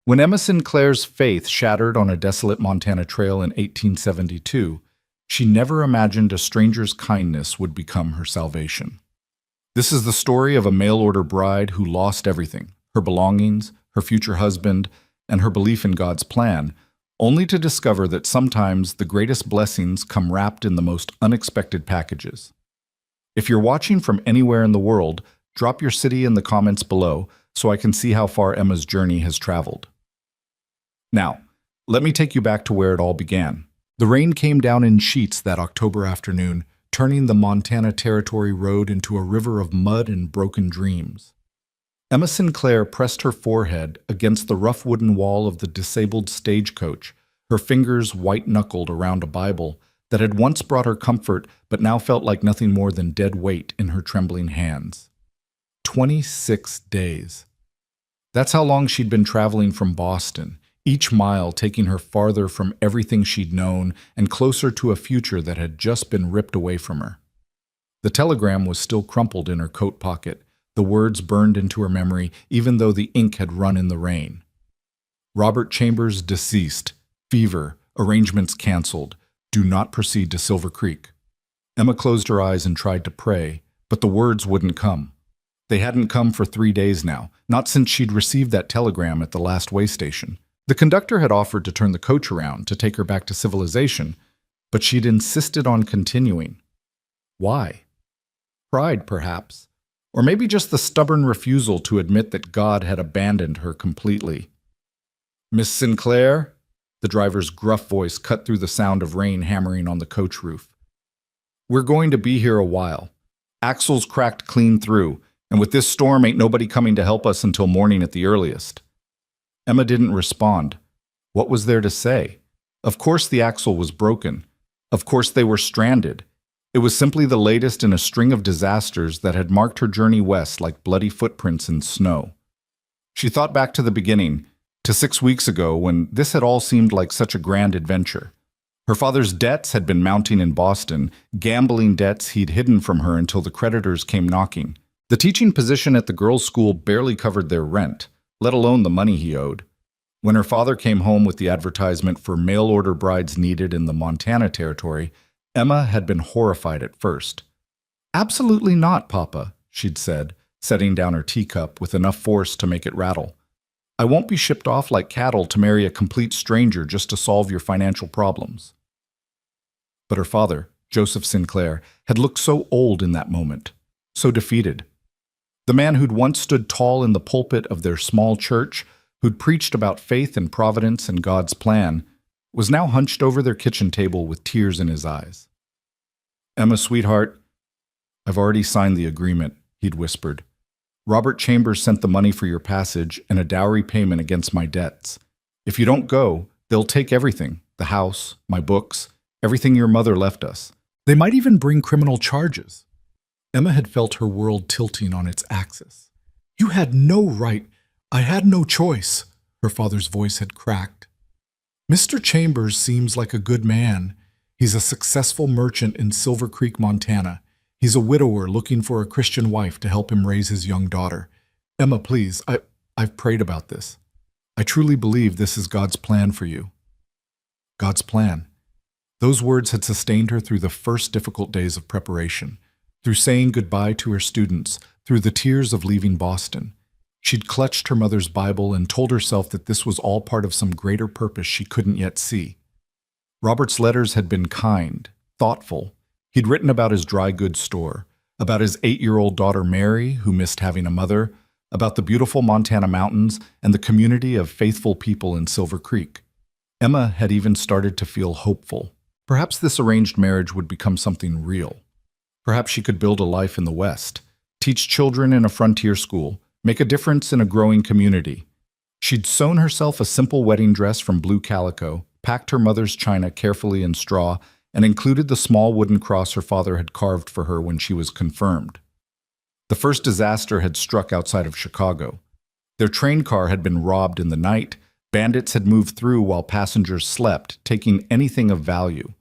When Emma Sinclair's faith shattered on a desolate Montana trail in 1872, she never imagined a stranger's kindness would become her salvation. This is the story of a mail-order bride who lost everything, her belongings, her future husband, and her belief in God's plan, only to discover that sometimes the greatest blessings come wrapped in the most unexpected packages. If you're watching from anywhere in the world, drop your city in the comments below so I can see how far Emma's journey has traveled. Now, let me take you back to where it all began. The rain came down in sheets that October afternoon, turning the Montana Territory Road into a river of mud and broken dreams. Emma Sinclair pressed her forehead against the rough wooden wall of the disabled stagecoach, her fingers white-knuckled around a Bible that had once brought her comfort but now felt like nothing more than dead weight in her trembling hands. 26 days. That's how long she'd been traveling from Boston, each mile taking her farther from everything she'd known and closer to a future that had just been ripped away from her. The telegram was still crumpled in her coat pocket, the words burned into her memory even though the ink had run in the rain. Robert Chambers deceased, fever, arrangements canceled, do not proceed to Silver Creek. Emma closed her eyes and tried to pray, but the words wouldn't come. They hadn't come for 3 days now, not since she'd received that telegram at the last way station. The conductor had offered to turn the coach around to take her back to civilization, but she'd insisted on continuing. Why? Pride, perhaps, or maybe just the stubborn refusal to admit that God had abandoned her completely. "Miss Sinclair?" The driver's gruff voice cut through the sound of rain hammering on the coach roof. "We're going to be here a while. Axles cracked clean through, and with this storm ain't nobody coming to help us until morning at the earliest." Emma didn't respond. What was there to say? Of course the axle was broken. Of course they were stranded. It was simply the latest in a string of disasters that had marked her journey west like bloody footprints in snow. She thought back to the beginning, to 6 weeks ago when this had all seemed like such a grand adventure. Her father's debts had been mounting in Boston, gambling debts he'd hidden from her until the creditors came knocking. The teaching position at the girls' school barely covered their rent, let alone the money he owed. When her father came home with the advertisement for mail-order brides needed in the Montana Territory, Emma had been horrified at first. "Absolutely not, Papa," she'd said, setting down her teacup with enough force to make it rattle. "I won't be shipped off like cattle to marry a complete stranger just to solve your financial problems." But her father, Joseph Sinclair, had looked so old in that moment, so defeated. The man who'd once stood tall in the pulpit of their small church, who'd preached about faith and providence and God's plan, was now hunched over their kitchen table with tears in his eyes. "Emma, sweetheart, I've already signed the agreement," he'd whispered. "Robert Chambers sent the money for your passage and a dowry payment against my debts. If you don't go, they'll take everything, the house, my books, everything your mother left us. They might even bring criminal charges." Emma had felt her world tilting on its axis. "You had no right. I had no choice," her father's voice had cracked. "Mr. Chambers seems like a good man. He's a successful merchant in Silver Creek, Montana. He's a widower looking for a Christian wife to help him raise his young daughter. Emma, please, I've prayed about this. I truly believe this is God's plan for you." God's plan. Those words had sustained her through the first difficult days of preparation, through saying goodbye to her students, through the tears of leaving Boston. She'd clutched her mother's Bible and told herself that this was all part of some greater purpose she couldn't yet see. Robert's letters had been kind, thoughtful. He'd written about his dry goods store, about his 8-year-old daughter Mary, who missed having a mother, about the beautiful Montana mountains and the community of faithful people in Silver Creek. Emma had even started to feel hopeful. Perhaps this arranged marriage would become something real. Perhaps she could build a life in the West, teach children in a frontier school, make a difference in a growing community. She'd sewn herself a simple wedding dress from blue calico, packed her mother's china carefully in straw, and included the small wooden cross her father had carved for her when she was confirmed. The first disaster had struck outside of Chicago. Their train car had been robbed in the night. Bandits had moved through while passengers slept, taking anything of value.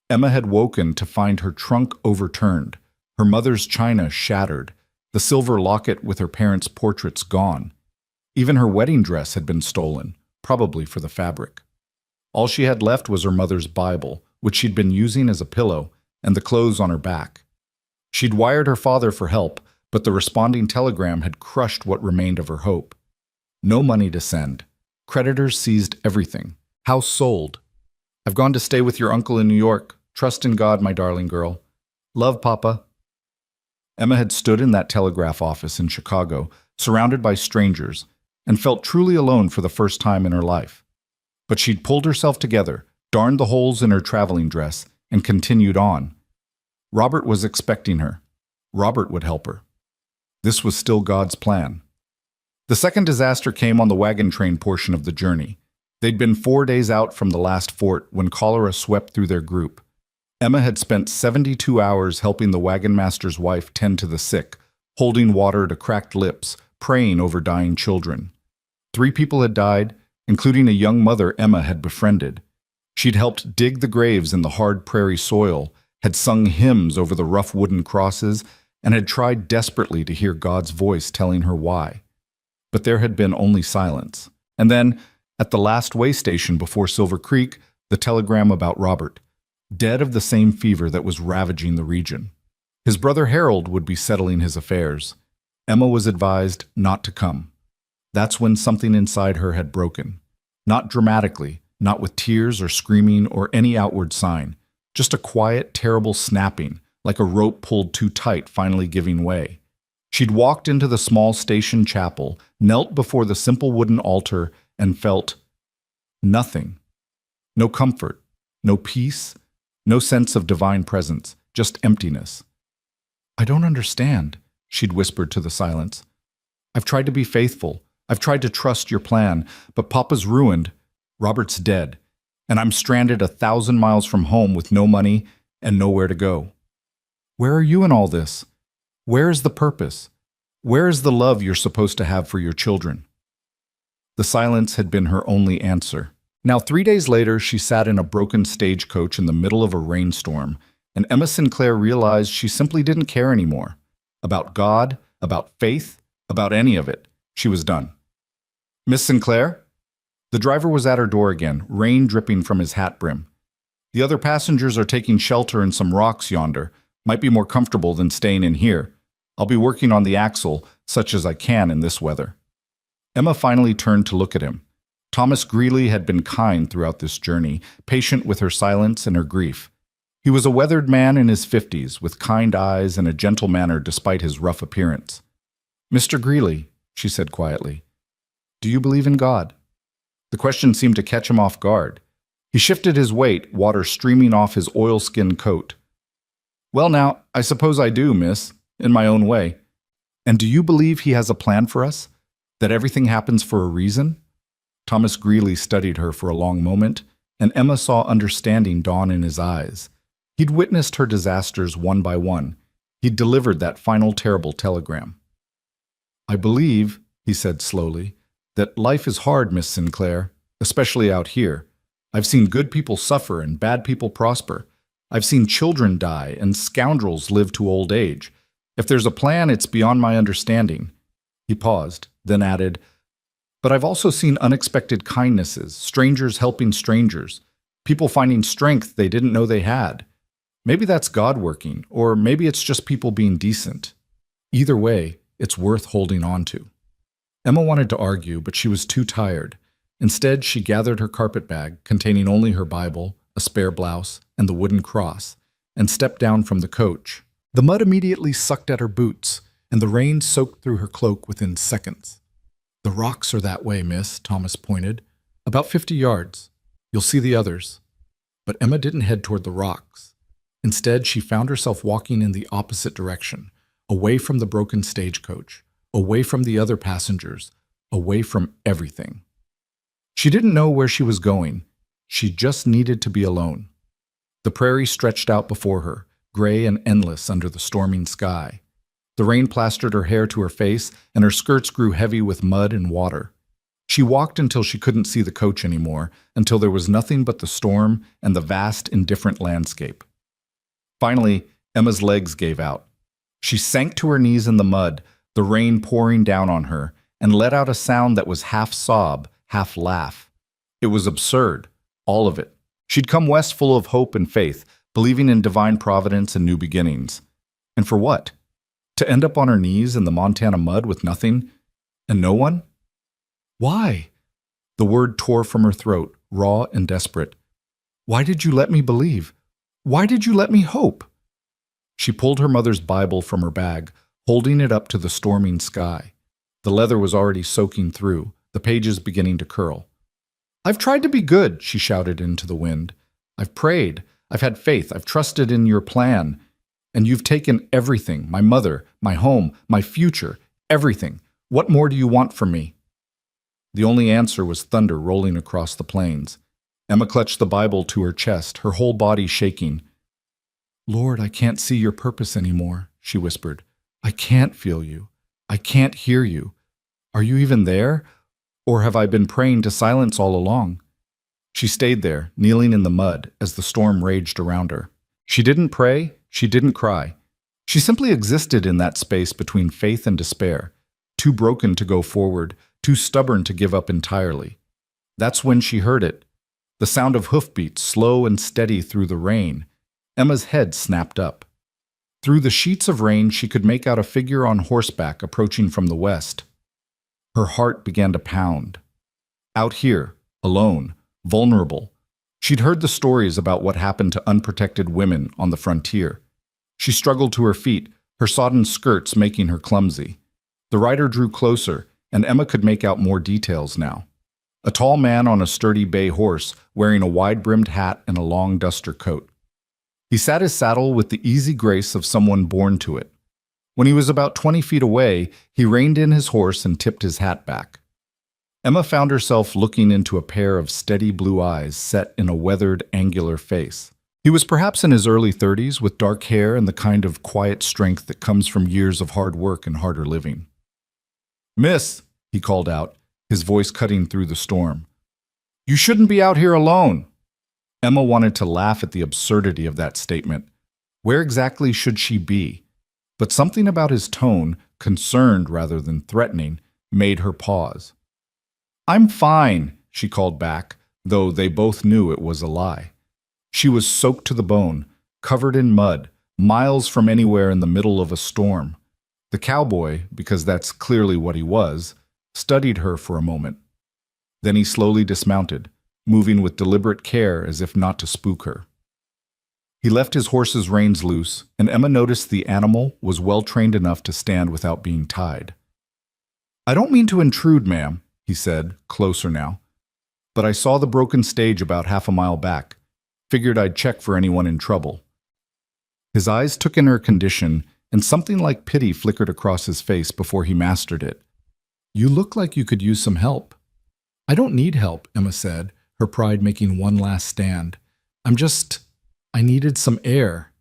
Emma had woken to find her trunk overturned, her mother's china shattered, the silver locket with her parents' portraits gone. Even her wedding dress had been stolen, probably for the fabric. All she had left was her mother's Bible, which she'd been using as a pillow, and the clothes on her back. She'd wired her father for help, but the responding telegram had crushed what remained of her hope. No money to send. Creditors seized everything. House sold. I've gone to stay with your uncle in New York. Trust in God, my darling girl. Love, Papa. Emma had stood in that telegraph office in Chicago, surrounded by strangers, and felt truly alone for the first time in her life. But she'd pulled herself together, darned the holes in her traveling dress, and continued on. Robert was expecting her. Robert would help her. This was still God's plan. The second disaster came on the wagon train portion of the journey. They'd been 4 days out from the last fort when cholera swept through their group. Emma had spent 72 hours helping the wagon master's wife tend to the sick, holding water to cracked lips, praying over dying children. 3 people had died, including a young mother Emma had befriended. She'd helped dig the graves in the hard prairie soil, had sung hymns over the rough wooden crosses, and had tried desperately to hear God's voice telling her why. But there had been only silence. And then, at the last way station before Silver Creek, the telegram about Robert, dead of the same fever that was ravaging the region. His brother Harold would be settling his affairs. Emma was advised not to come. That's when something inside her had broken. Not dramatically, not with tears or screaming or any outward sign. Just a quiet, terrible snapping, like a rope pulled too tight finally giving way. She'd walked into the small station chapel, knelt before the simple wooden altar, and felt nothing. No comfort, no peace, no sense of divine presence, just emptiness. I don't understand, she'd whispered to the silence. I've tried to be faithful. I've tried to trust your plan, but Papa's ruined. Robert's dead, and I'm stranded 1,000 miles from home with no money and nowhere to go. Where are you in all this? Where is the purpose? Where is the love you're supposed to have for your children? The silence had been her only answer. Now, 3 days later, she sat in a broken stagecoach in the middle of a rainstorm, and Emma Sinclair realized she simply didn't care anymore. About God, about faith, about any of it. She was done. Miss Sinclair? The driver was at her door again, rain dripping from his hat brim. The other passengers are taking shelter in some rocks yonder. Might be more comfortable than staying in here. I'll be working on the axle, such as I can in this weather. Emma finally turned to look at him. Thomas Greeley had been kind throughout this journey, patient with her silence and her grief. He was a weathered man in his 50s, with kind eyes and a gentle manner despite his rough appearance. Mr. Greeley, she said quietly, do you believe in God? The question seemed to catch him off guard. He shifted his weight, water streaming off his oilskin coat. Well now, I suppose I do, miss, in my own way. And do you believe he has a plan for us? That everything happens for a reason? Thomas Greeley studied her for a long moment, and Emma saw understanding dawn in his eyes. He'd witnessed her disasters one by one. He'd delivered that final terrible telegram. I believe, he said slowly, that life is hard, Miss Sinclair, especially out here. I've seen good people suffer and bad people prosper. I've seen children die and scoundrels live to old age. If there's a plan, it's beyond my understanding. He paused, then added, but I've also seen unexpected kindnesses, strangers helping strangers, people finding strength they didn't know they had. Maybe that's God working, or maybe it's just people being decent. Either way, it's worth holding on to. Emma wanted to argue, but she was too tired. Instead, she gathered her carpet bag, containing only her Bible, a spare blouse, and the wooden cross, and stepped down from the coach. The mud immediately sucked at her boots, and the rain soaked through her cloak within seconds. The rocks are that way, miss, Thomas pointed. About 50 yards. You'll see the others. But Emma didn't head toward the rocks. Instead, she found herself walking in the opposite direction, away from the broken stagecoach, away from the other passengers, away from everything. She didn't know where she was going. She just needed to be alone. The prairie stretched out before her, gray and endless under the storming sky. The rain plastered her hair to her face, and her skirts grew heavy with mud and water. She walked until she couldn't see the coach anymore, until there was nothing but the storm and the vast, indifferent landscape. Finally, Emma's legs gave out. She sank to her knees in the mud, the rain pouring down on her, and let out a sound that was half sob, half laugh. It was absurd, all of it. She'd come west full of hope and faith, believing in divine providence and new beginnings. And for what? To end up on her knees in the Montana mud with nothing and no one? Why? The word tore from her throat, raw and desperate. Why did you let me believe? Why did you let me hope? She pulled her mother's Bible from her bag, holding it up to the storming sky. The leather was already soaking through, the pages beginning to curl. I've tried to be good, she shouted into the wind. I've prayed. I've had faith. I've trusted in your plan. And you've taken everything, my mother, my home, my future, everything. What more do you want from me? The only answer was thunder rolling across the plains. Emma clutched the Bible to her chest, her whole body shaking. Lord, I can't see your purpose anymore, she whispered. I can't feel you. I can't hear you. Are you even there? Or have I been praying to silence all along? She stayed there, kneeling in the mud, as the storm raged around her. She didn't pray, she didn't cry. She simply existed in that space between faith and despair, too broken to go forward, too stubborn to give up entirely. That's when she heard it. The sound of hoofbeats, slow and steady through the rain. Emma's head snapped up. Through the sheets of rain, she could make out a figure on horseback approaching from the west. Her heart began to pound. Out here, alone, vulnerable. She'd heard the stories about what happened to unprotected women on the frontier. She struggled to her feet, her sodden skirts making her clumsy. The rider drew closer, and Emma could make out more details now. A tall man on a sturdy bay horse, wearing a wide-brimmed hat and a long duster coat. He sat his saddle with the easy grace of someone born to it. When he was about 20 feet away, he reined in his horse and tipped his hat back. Emma found herself looking into a pair of steady blue eyes set in a weathered, angular face. He was perhaps in his early 30s, with dark hair and the kind of quiet strength that comes from years of hard work and harder living. "Miss," he called out, his voice cutting through the storm. "You shouldn't be out here alone." Emma wanted to laugh at the absurdity of that statement. Where exactly should she be? But something about his tone, concerned rather than threatening, made her pause. "I'm fine," she called back, though they both knew it was a lie. She was soaked to the bone, covered in mud, miles from anywhere in the middle of a storm. The cowboy, because that's clearly what he was, studied her for a moment. Then he slowly dismounted, moving with deliberate care as if not to spook her. He left his horse's reins loose, and Emma noticed the animal was well trained enough to stand without being tied. "I don't mean to intrude, ma'am," he said, closer now, "but I saw the broken stage about half a mile back. Figured I'd check for anyone in trouble." His eyes took in her condition, and something like pity flickered across his face before he mastered it. "You look like you could use some help." "I don't need help," Emma said, her pride making one last stand. I needed some air."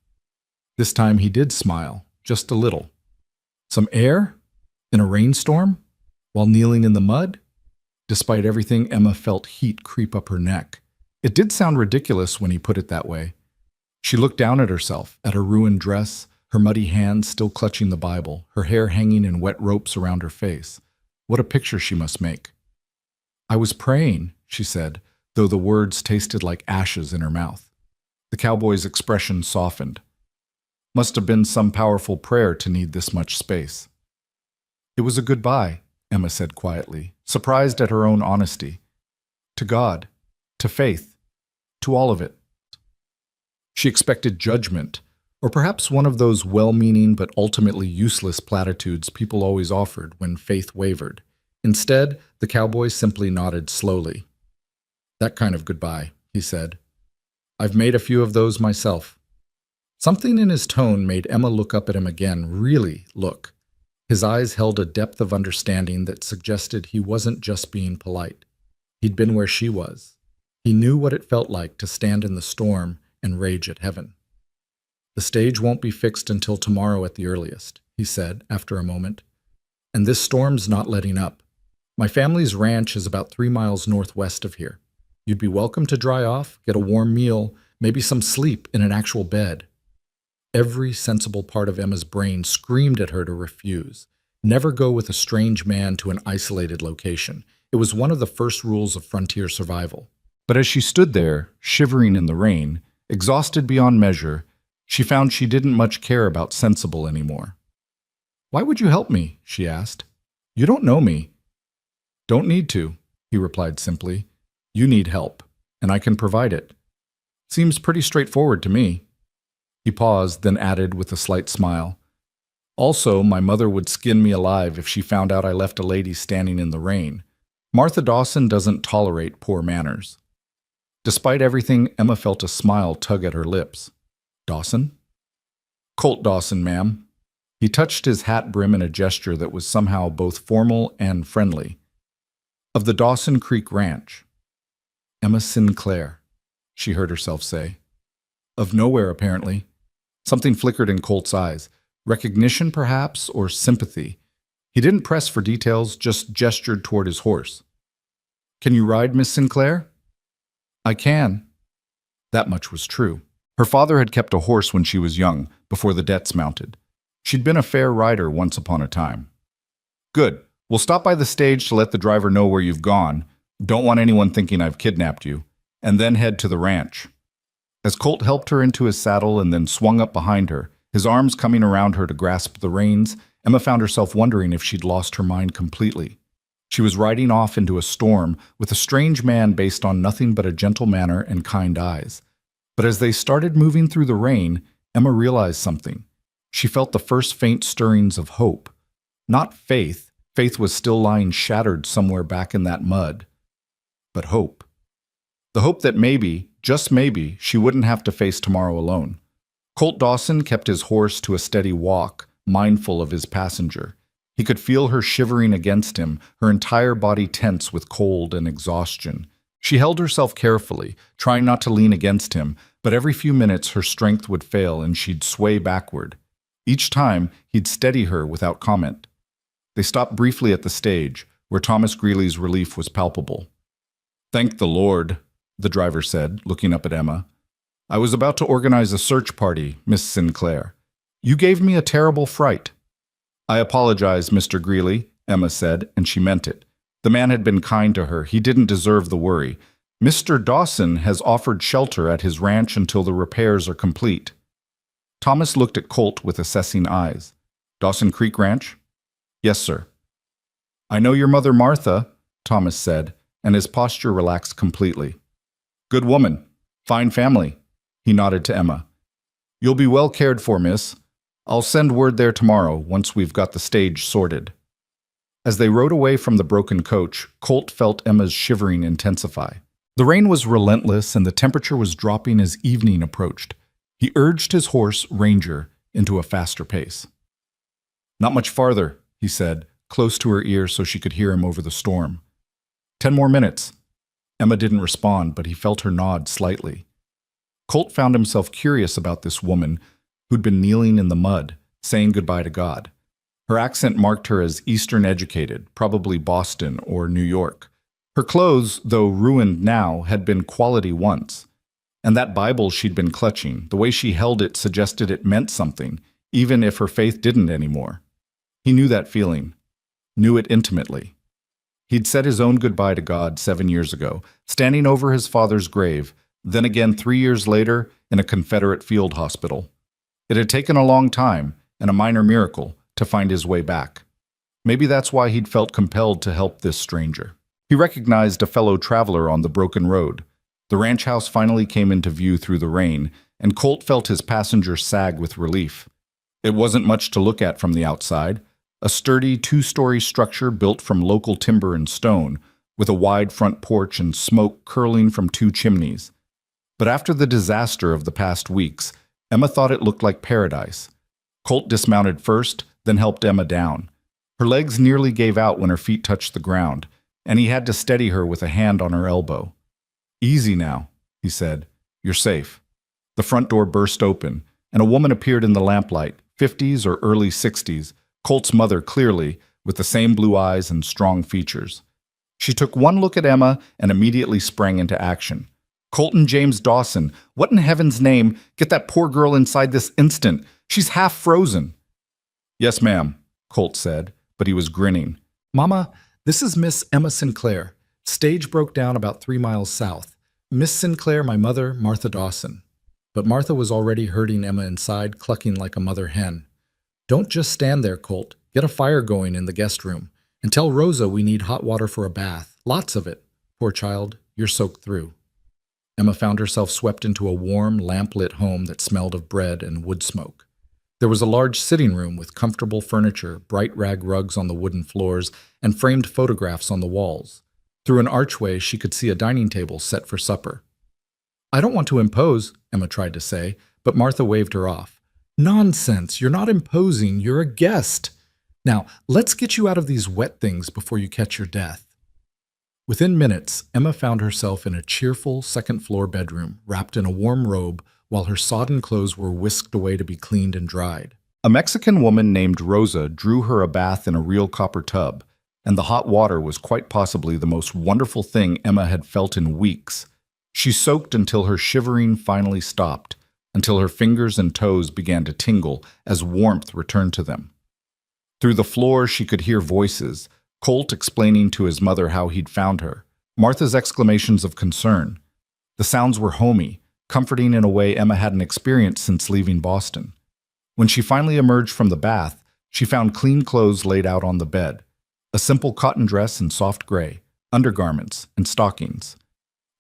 This time he did smile, just a little. Some air? In a rainstorm? While kneeling in the mud? Despite everything, Emma felt heat creep up her neck. It did sound ridiculous when he put it that way. She looked down at herself, at her ruined dress, her muddy hands still clutching the Bible, her hair hanging in wet ropes around her face. What a picture she must make. "I was praying," she said, though the words tasted like ashes in her mouth. The cowboy's expression softened. Must have been some powerful prayer to need this much space. "It was a goodbye," Emma said quietly, surprised at her own honesty. "To God, to faith, to all of it." She expected judgment, or perhaps one of those well-meaning but ultimately useless platitudes people always offered when faith wavered. Instead, the cowboy simply nodded slowly. "That kind of goodbye," he said. "I've made a few of those myself." Something in his tone made Emma look up at him again, really look. His eyes held a depth of understanding that suggested he wasn't just being polite. He'd been where she was. He knew what it felt like to stand in the storm and rage at heaven. "The stage won't be fixed until tomorrow at the earliest," he said after a moment. "And this storm's not letting up. My family's ranch is about 3 miles northwest of here. You'd be welcome to dry off, get a warm meal, maybe some sleep in an actual bed." Every sensible part of Emma's brain screamed at her to refuse. Never go with a strange man to an isolated location. It was one of the first rules of frontier survival. But as she stood there, shivering in the rain, exhausted beyond measure, she found she didn't much care about sensible anymore. "Why would you help me?" she asked. "You don't know me." "Don't need to," he replied simply. "You need help, and I can provide it. Seems pretty straightforward to me." He paused, then added with a slight smile, "Also, my mother would skin me alive if she found out I left a lady standing in the rain. Martha Dawson doesn't tolerate poor manners." Despite everything, Emma felt a smile tug at her lips. "Dawson?" "Colt Dawson, ma'am." He touched his hat brim in a gesture that was somehow both formal and friendly. "Of the Dawson Creek Ranch." "Emma Sinclair," she heard herself say. "Of nowhere, apparently." Something flickered in Colt's eyes. Recognition, perhaps, or sympathy. He didn't press for details, just gestured toward his horse. "Can you ride, Miss Sinclair?" "I can." That much was true. Her father had kept a horse when she was young, before the debts mounted. She'd been a fair rider once upon a time. "Good. We'll stop by the stage to let the driver know where you've gone. Don't want anyone thinking I've kidnapped you. And then head to the ranch." As Colt helped her into his saddle and then swung up behind her, his arms coming around her to grasp the reins, Emma found herself wondering if she'd lost her mind completely. She was riding off into a storm with a strange man based on nothing but a gentle manner and kind eyes. But as they started moving through the rain, Emma realized something. She felt the first faint stirrings of hope. Not faith. Faith was still lying shattered somewhere back in that mud. But hope. The hope that maybe, just maybe, she wouldn't have to face tomorrow alone. Colt Dawson kept his horse to a steady walk, mindful of his passenger. He could feel her shivering against him, her entire body tense with cold and exhaustion. She held herself carefully, trying not to lean against him, but every few minutes her strength would fail and she'd sway backward. Each time, he'd steady her without comment. They stopped briefly at the stage, where Thomas Greeley's relief was palpable. "Thank the Lord," the driver said, looking up at Emma. "I was about to organize a search party, Miss Sinclair. You gave me a terrible fright." "I apologize, Mr. Greeley," Emma said, and she meant it. The man had been kind to her. He didn't deserve the worry. "Mr. Dawson has offered shelter at his ranch until the repairs are complete." Thomas looked at Colt with assessing eyes. "Dawson Creek Ranch?" "Yes, sir." "I know your mother Martha," Thomas said, and his posture relaxed completely. "Good woman. Fine family." He nodded to Emma. "You'll be well cared for, miss. I'll send word there tomorrow, once we've got the stage sorted." As they rode away from the broken coach, Colt felt Emma's shivering intensify. The rain was relentless and the temperature was dropping as evening approached. He urged his horse, Ranger, into a faster pace. "Not much farther," he said, close to her ear so she could hear him over the storm. 10 more minutes." Emma didn't respond, but he felt her nod slightly. Colt found himself curious about this woman who'd been kneeling in the mud, saying goodbye to God. Her accent marked her as Eastern educated, probably Boston or New York. Her clothes, though ruined now, had been quality once. And that Bible she'd been clutching, the way she held it suggested it meant something, even if her faith didn't anymore. He knew that feeling, knew it intimately. He'd said his own goodbye to God 7 years ago, standing over his father's grave, then again 3 years later in a Confederate field hospital. It had taken a long time, and a minor miracle, to find his way back. Maybe that's why he'd felt compelled to help this stranger. He recognized a fellow traveler on the broken road. The ranch house finally came into view through the rain, and Colt felt his passenger sag with relief. It wasn't much to look at from the outside. A sturdy 2-story structure built from local timber and stone, with a wide front porch and smoke curling from 2 chimneys. But after the disaster of the past weeks, Emma thought it looked like paradise. Colt dismounted first, then helped Emma down. Her legs nearly gave out when her feet touched the ground, and he had to steady her with a hand on her elbow. "Easy now," he said. "You're safe." The front door burst open, and a woman appeared in the lamplight, 50s or early 60s, Colt's mother clearly, with the same blue eyes and strong features. She took one look at Emma and immediately sprang into action. "Colton James Dawson, what in heaven's name? Get that poor girl inside this instant. She's half frozen." "Yes, ma'am," Colt said, but he was grinning. "Mama, this is Miss Emma Sinclair. Stage broke down about 3 miles south. Miss Sinclair, my mother, Martha Dawson." But Martha was already herding Emma inside, clucking like a mother hen. "Don't just stand there, Colt. Get a fire going in the guest room. And tell Rosa we need hot water for a bath. Lots of it. Poor child, you're soaked through." Emma found herself swept into a warm, lamp-lit home that smelled of bread and wood smoke. There was a large sitting room with comfortable furniture, bright rag rugs on the wooden floors, and framed photographs on the walls. Through an archway, she could see a dining table set for supper. "I don't want to impose," Emma tried to say, but Martha waved her off. "Nonsense! You're not imposing, you're a guest. Now, let's get you out of these wet things before you catch your death." Within minutes, Emma found herself in a cheerful second-floor bedroom, wrapped in a warm robe, while her sodden clothes were whisked away to be cleaned and dried. A Mexican woman named Rosa drew her a bath in a real copper tub, and the hot water was quite possibly the most wonderful thing Emma had felt in weeks. She soaked until her shivering finally stopped, until her fingers and toes began to tingle as warmth returned to them. Through the floor she could hear voices, Colt explaining to his mother how he'd found her, Martha's exclamations of concern. The sounds were homey, comforting in a way Emma hadn't experienced since leaving Boston. When she finally emerged from the bath, she found clean clothes laid out on the bed, a simple cotton dress in soft gray, undergarments, and stockings.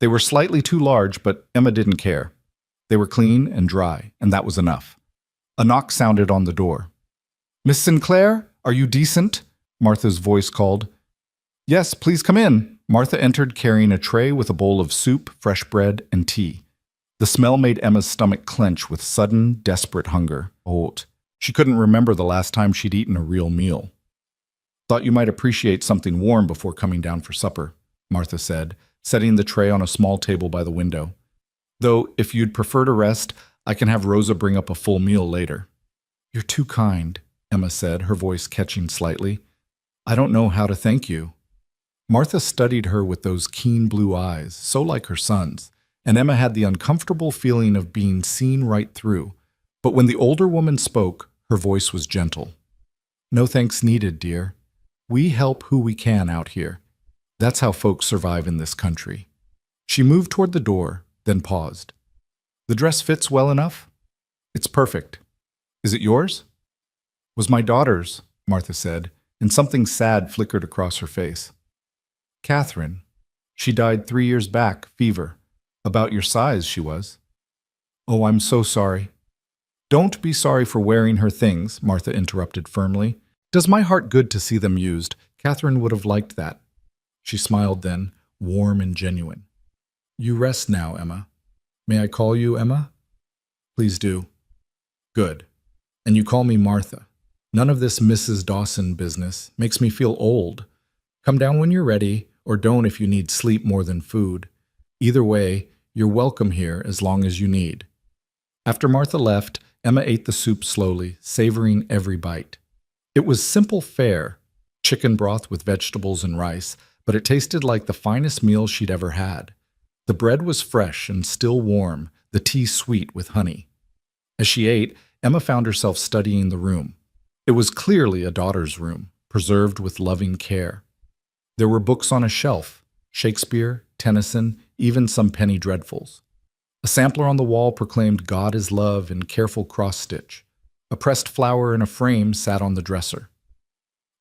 They were slightly too large, but Emma didn't care. They were clean and dry, and that was enough. A knock sounded on the door. "Miss Sinclair, are you decent?" Martha's voice called. "Yes, please come in." Martha entered carrying a tray with a bowl of soup, fresh bread, and tea. The smell made Emma's stomach clench with sudden, desperate hunger. She couldn't remember the last time she'd eaten a real meal. "Thought you might appreciate something warm before coming down for supper," Martha said, setting the tray on a small table by the window. "Though, if you'd prefer to rest, I can have Rosa bring up a full meal later." "You're too kind," Emma said, her voice catching slightly. "I don't know how to thank you." Martha studied her with those keen blue eyes, so like her son's, and Emma had the uncomfortable feeling of being seen right through. But when the older woman spoke, her voice was gentle. "No thanks needed, dear. We help who we can out here. That's how folks survive in this country." She moved toward the door, then paused. "The dress fits well enough?" "It's perfect. Is it yours?" "Was my daughter's," Martha said, and something sad flickered across her face. "Catherine. She died 3 years back, fever. About your size, she was." "Oh, I'm so sorry." "Don't be sorry for wearing her things," Martha interrupted firmly. "Does my heart good to see them used? Catherine would have liked that." She smiled then, warm and genuine. "You rest now, Emma. May I call you Emma?" "Please do." "Good. And you call me Martha. None of this Mrs. Dawson business. Makes me feel old. Come down when you're ready, or don't if you need sleep more than food. Either way, you're welcome here as long as you need." After Martha left, Emma ate the soup slowly, savoring every bite. It was simple fare, chicken broth with vegetables and rice, but it tasted like the finest meal she'd ever had. The bread was fresh and still warm, the tea sweet with honey. As she ate, Emma found herself studying the room. It was clearly a daughter's room, preserved with loving care. There were books on a shelf, Shakespeare, Tennyson, even some penny dreadfuls. A sampler on the wall proclaimed "God is love" in careful cross-stitch. A pressed flower in a frame sat on the dresser.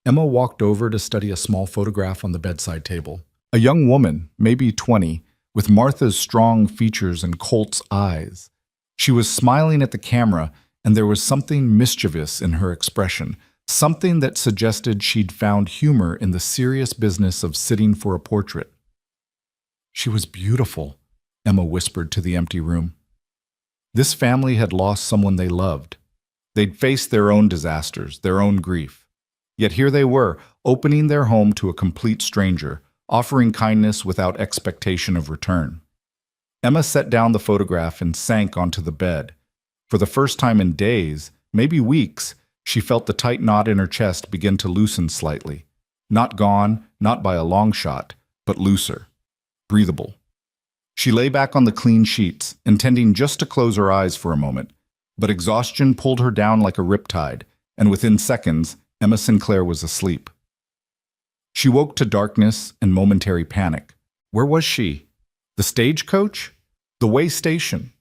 Emma walked over to study a small photograph on the bedside table. A young woman, maybe 20, with Martha's strong features and Colt's eyes. She was smiling at the camera, and there was something mischievous in her expression, something that suggested she'd found humor in the serious business of sitting for a portrait. "She was beautiful," Emma whispered to the empty room. This family had lost someone they loved. They'd faced their own disasters, their own grief. Yet here they were, opening their home to a complete stranger, offering kindness without expectation of return. Emma set down the photograph and sank onto the bed. For the first time in days, maybe weeks, she felt the tight knot in her chest begin to loosen slightly. Not gone, not by a long shot, but looser, breathable. She lay back on the clean sheets, intending just to close her eyes for a moment, but exhaustion pulled her down like a riptide, and within seconds, Emma Sinclair was asleep. She woke to darkness and momentary panic. Where was she? The stagecoach? The way station?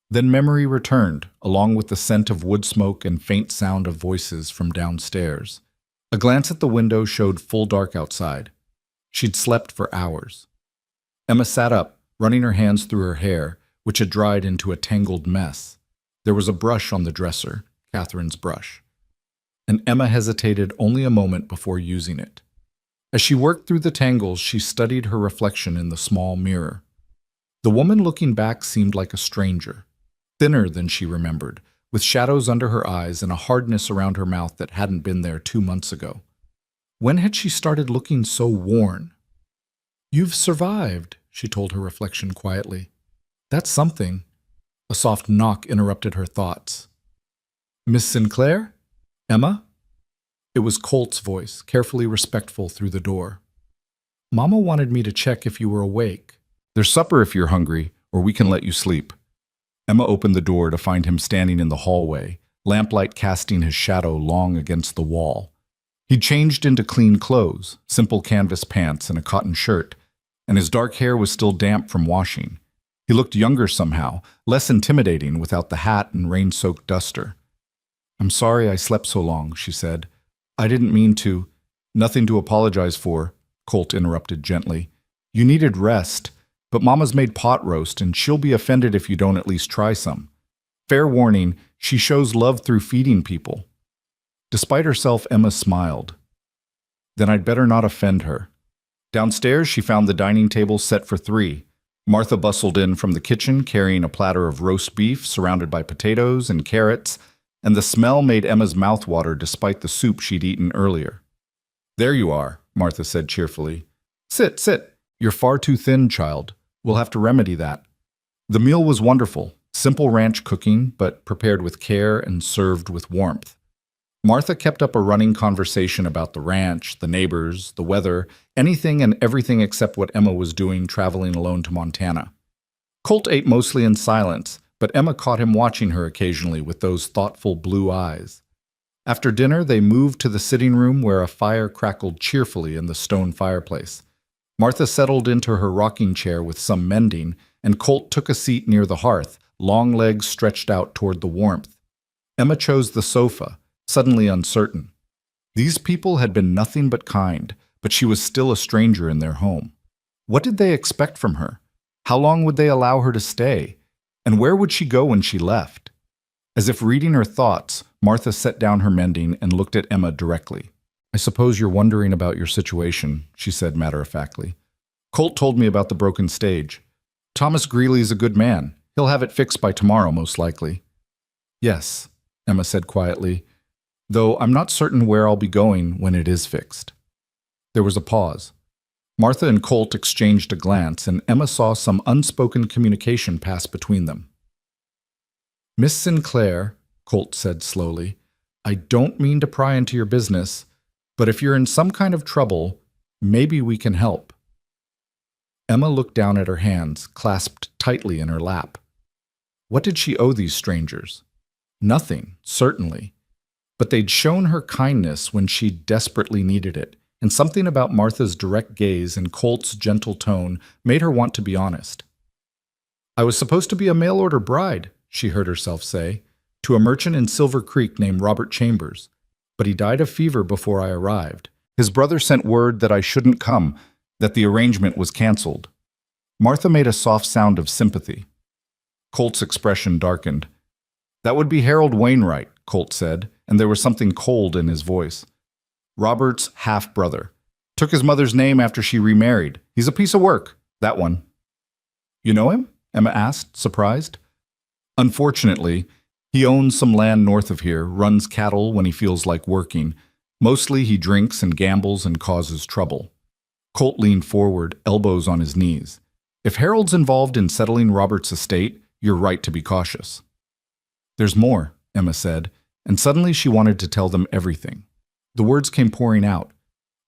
Then memory returned, along with the scent of wood smoke and faint sound of voices from downstairs. A glance at the window showed full dark outside. She'd slept for hours. Emma sat up, running her hands through her hair, which had dried into a tangled mess. There was a brush on the dresser, Catherine's brush, and Emma hesitated only a moment before using it. As she worked through the tangles, she studied her reflection in the small mirror. The woman looking back seemed like a stranger, thinner than she remembered, with shadows under her eyes and a hardness around her mouth that hadn't been there 2 months ago. When had she started looking so worn? "You've survived," she told her reflection quietly. "That's something." A soft knock interrupted her thoughts. "Miss Sinclair? Emma?" It was Colt's voice, carefully respectful through the door. "Mama wanted me to check if you were awake." "There's supper if you're hungry, or we can let you sleep." Emma opened the door to find him standing in the hallway, lamplight casting his shadow long against the wall. He'd changed into clean clothes, simple canvas pants and a cotton shirt, and his dark hair was still damp from washing. He looked younger somehow, less intimidating without the hat and rain-soaked duster. "I'm sorry I slept so long," she said. "I didn't mean to." "Nothing to apologize for," Colt interrupted gently. "You needed rest, but Mama's made pot roast, and she'll be offended if you don't at least try some. Fair warning, she shows love through feeding people." Despite herself, Emma smiled. "Then I'd better not offend her." Downstairs, she found the dining table set for 3. Martha bustled in from the kitchen, carrying a platter of roast beef surrounded by potatoes and carrots, and the smell made Emma's mouth water despite the soup she'd eaten earlier. "There you are," Martha said cheerfully. "Sit, sit. You're far too thin, child. We'll have to remedy that." The meal was wonderful, simple ranch cooking, but prepared with care and served with warmth. Martha kept up a running conversation about the ranch, the neighbors, the weather, anything and everything except what Emma was doing traveling alone to Montana. Colt ate mostly in silence, but Emma caught him watching her occasionally with those thoughtful blue eyes. After dinner, they moved to the sitting room where a fire crackled cheerfully in the stone fireplace. Martha settled into her rocking chair with some mending, and Colt took a seat near the hearth, long legs stretched out toward the warmth. Emma chose the sofa, suddenly uncertain. These people had been nothing but kind, but she was still a stranger in their home. What did they expect from her? How long would they allow her to stay? And where would she go when she left? As if reading her thoughts, Martha set down her mending and looked at Emma directly. "I suppose you're wondering about your situation," she said matter-of-factly. "Colt told me about the broken stage. Thomas Greeley's a good man. He'll have it fixed by tomorrow, most likely." "Yes," Emma said quietly, "though I'm not certain where I'll be going when it is fixed." There was a pause. Martha and Colt exchanged a glance, and Emma saw some unspoken communication pass between them. "Miss Sinclair," Colt said slowly, "I don't mean to pry into your business, but if you're in some kind of trouble, maybe we can help." Emma looked down at her hands, clasped tightly in her lap. What did she owe these strangers? Nothing, certainly. But they'd shown her kindness when she desperately needed it, and something about Martha's direct gaze and Colt's gentle tone made her want to be honest. "I was supposed to be a mail-order bride," she heard herself say, "to a merchant in Silver Creek named Robert Chambers, but he died of fever before I arrived. His brother sent word that I shouldn't come, that the arrangement was canceled." Martha made a soft sound of sympathy. Colt's expression darkened. "That would be Harold Wainwright," Colt said, and there was something cold in his voice. "Robert's half-brother. Took his mother's name after she remarried. He's a piece of work, that one." "You know him?" Emma asked, surprised. "Unfortunately, he owns some land north of here, runs cattle when he feels like working. Mostly he drinks and gambles and causes trouble." Colt leaned forward, elbows on his knees. "If Harold's involved in settling Robert's estate, you're right to be cautious." "There's more," Emma said, and suddenly she wanted to tell them everything. The words came pouring out.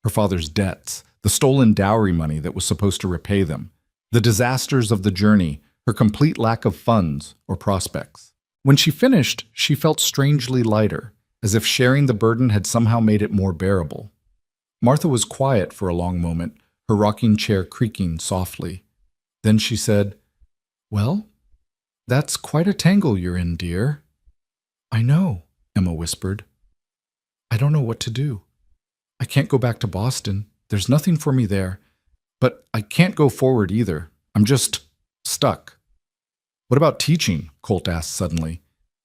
Her father's debts, the stolen dowry money that was supposed to repay them, the disasters of the journey, her complete lack of funds or prospects. When she finished, she felt strangely lighter, as if sharing the burden had somehow made it more bearable. Martha was quiet for a long moment, her rocking chair creaking softly. Then she said, "Well, that's quite a tangle you're in, dear." "I know," Emma whispered. "I don't know what to do. I can't go back to Boston. There's nothing for me there. But I can't go forward either. I'm just stuck." "What about teaching?" Colt asked suddenly.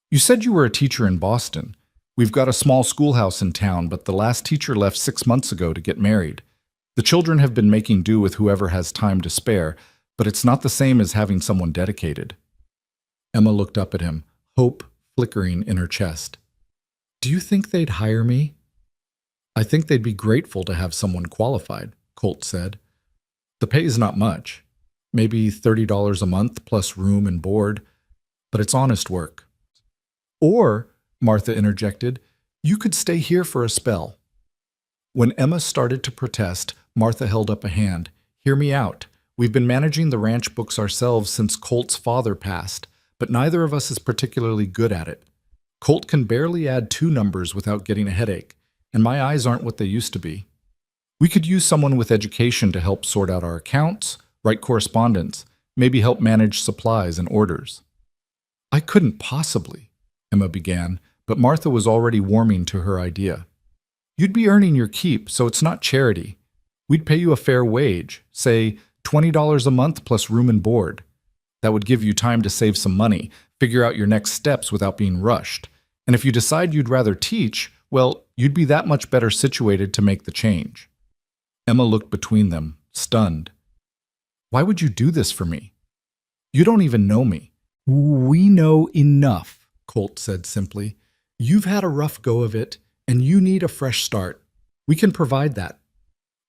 "You said you were a teacher in Boston. We've got a small schoolhouse in town, but the last teacher left 6 months ago to get married. The children have been making do with whoever has time to spare, but it's not the same as having someone dedicated." Emma looked up at him, hope flickering in her chest. "Do you think they'd hire me?" "I think they'd be grateful to have someone qualified," Colt said. "The pay is not much, maybe $30 a month plus room and board, but it's honest work." "Or," Martha interjected, "you could stay here for a spell." When Emma started to protest, Martha held up a hand. "Hear me out. We've been managing the ranch books ourselves since Colt's father passed, but neither of us is particularly good at it. Colt can barely add 2 numbers without getting a headache, and my eyes aren't what they used to be. We could use someone with education to help sort out our accounts, write correspondence, maybe help manage supplies and orders." "I couldn't possibly," Emma began, but Martha was already warming to her idea. "You'd be earning your keep, so it's not charity. We'd pay you a fair wage, say $20 a month plus room and board. That would give you time to save some money, figure out your next steps without being rushed. And if you decide you'd rather teach, well, you'd be that much better situated to make the change." Emma looked between them, stunned. "Why would you do this for me? You don't even know me." "We know enough," Colt said simply. "You've had a rough go of it, and you need a fresh start. We can provide that.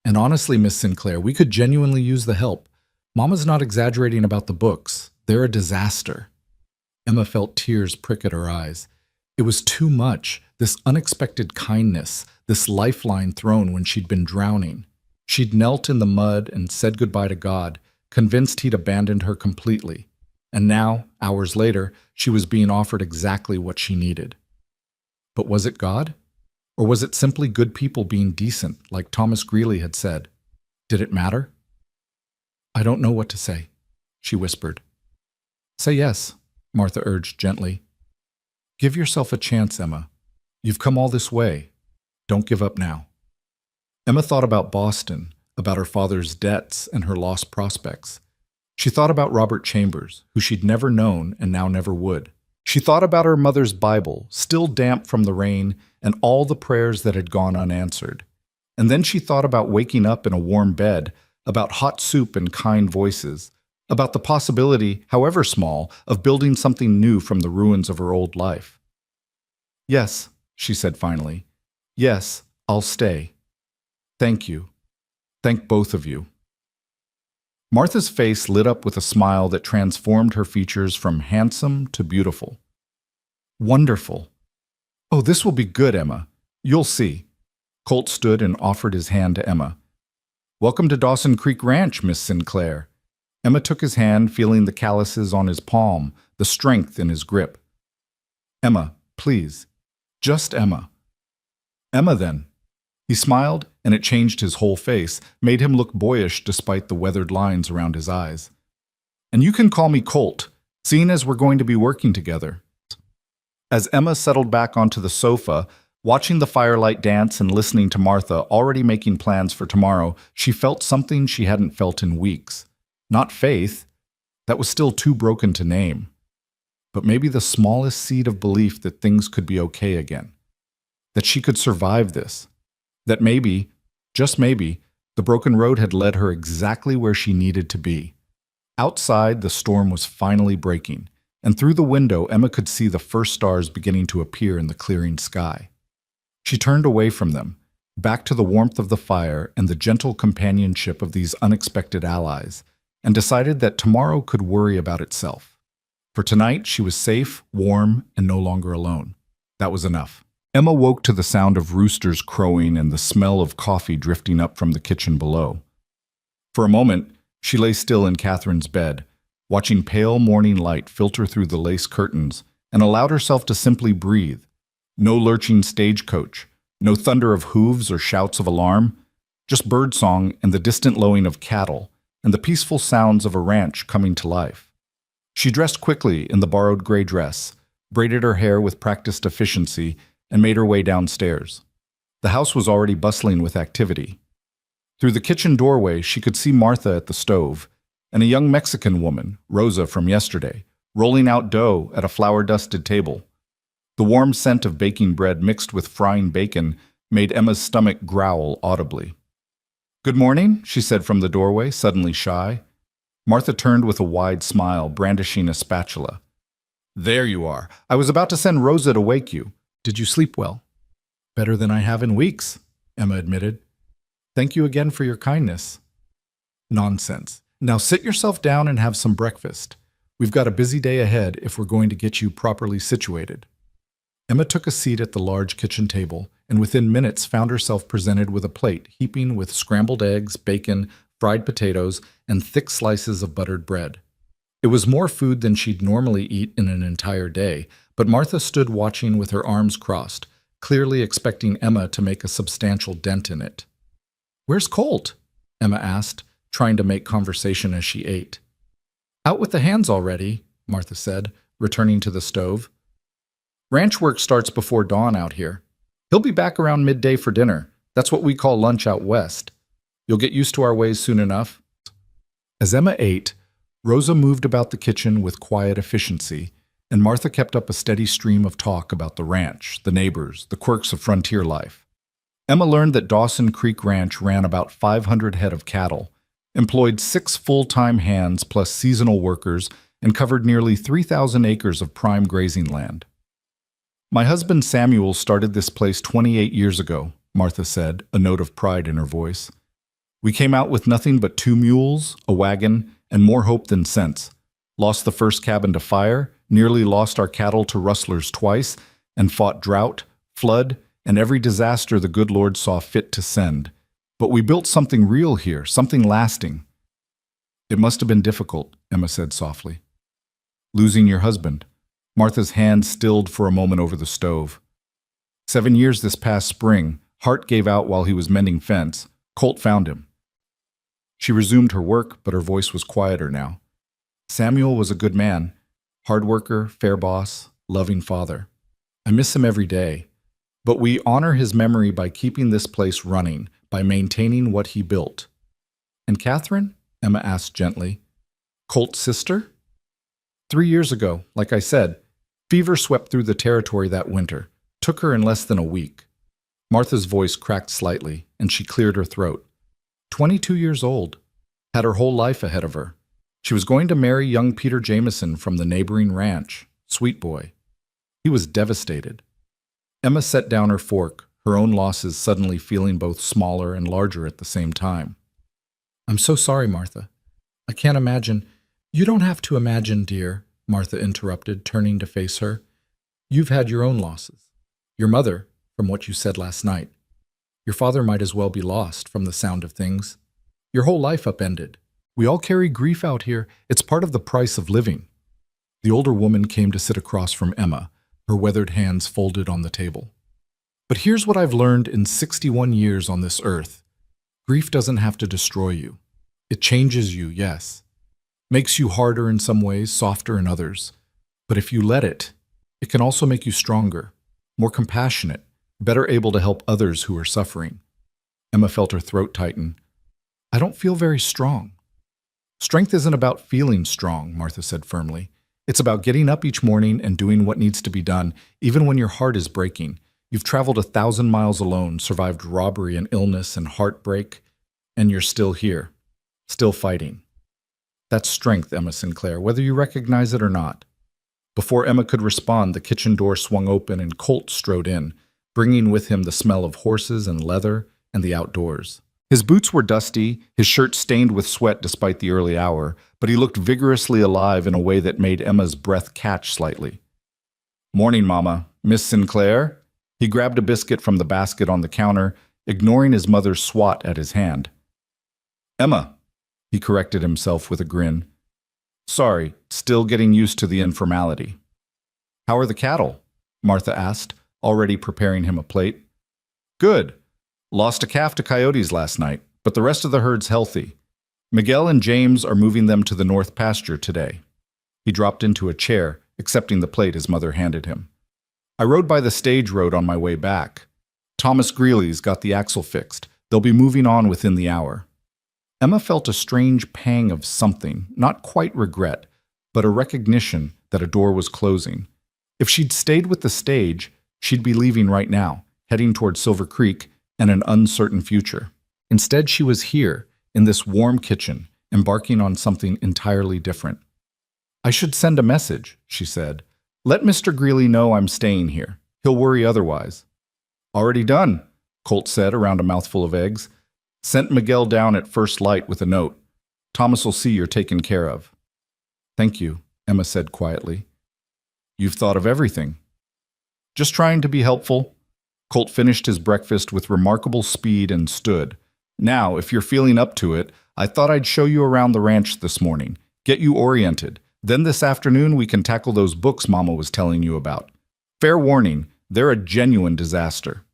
And honestly, Miss Sinclair, we could genuinely use the help. Mama's not exaggerating about the books. They're a disaster." Emma felt tears prick at her eyes. It was too much, this unexpected kindness, this lifeline thrown when she'd been drowning. She'd knelt in the mud and said goodbye to God, convinced he'd abandoned her completely. And now, hours later, she was being offered exactly what she needed. But was it God? Or was it simply good people being decent, like Thomas Greeley had said? Did it matter? "I don't know what to say," she whispered. "Say yes," Martha urged gently. "Give yourself a chance, Emma. You've come all this way. Don't give up now." Emma thought about Boston, about her father's debts and her lost prospects. She thought about Robert Chambers, who she'd never known and now never would. She thought about her mother's Bible, still damp from the rain, and all the prayers that had gone unanswered. And then she thought about waking up in a warm bed, about hot soup and kind voices, about the possibility, however small, of building something new from the ruins of her old life. "Yes," she said finally. "Yes, I'll stay. Thank you. Thank both of you." Martha's face lit up with a smile that transformed her features from handsome to beautiful. "Wonderful. Oh, this will be good, Emma. You'll see." Colt stood and offered his hand to Emma. "Welcome to Dawson Creek Ranch, Miss Sinclair." Emma took his hand, feeling the calluses on his palm, the strength in his grip. "Emma, please. Just Emma." "Emma, then." He smiled, and it changed his whole face, made him look boyish despite the weathered lines around his eyes. "And you can call me Colt, seeing as we're going to be working together." As Emma settled back onto the sofa, watching the firelight dance and listening to Martha already making plans for tomorrow, she felt something she hadn't felt in weeks. Not faith. That was still too broken to name. But maybe the smallest seed of belief that things could be okay again. That she could survive this. That maybe, just maybe, the broken road had led her exactly where she needed to be. Outside, the storm was finally breaking, and through the window, Emma could see the first stars beginning to appear in the clearing sky. She turned away from them, back to the warmth of the fire and the gentle companionship of these unexpected allies, and decided that tomorrow could worry about itself. For tonight, she was safe, warm, and no longer alone. That was enough. Emma woke to the sound of roosters crowing and the smell of coffee drifting up from the kitchen below. For a moment, she lay still in Catherine's bed, watching pale morning light filter through the lace curtains, and allowed herself to simply breathe, No lurching stagecoach, no thunder of hooves or shouts of alarm, just birdsong and the distant lowing of cattle, and the peaceful sounds of a ranch coming to life. She dressed quickly in the borrowed gray dress, braided her hair with practiced efficiency, and made her way downstairs. The house was already bustling with activity. Through the kitchen doorway, she could see Martha at the stove, and a young Mexican woman, Rosa from yesterday, rolling out dough at a flour-dusted table. The warm scent of baking bread mixed with frying bacon made Emma's stomach growl audibly. "Good morning," she said from the doorway, suddenly shy. Martha turned with a wide smile, brandishing a spatula. "There you are. I was about to send Rosa to wake you. Did you sleep well?" "Better than I have in weeks," Emma admitted. "Thank you again for your kindness." "Nonsense. Now sit yourself down and have some breakfast. We've got a busy day ahead if we're going to get you properly situated." Emma took a seat at the large kitchen table, and within minutes found herself presented with a plate heaping with scrambled eggs, bacon, fried potatoes, and thick slices of buttered bread. It was more food than she'd normally eat in an entire day, but Martha stood watching with her arms crossed, clearly expecting Emma to make a substantial dent in it. "Where's Colt?" Emma asked, trying to make conversation as she ate. "Out with the hands already," Martha said, returning to the stove. "Ranch work starts before dawn out here. He'll be back around midday for dinner. That's what we call lunch out west. You'll get used to our ways soon enough." As Emma ate, Rosa moved about the kitchen with quiet efficiency, and Martha kept up a steady stream of talk about the ranch, the neighbors, the quirks of frontier life. Emma learned that Dawson Creek Ranch ran about 500 head of cattle, employed 6 full-time hands plus seasonal workers, and covered nearly 3,000 acres of prime grazing land. "My husband Samuel started this place 28 years ago," Martha said, a note of pride in her voice. "We came out with nothing but 2 mules, a wagon, and more hope than sense. Lost the first cabin to fire, nearly lost our cattle to rustlers twice, and fought drought, flood, and every disaster the good Lord saw fit to send. But we built something real here, something lasting." "It must have been difficult," Emma said softly. "Losing your husband." Martha's hand stilled for a moment over the stove. 7 years this past spring, Hart gave out while he was mending fence. Colt found him. She resumed her work, but her voice was quieter now. "Samuel was a good man, hard worker, fair boss, loving father. I miss him every day. But we honor his memory by keeping this place running, by maintaining what he built." "And Catherine?" Emma asked gently. "Colt's sister?" 3 years ago, like I said, fever swept through the territory that winter, took her in less than a week." Martha's voice cracked slightly, and she cleared her throat. 22 years old, had her whole life ahead of her. She was going to marry young Peter Jameson from the neighboring ranch, Sweet Boy. He was devastated. Emma set down her fork, her own losses suddenly feeling both smaller and larger at the same time. "I'm so sorry, Martha. I can't imagine—" "You don't have to imagine, dear," Martha interrupted, turning to face her. "You've had your own losses. Your mother, from what you said last night. Your father might as well be lost, from the sound of things. Your whole life upended. We all carry grief out here. It's part of the price of living." The older woman came to sit across from Emma, her weathered hands folded on the table. "But here's what I've learned in 61 years on this earth. Grief doesn't have to destroy you. It changes you, yes. Makes you harder in some ways, softer in others. But if you let it, it can also make you stronger, more compassionate, better able to help others who are suffering." Emma felt her throat tighten. "I don't feel very strong." "Strength isn't about feeling strong," Martha said firmly. "It's about getting up each morning and doing what needs to be done, even when your heart is breaking. You've traveled 1,000 miles alone, survived robbery and illness and heartbreak, and you're still here, still fighting. That's strength, Emma Sinclair, whether you recognize it or not." Before Emma could respond, the kitchen door swung open and Colt strode in, bringing with him the smell of horses and leather and the outdoors. His boots were dusty, his shirt stained with sweat despite the early hour, but he looked vigorously alive in a way that made Emma's breath catch slightly. "Morning, Mama. Miss Sinclair?" He grabbed a biscuit from the basket on the counter, ignoring his mother's swat at his hand. "Emma," he corrected himself with a grin. "Sorry, still getting used to the informality." "How are the cattle?" Martha asked, already preparing him a plate. Good. Lost a calf to coyotes last night, but the rest of the herd's healthy. Miguel and James are moving them to the north pasture today. He dropped into a chair, accepting the plate his mother handed him. I rode by the stage road on my way back. Thomas Greeley's got the axle fixed. They'll be moving on within the hour. Emma felt a strange pang of something, not quite regret, but a recognition that a door was closing. If she'd stayed with the stage, she'd be leaving right now, heading toward Silver Creek and an uncertain future. Instead, she was here, in this warm kitchen, embarking on something entirely different. I should send a message, she said. Let Mr. Greeley know I'm staying here. He'll worry otherwise. Already done, Colt said around a mouthful of eggs. Sent Miguel down at first light with a note. Thomas will see you're taken care of. Thank you, Emma said quietly. You've thought of everything. Just trying to be helpful. Colt finished his breakfast with remarkable speed and stood. Now, if you're feeling up to it, I thought I'd show you around the ranch this morning, get you oriented. Then this afternoon we can tackle those books Mama was telling you about. Fair warning, they're a genuine disaster.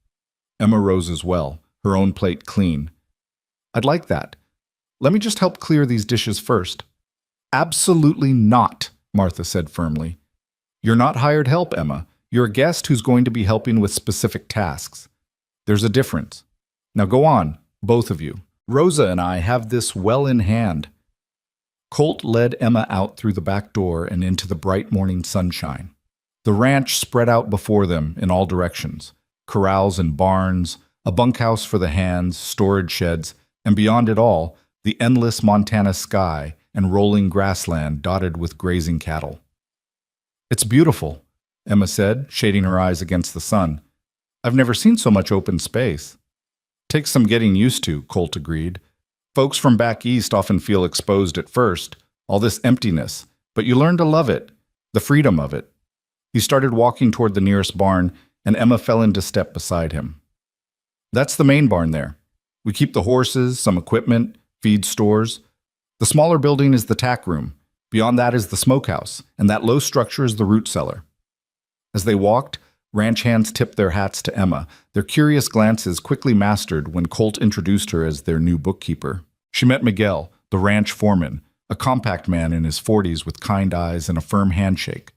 Emma rose as well, her own plate clean. I'd like that. Let me just help clear these dishes first. Absolutely not, Martha said firmly. You're not hired help, Emma. You're a guest who's going to be helping with specific tasks. There's a difference. Now go on, both of you. Rosa and I have this well in hand. Colt led Emma out through the back door and into the bright morning sunshine. The ranch spread out before them in all directions. Corrals and barns, a bunkhouse for the hands, storage sheds, and beyond it all, the endless Montana sky and rolling grassland dotted with grazing cattle. It's beautiful, Emma said, shading her eyes against the sun. I've never seen so much open space. Takes some getting used to, Colt agreed. Folks from back east often feel exposed at first, all this emptiness, but you learn to love it, the freedom of it. He started walking toward the nearest barn, and Emma fell into step beside him. That's the main barn there. We keep the horses, some equipment, feed stores. The smaller building is the tack room. Beyond that is the smokehouse, and that low structure is the root cellar. As they walked, ranch hands tipped their hats to Emma, their curious glances quickly mastered when Colt introduced her as their new bookkeeper. She met Miguel, the ranch foreman, a compact man in his 40s with kind eyes and a firm handshake.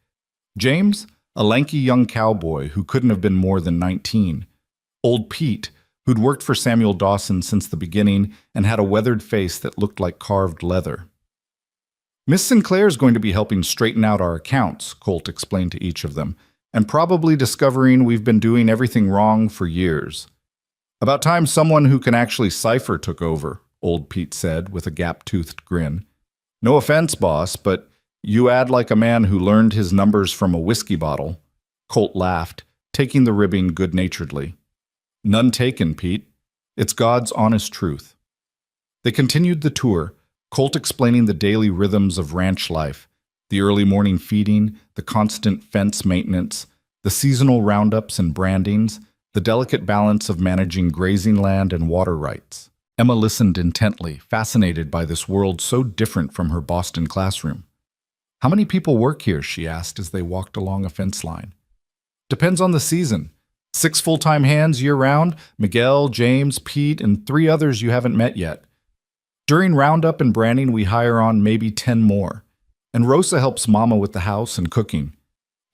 James, a lanky young cowboy who couldn't have been more than 19. Old Pete, who'd worked for Samuel Dawson since the beginning and had a weathered face that looked like carved leather. Miss Sinclair's going to be helping straighten out our accounts, Colt explained to each of them, and probably discovering we've been doing everything wrong for years. About time someone who can actually cipher took over, Old Pete said with a gap-toothed grin. No offense, boss, but you add like a man who learned his numbers from a whiskey bottle. Colt laughed, taking the ribbing good-naturedly. None taken, Pete. It's God's honest truth. They continued the tour, Colt explaining the daily rhythms of ranch life, the early morning feeding, the constant fence maintenance, the seasonal roundups and brandings, the delicate balance of managing grazing land and water rights. Emma listened intently, fascinated by this world so different from her Boston classroom. How many people work here, she asked as they walked along a fence line. Depends on the season. 6 full-time hands year-round, Miguel, James, Pete, and 3 others you haven't met yet. During roundup and branding, we hire on maybe 10 more. And Rosa helps Mama with the house and cooking.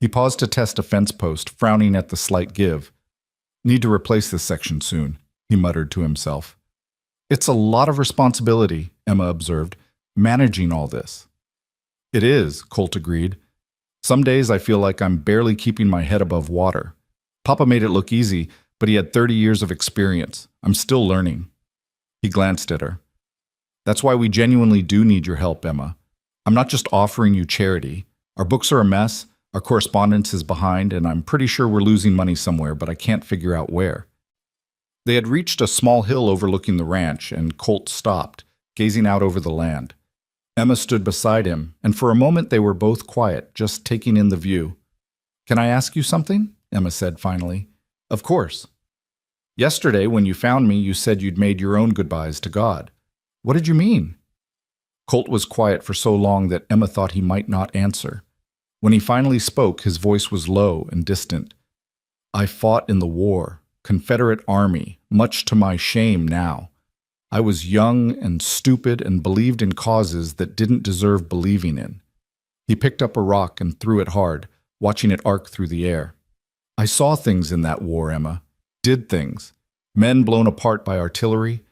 He paused to test a fence post, frowning at the slight give. Need to replace this section soon, he muttered to himself. It's a lot of responsibility, Emma observed, managing all this. It is, Colt agreed. Some days I feel like I'm barely keeping my head above water. Papa made it look easy, but he had 30 years of experience. I'm still learning. He glanced at her. That's why we genuinely do need your help, Emma. I'm not just offering you charity. Our books are a mess, our correspondence is behind, and I'm pretty sure we're losing money somewhere, but I can't figure out where. They had reached a small hill overlooking the ranch, and Colt stopped, gazing out over the land. Emma stood beside him, and for a moment they were both quiet, just taking in the view. Can I ask you something? Emma said finally. Of course. Yesterday, when you found me, you said you'd made your own goodbyes to God. What did you mean? Colt was quiet for so long that Emma thought he might not answer. When he finally spoke, his voice was low and distant. I fought in the war, Confederate Army, much to my shame now. I was young and stupid and believed in causes that didn't deserve believing in. He picked up a rock and threw it hard, watching it arc through the air. I saw things in that war, Emma. Did things. Men blown apart by artillery.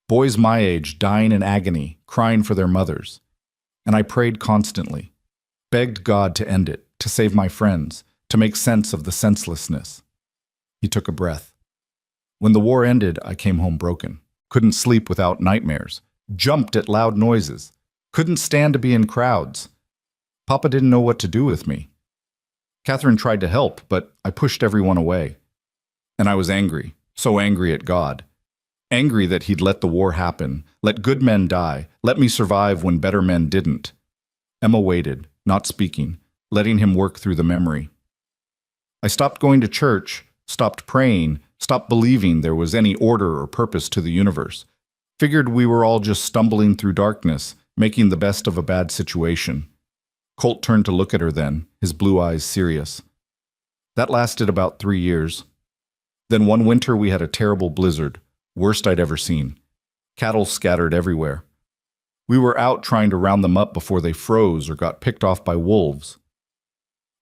Boys my age dying in agony, crying for their mothers. And I prayed constantly. Begged God to end it, to save my friends, to make sense of the senselessness. He took a breath. When the war ended, I came home broken. Couldn't sleep without nightmares. Jumped at loud noises. Couldn't stand to be in crowds. Papa didn't know what to do with me. Catherine tried to help, but I pushed everyone away. And I was angry, so angry at God. Angry that he'd let the war happen, let good men die, let me survive when better men didn't. Emma waited, not speaking, letting him work through the memory. I stopped going to church, stopped praying, stopped believing there was any order or purpose to the universe. Figured we were all just stumbling through darkness, making the best of a bad situation. Colt turned to look at her then, his blue eyes serious. That lasted about 3 years. Then one winter we had a terrible blizzard, worst I'd ever seen. Cattle scattered everywhere. We were out trying to round them up before they froze or got picked off by wolves.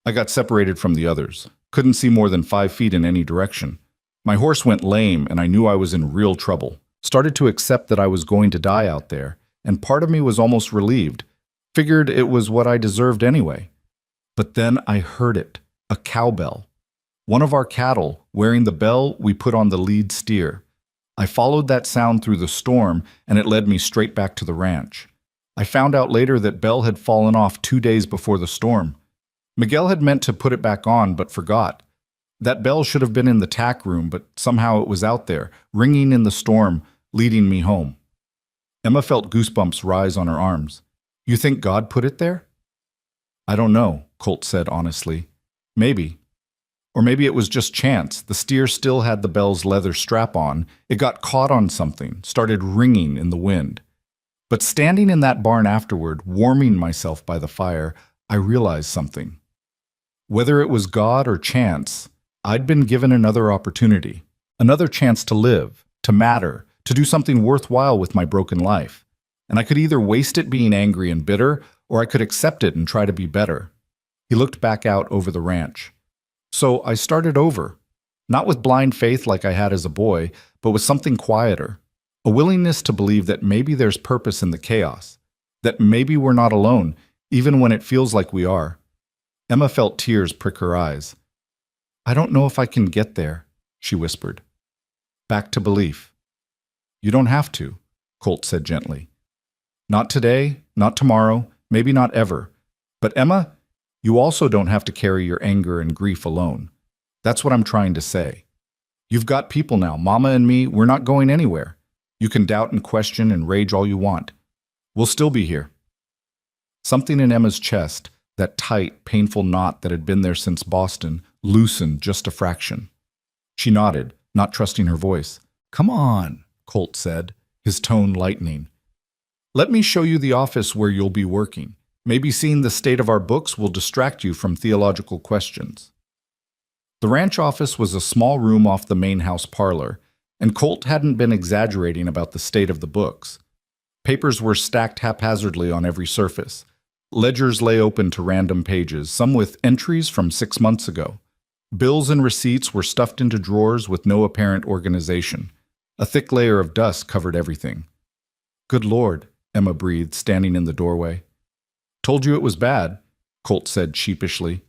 I got separated from the others. Couldn't see more than 5 feet in any direction. My horse went lame and I knew I was in real trouble. Started to accept that I was going to die out there, and part of me was almost relieved. Figured it was what I deserved anyway. But then I heard it, a cowbell. One of our cattle, wearing the bell we put on the lead steer. I followed that sound through the storm, and it led me straight back to the ranch. I found out later that bell had fallen off 2 days before the storm. Miguel had meant to put it back on, but forgot. That bell should have been in the tack room, but somehow it was out there, ringing in the storm, leading me home. Emma felt goosebumps rise on her arms. You think God put it there? I don't know, Colt said honestly. Maybe. Or maybe it was just chance. The steer still had the bell's leather strap on. It got caught on something, started ringing in the wind. But standing in that barn afterward, warming myself by the fire, I realized something. Whether it was God or chance, I'd been given another opportunity, another chance to live, to matter, to do something worthwhile with my broken life. And I could either waste it being angry and bitter, or I could accept it and try to be better. He looked back out over the ranch. So I started over, not with blind faith like I had as a boy, but with something quieter, a willingness to believe that maybe there's purpose in the chaos, that maybe we're not alone, even when it feels like we are. Emma felt tears prick her eyes. I don't know if I can get there, she whispered. Back to belief. You don't have to, Colt said gently. Not today, not tomorrow, maybe not ever. But Emma, you also don't have to carry your anger and grief alone. That's what I'm trying to say. You've got people now, Mama and me, we're not going anywhere. You can doubt and question and rage all you want. We'll still be here. Something in Emma's chest, that tight, painful knot that had been there since Boston, loosened just a fraction. She nodded, not trusting her voice. Come on, Colt said, his tone lightening. Let me show you the office where you'll be working. Maybe seeing the state of our books will distract you from theological questions. The ranch office was a small room off the main house parlor, and Colt hadn't been exaggerating about the state of the books. Papers were stacked haphazardly on every surface. Ledgers lay open to random pages, some with entries from 6 months ago. Bills and receipts were stuffed into drawers with no apparent organization. A thick layer of dust covered everything. Good Lord, Emma breathed, standing in the doorway. Told you it was bad, Colt said sheepishly.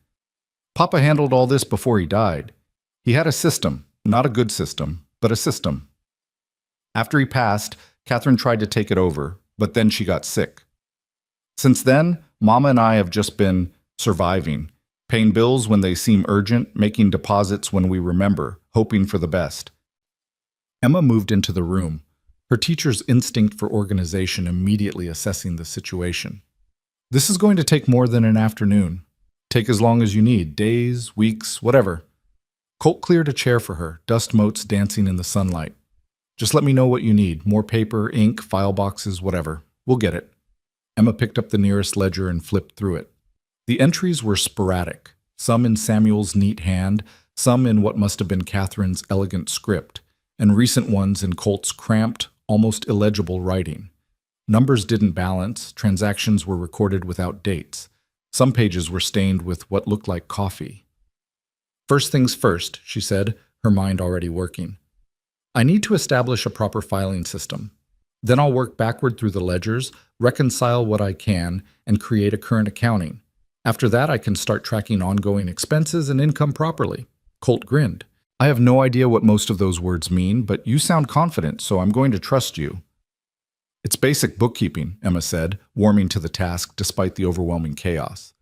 Papa handled all this before he died. He had a system, not a good system, but a system. After he passed, Catherine tried to take it over, but then she got sick. Since then, Mama and I have just been surviving, paying bills when they seem urgent, making deposits when we remember, hoping for the best. Emma moved into the room, her teacher's instinct for organization immediately assessing the situation. This is going to take more than an afternoon. Take as long as you need, days, weeks, whatever. Colt cleared a chair for her, dust motes dancing in the sunlight. Just let me know what you need, more paper, ink, file boxes, whatever. We'll get it. Emma picked up the nearest ledger and flipped through it. The entries were sporadic, some in Samuel's neat hand, some in what must have been Catherine's elegant script, and recent ones in Colt's cramped, almost illegible writing. Numbers didn't balance, transactions were recorded without dates. Some pages were stained with what looked like coffee. "First things first," she said, her mind already working. "I need to establish a proper filing system. Then I'll work backward through the ledgers, reconcile what I can, and create a current accounting. After that, I can start tracking ongoing expenses and income properly." Colt grinned. "I have no idea what most of those words mean, but you sound confident, so I'm going to trust you." "It's basic bookkeeping," Emma said, warming to the task despite the overwhelming chaos.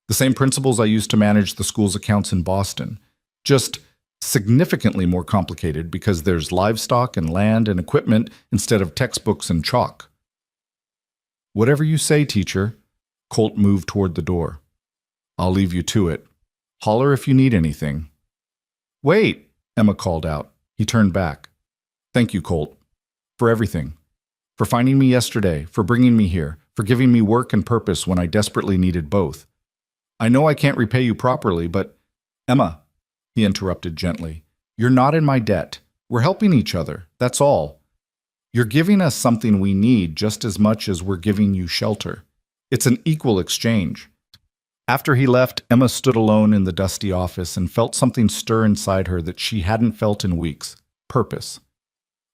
"The same principles I used to manage the school's accounts in Boston, just significantly more complicated because there's livestock and land and equipment instead of textbooks and chalk." "Whatever you say, teacher." Colt moved toward the door. "I'll leave you to it. Holler if you need anything." "Wait," Emma called out. He turned back. "Thank you, Colt, for everything. For finding me yesterday, for bringing me here, for giving me work and purpose when I desperately needed both. I know I can't repay you properly, but—" "Emma," he interrupted gently, "you're not in my debt. We're helping each other, that's all. You're giving us something we need just as much as we're giving you shelter. It's an equal exchange." After he left, Emma stood alone in the dusty office and felt something stir inside her that she hadn't felt in weeks: purpose.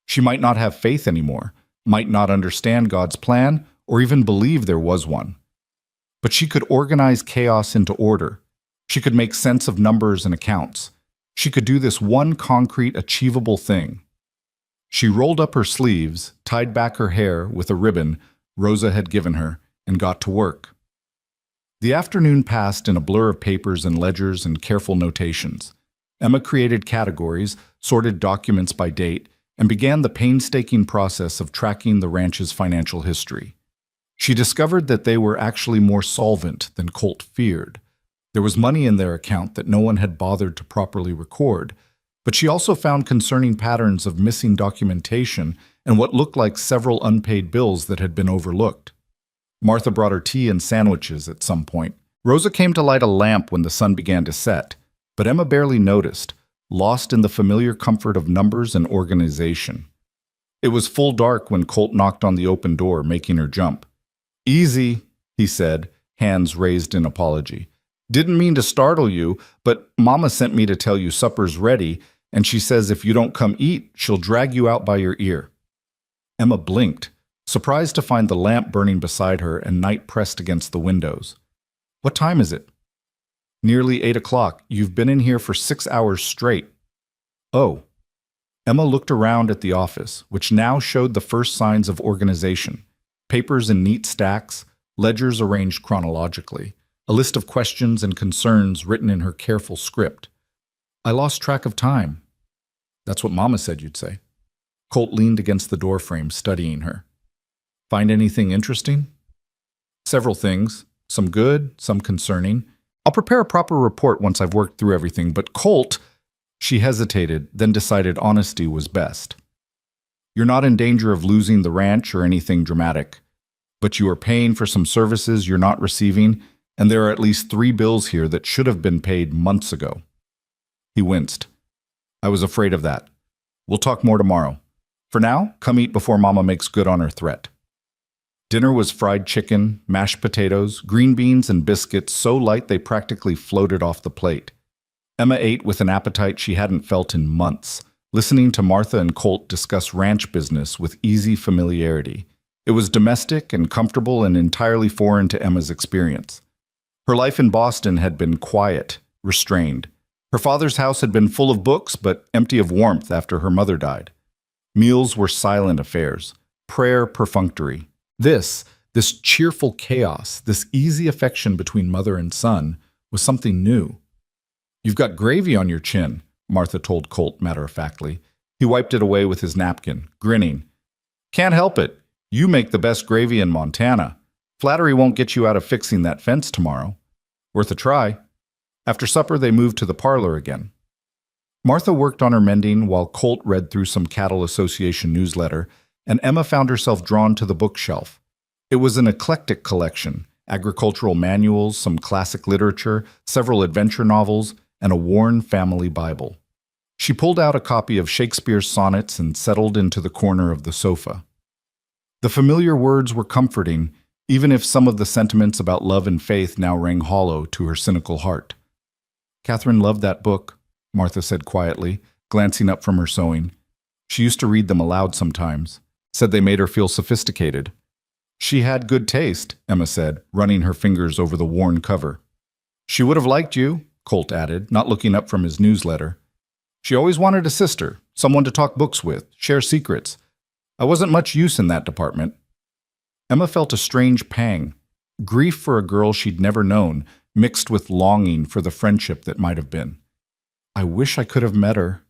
She might not have faith anymore, might not understand God's plan, or even believe there was one. But she could organize chaos into order. She could make sense of numbers and accounts. She could do this one concrete, achievable thing. She rolled up her sleeves, tied back her hair with a ribbon Rosa had given her, and got to work. The afternoon passed in a blur of papers and ledgers and careful notations. Emma created categories, sorted documents by date, and began the painstaking process of tracking the ranch's financial history. She discovered that they were actually more solvent than Colt feared. There was money in their account that no one had bothered to properly record, but she also found concerning patterns of missing documentation and what looked like several unpaid bills that had been overlooked. Martha brought her tea and sandwiches at some point. Rosa came to light a lamp when the sun began to set, but Emma barely noticed, lost in the familiar comfort of numbers and organization. It was full dark when Colt knocked on the open door, making her jump. "Easy," he said, hands raised in apology. "Didn't mean to startle you, but Mama sent me to tell you supper's ready, and she says if you don't come eat, she'll drag you out by your ear." Emma blinked, surprised to find the lamp burning beside her and night pressed against the windows. "What time is it?" "Nearly 8 o'clock. You've been in here for 6 hours straight." "Oh." Emma looked around at the office, which now showed the first signs of organization. Papers in neat stacks, ledgers arranged chronologically, a list of questions and concerns written in her careful script. "I lost track of time." "That's what Mama said you'd say." Colt leaned against the doorframe, studying her. "Find anything interesting?" "Several things. Some good, some concerning. I'll prepare a proper report once I've worked through everything, but Colt—" She hesitated, then decided honesty was best. "You're not in danger of losing the ranch or anything dramatic, but you are paying for some services you're not receiving, and there are at least 3 bills here that should have been paid months ago." He winced. "I was afraid of that. We'll talk more tomorrow. For now, come eat before Mama makes good on her threat." Dinner was fried chicken, mashed potatoes, green beans, and biscuits so light they practically floated off the plate. Emma ate with an appetite she hadn't felt in months, listening to Martha and Colt discuss ranch business with easy familiarity. It was domestic and comfortable and entirely foreign to Emma's experience. Her life in Boston had been quiet, restrained. Her father's house had been full of books, but empty of warmth after her mother died. Meals were silent affairs, prayer perfunctory. This cheerful chaos, this easy affection between mother and son, was something new. "You've got gravy on your chin," Martha told Colt matter-of-factly. He wiped it away with his napkin, grinning. "Can't help it. You make the best gravy in Montana. Flattery won't get you out of fixing that fence tomorrow. Worth a try." After supper, they moved to the parlor again. Martha worked on her mending while Colt read through some Cattle Association newsletter, and Emma found herself drawn to the bookshelf. It was an eclectic collection: agricultural manuals, some classic literature, several adventure novels, and a worn family Bible. She pulled out a copy of Shakespeare's sonnets and settled into the corner of the sofa. The familiar words were comforting, even if some of the sentiments about love and faith now rang hollow to her cynical heart. "Catherine loved that book," Martha said quietly, glancing up from her sewing. She used to read them aloud sometimes, said they made her feel sophisticated. "She had good taste," Emma said, running her fingers over the worn cover. "She would have liked you," Colt added, not looking up from his newsletter. "She always wanted a sister, someone to talk books with, share secrets. I wasn't much use in that department." Emma felt a strange pang, grief for a girl she'd never known, mixed with longing for the friendship that might have been. "I wish I could have met her."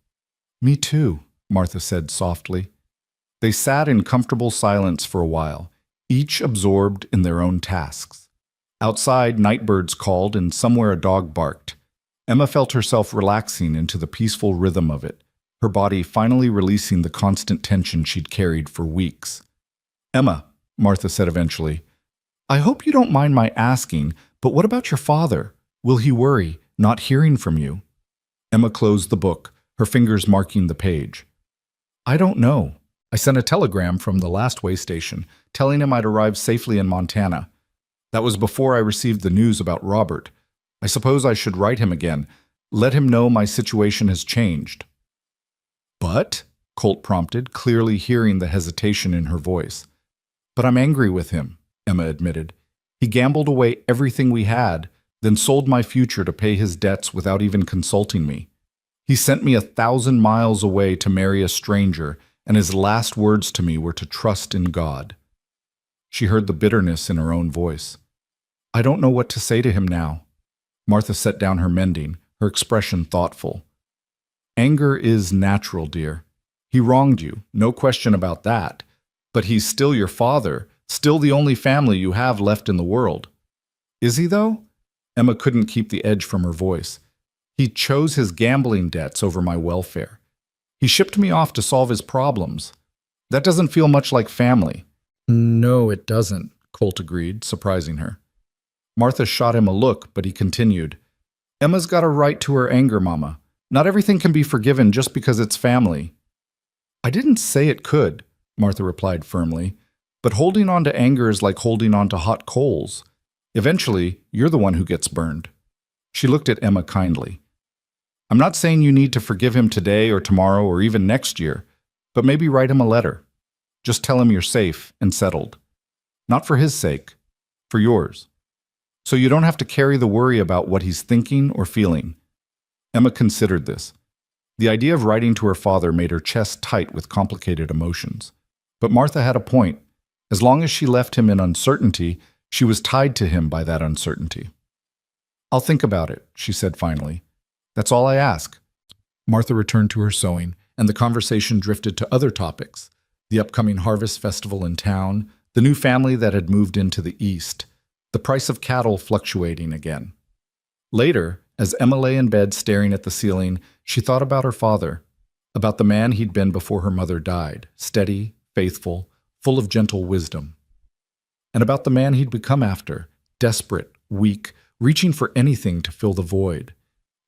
"Me too," Martha said softly. They sat in comfortable silence for a while, each absorbed in their own tasks. Outside, nightbirds called and somewhere a dog barked. Emma felt herself relaxing into the peaceful rhythm of it, her body finally releasing the constant tension she'd carried for weeks. "Emma," Martha said eventually, "I hope you don't mind my asking, but what about your father? Will he worry, not hearing from you?" Emma closed the book, her fingers marking the page. "I don't know. I sent a telegram from the last way station, telling him I'd arrived safely in Montana. That was before I received the news about Robert. I suppose I should write him again, let him know my situation has changed." "But?" Colt prompted, clearly hearing the hesitation in her voice. "But I'm angry with him," Emma admitted. "He gambled away everything we had, then sold my future to pay his debts without even consulting me. He sent me 1,000 miles away to marry a stranger, and his last words to me were to trust in God." She heard the bitterness in her own voice. "I don't know what to say to him now." Martha set down her mending, her expression thoughtful. "Anger is natural, dear. He wronged you, no question about that. But he's still your father, still the only family you have left in the world." "Is he, though?" Emma couldn't keep the edge from her voice. "He chose his gambling debts over my welfare. He shipped me off to solve his problems. That doesn't feel much like family." "No, it doesn't," Colt agreed, surprising her. Martha shot him a look, but he continued. "Emma's got a right to her anger, Mama. Not everything can be forgiven just because it's family." "I didn't say it could," Martha replied firmly, "but holding on to anger is like holding on to hot coals. Eventually, you're the one who gets burned." She looked at Emma kindly. "I'm not saying you need to forgive him today or tomorrow or even next year, but maybe write him a letter. Just tell him you're safe and settled. Not for his sake, for yours. So you don't have to carry the worry about what he's thinking or feeling." Emma considered this. The idea of writing to her father made her chest tight with complicated emotions. But Martha had a point. As long as she left him in uncertainty, she was tied to him by that uncertainty. "I'll think about it," she said finally. "That's all I ask." Martha returned to her sewing, and the conversation drifted to other topics: the upcoming harvest festival in town, the new family that had moved into the east, the price of cattle fluctuating again. Later, as Emma lay in bed staring at the ceiling, she thought about her father, about the man he'd been before her mother died, steady, faithful, full of gentle wisdom. And about the man he'd become after, desperate, weak, reaching for anything to fill the void.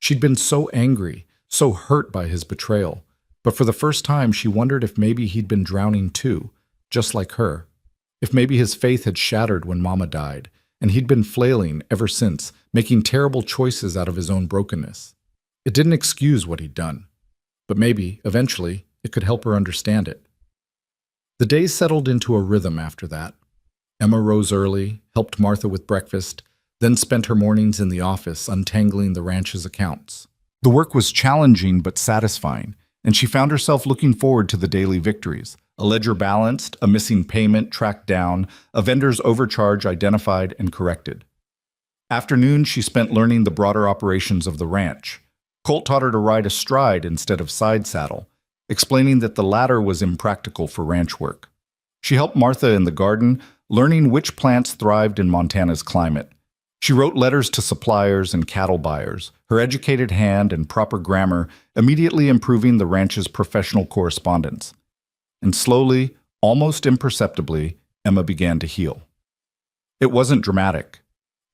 She'd been so angry, so hurt by his betrayal, but for the first time she wondered if maybe he'd been drowning too, just like her. If maybe his faith had shattered when Mama died, and he'd been flailing ever since, making terrible choices out of his own brokenness. It didn't excuse what he'd done, but maybe, eventually, it could help her understand it. The days settled into a rhythm after that. Emma rose early, helped Martha with breakfast, then spent her mornings in the office untangling the ranch's accounts. The work was challenging but satisfying, and she found herself looking forward to the daily victories. A ledger balanced, a missing payment tracked down, a vendor's overcharge identified and corrected. Afternoon she spent learning the broader operations of the ranch. Colt taught her to ride astride instead of side saddle, explaining that the latter was impractical for ranch work. She helped Martha in the garden, learning which plants thrived in Montana's climate. She wrote letters to suppliers and cattle buyers, her educated hand and proper grammar immediately improving the ranch's professional correspondence. And slowly, almost imperceptibly, Emma began to heal. It wasn't dramatic.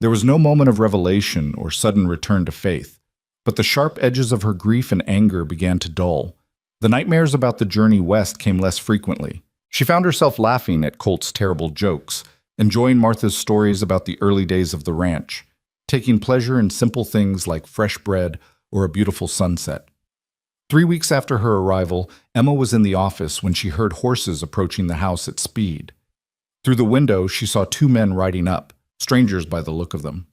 There was no moment of revelation or sudden return to faith. but the sharp edges of her grief and anger began to dull. The nightmares about the journey west came less frequently. She found herself laughing at Colt's terrible jokes, enjoying Martha's stories about the early days of the ranch, taking pleasure in simple things like fresh bread or a beautiful sunset. 3 weeks after her arrival, Emma was in the office when she heard horses approaching the house at speed. Through the window, she saw 2 men riding up, strangers by the look of them.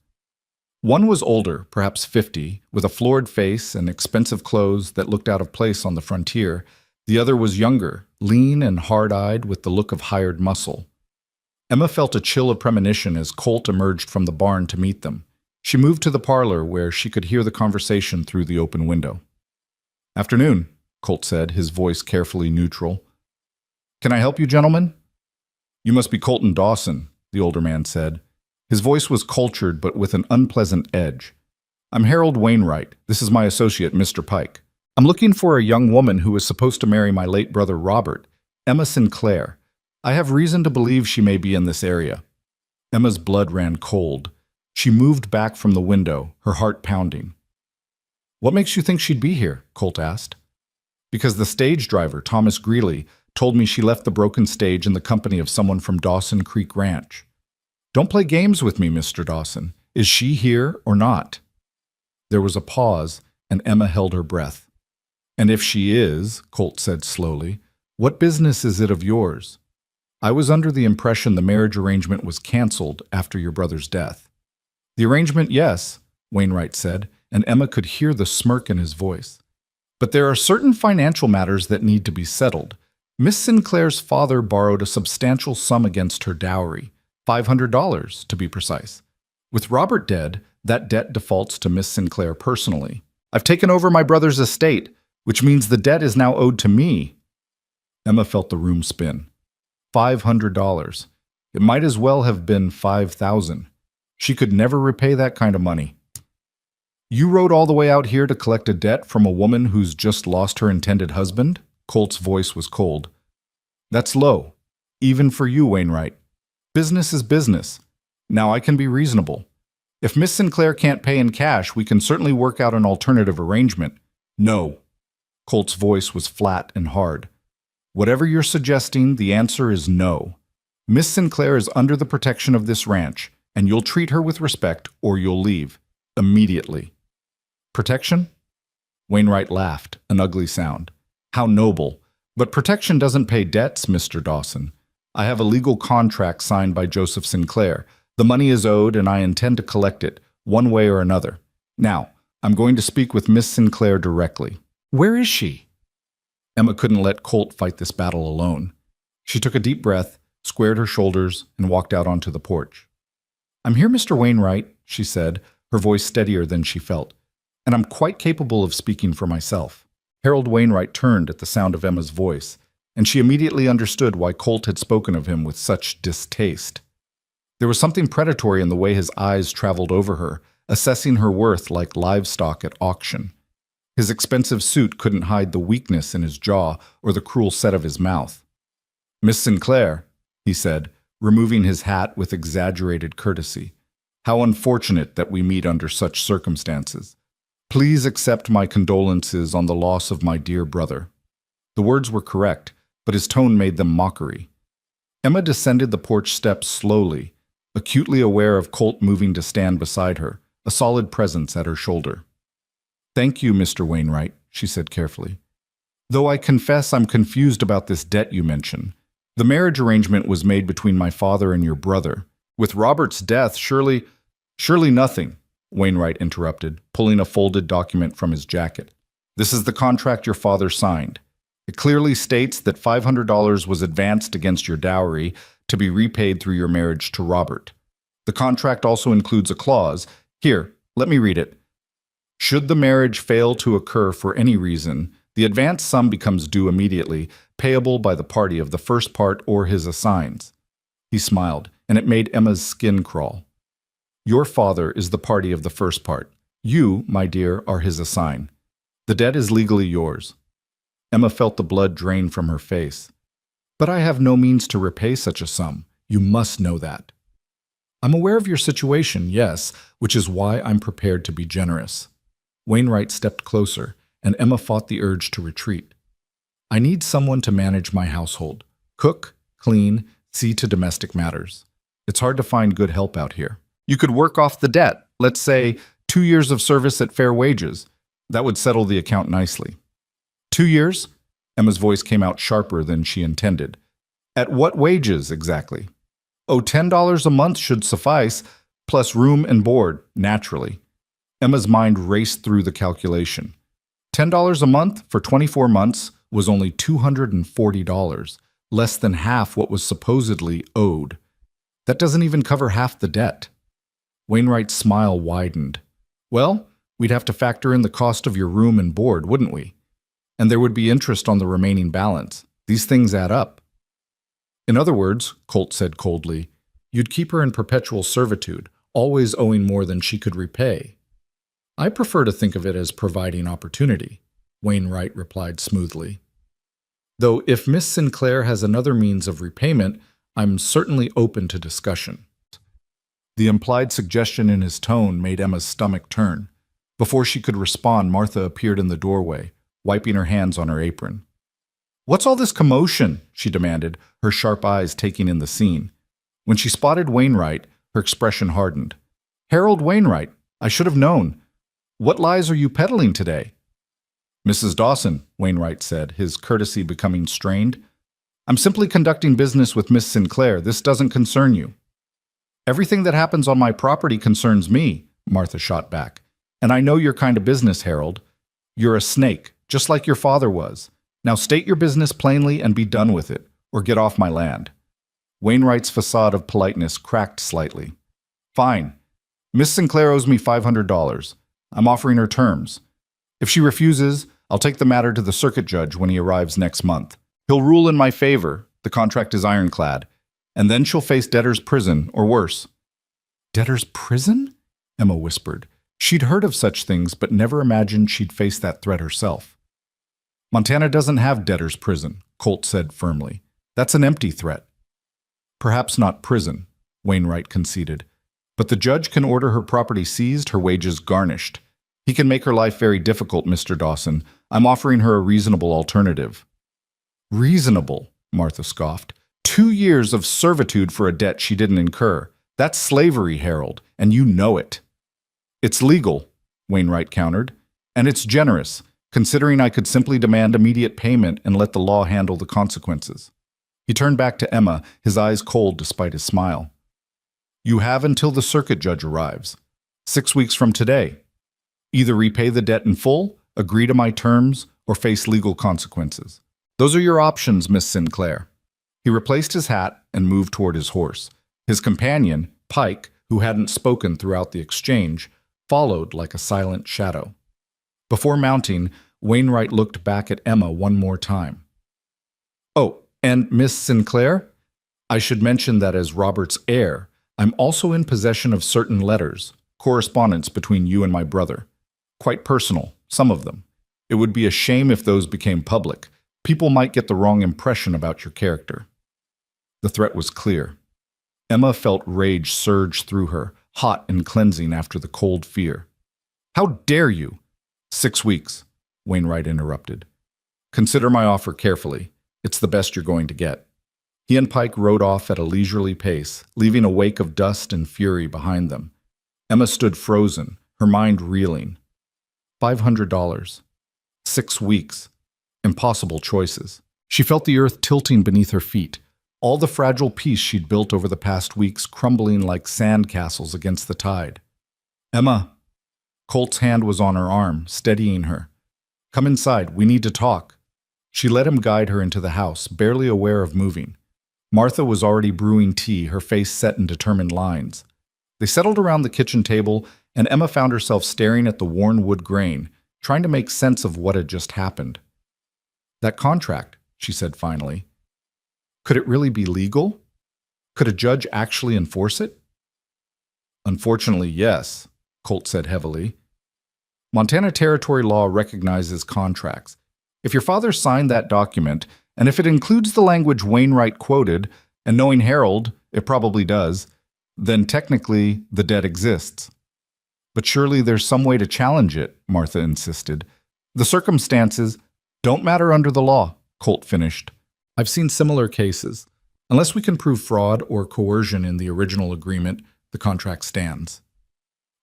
One was older, perhaps 50, with a florid face and expensive clothes that looked out of place on the frontier. The other was younger, lean and hard-eyed with the look of hired muscle. Emma felt a chill of premonition as Colt emerged from the barn to meet them. She moved to the parlor where she could hear the conversation through the open window. "Afternoon," Colt said, his voice carefully neutral. "Can I help you, gentlemen?" "You must be Colton Dawson," the older man said. His voice was cultured but with an unpleasant edge. "I'm Harold Wainwright. This is my associate, Mr. Pike. I'm looking for a young woman who is supposed to marry my late brother Robert, Emma Sinclair. I have reason to believe she may be in this area." Emma's blood ran cold. She moved back from the window, her heart pounding. "What makes you think she'd be here?" Colt asked. "Because the stage driver, Thomas Greeley, told me she left the broken stage in the company of someone from Dawson Creek Ranch. Don't play games with me, Mr. Dawson. Is she here or not?" There was a pause, and Emma held her breath. "And if she is," Colt said slowly, "what business is it of yours? I was under the impression the marriage arrangement was canceled after your brother's death." "The arrangement, yes," Wainwright said, and Emma could hear the smirk in his voice. "But there are certain financial matters that need to be settled. Miss Sinclair's father borrowed a substantial sum against her dowry, $500 to be precise. With Robert dead, that debt defaults to Miss Sinclair personally. I've taken over my brother's estate, which means the debt is now owed to me." Emma felt the room spin. $500. It might as well have been 5,000. She could never repay that kind of money. "You rode all the way out here to collect a debt from a woman who's just lost her intended husband?" Colt's voice was cold. "That's low, even for you, Wainwright. Business is business. Now I can be reasonable. If Miss Sinclair can't pay in cash, we can certainly work out an alternative arrangement." "No." Colt's voice was flat and hard. "Whatever you're suggesting, the answer is no. Miss Sinclair is under the protection of this ranch, and you'll treat her with respect or you'll leave. Immediately." "Protection?" Wainwright laughed, an ugly sound. "How noble. But protection doesn't pay debts, Mr. Dawson. I have a legal contract signed by Joseph Sinclair. The money is owed, and I intend to collect it, one way or another. Now, I'm going to speak with Miss Sinclair directly." "Where is she?" Emma couldn't let Colt fight this battle alone. She took a deep breath, squared her shoulders, and walked out onto the porch. "I'm here, Mr. Wainwright," she said, her voice steadier than she felt, "and I'm quite capable of speaking for myself." Harold Wainwright turned at the sound of Emma's voice, and she immediately understood why Colt had spoken of him with such distaste. There was something predatory in the way his eyes traveled over her, assessing her worth like livestock at auction. His expensive suit couldn't hide the weakness in his jaw or the cruel set of his mouth. "Miss Sinclair," he said, removing his hat with exaggerated courtesy, "how unfortunate that we meet under such circumstances. Please accept my condolences on the loss of my dear brother." The words were correct, but his tone made them mockery. Emma descended the porch steps slowly, acutely aware of Colt moving to stand beside her, a solid presence at her shoulder. "Thank you, Mr. Wainwright," she said carefully. "Though I confess I'm confused about this debt you mention. The marriage arrangement was made between my father and your brother. With Robert's death, surely nothing," Wainwright interrupted, pulling a folded document from his jacket. "This is the contract your father signed. It clearly states that $500 was advanced against your dowry to be repaid through your marriage to Robert. The contract also includes a clause. Here, let me read it. Should the marriage fail to occur for any reason, the advance sum becomes due immediately, payable by the party of the first part or his assigns." He smiled, and it made Emma's skin crawl. "Your father is the party of the first part. You, my dear, are his assign. The debt is legally yours." Emma felt the blood drain from her face. "But I have no means to repay such a sum. You must know that." "I'm aware of your situation, yes, which is why I'm prepared to be generous." Wainwright stepped closer, and Emma fought the urge to retreat. I need someone to manage my household. Cook, clean, see to domestic matters. It's hard to find good help out here. You could work off the debt, let's say 2 years of service at fair wages. That would settle the account nicely. 2 years? Emma's voice came out sharper than she intended. At what wages, exactly? Oh, $10 a month should suffice, plus room and board, naturally. Emma's mind raced through the calculation. $10 a month for 24 months was only $240, less than half what was supposedly owed. That doesn't even cover half the debt. Wainwright's smile widened. Well, we'd have to factor in the cost of your room and board, wouldn't we? And there would be interest on the remaining balance. These things add up. In other words, Colt said coldly, you'd keep her in perpetual servitude, always owing more than she could repay. I prefer to think of it as providing opportunity, Wainwright replied smoothly. Though if Miss Sinclair has another means of repayment, I'm certainly open to discussion. The implied suggestion in his tone made Emma's stomach turn. Before she could respond, Martha appeared in the doorway, wiping her hands on her apron. What's all this commotion? She demanded, her sharp eyes taking in the scene. When she spotted Wainwright, her expression hardened. Harold Wainwright, I should have known. What lies are you peddling today? Mrs. Dawson, Wainwright said, his courtesy becoming strained. I'm simply conducting business with Miss Sinclair. This doesn't concern you. Everything that happens on my property concerns me, Martha shot back. And I know your kind of business, Harold. You're a snake, just like your father was. Now state your business plainly and be done with it, or get off my land. Wainwright's facade of politeness cracked slightly. Fine. Miss Sinclair owes me $500. I'm offering her terms. If she refuses, I'll take the matter to the circuit judge when he arrives next month. He'll rule in my favor, the contract is ironclad, and then she'll face debtor's prison or worse. Debtor's prison? Emma whispered. She'd heard of such things, but never imagined she'd face that threat herself. Montana doesn't have debtor's prison, Colt said firmly. That's an empty threat. Perhaps not prison, Wainwright conceded, but the judge can order her property seized, her wages garnished. He can make her life very difficult, Mr. Dawson. I'm offering her a reasonable alternative. Reasonable, Martha scoffed. 2 years of servitude for a debt she didn't incur. That's slavery, Harold, and you know it. It's legal, Wainwright countered, and it's generous, considering I could simply demand immediate payment and let the law handle the consequences. He turned back to Emma, his eyes cold despite his smile. You have until the circuit judge arrives. 6 weeks from today. Either repay the debt in full, agree to my terms, or face legal consequences. Those are your options, Miss Sinclair. He replaced his hat and moved toward his horse. His companion, Pike, who hadn't spoken throughout the exchange, followed like a silent shadow. Before mounting, Wainwright looked back at Emma one more time. Oh, and Miss Sinclair? I should mention that as Robert's heir, I'm also in possession of certain letters, correspondence between you and my brother. Quite personal, some of them. It would be a shame if those became public. People might get the wrong impression about your character. The threat was clear. Emma felt rage surge through her, hot and cleansing after the cold fear. How dare you? 6 weeks, Wainwright interrupted. Consider my offer carefully. It's the best you're going to get. He and Pike rode off at a leisurely pace, leaving a wake of dust and fury behind them. Emma stood frozen, her mind reeling. $500. 6 weeks. Impossible choices. She felt the earth tilting beneath her feet, all the fragile peace she'd built over the past weeks crumbling like sand castles against the tide. Emma. Colt's hand was on her arm, steadying her. Come inside, we need to talk. She let him guide her into the house, barely aware of moving. Martha was already brewing tea, her face set in determined lines. They settled around the kitchen table, and Emma found herself staring at the worn wood grain, trying to make sense of what had just happened. That contract, she said finally. Could it really be legal? Could a judge actually enforce it? Unfortunately, yes, Colt said heavily. Montana territory law recognizes contracts. If your father signed that document, and if it includes the language Wainwright quoted, and knowing Harold, it probably does, then technically the debt exists. But surely there's some way to challenge it, Martha insisted. The circumstances don't matter under the law, Colt finished. I've seen similar cases. Unless we can prove fraud or coercion in the original agreement, the contract stands.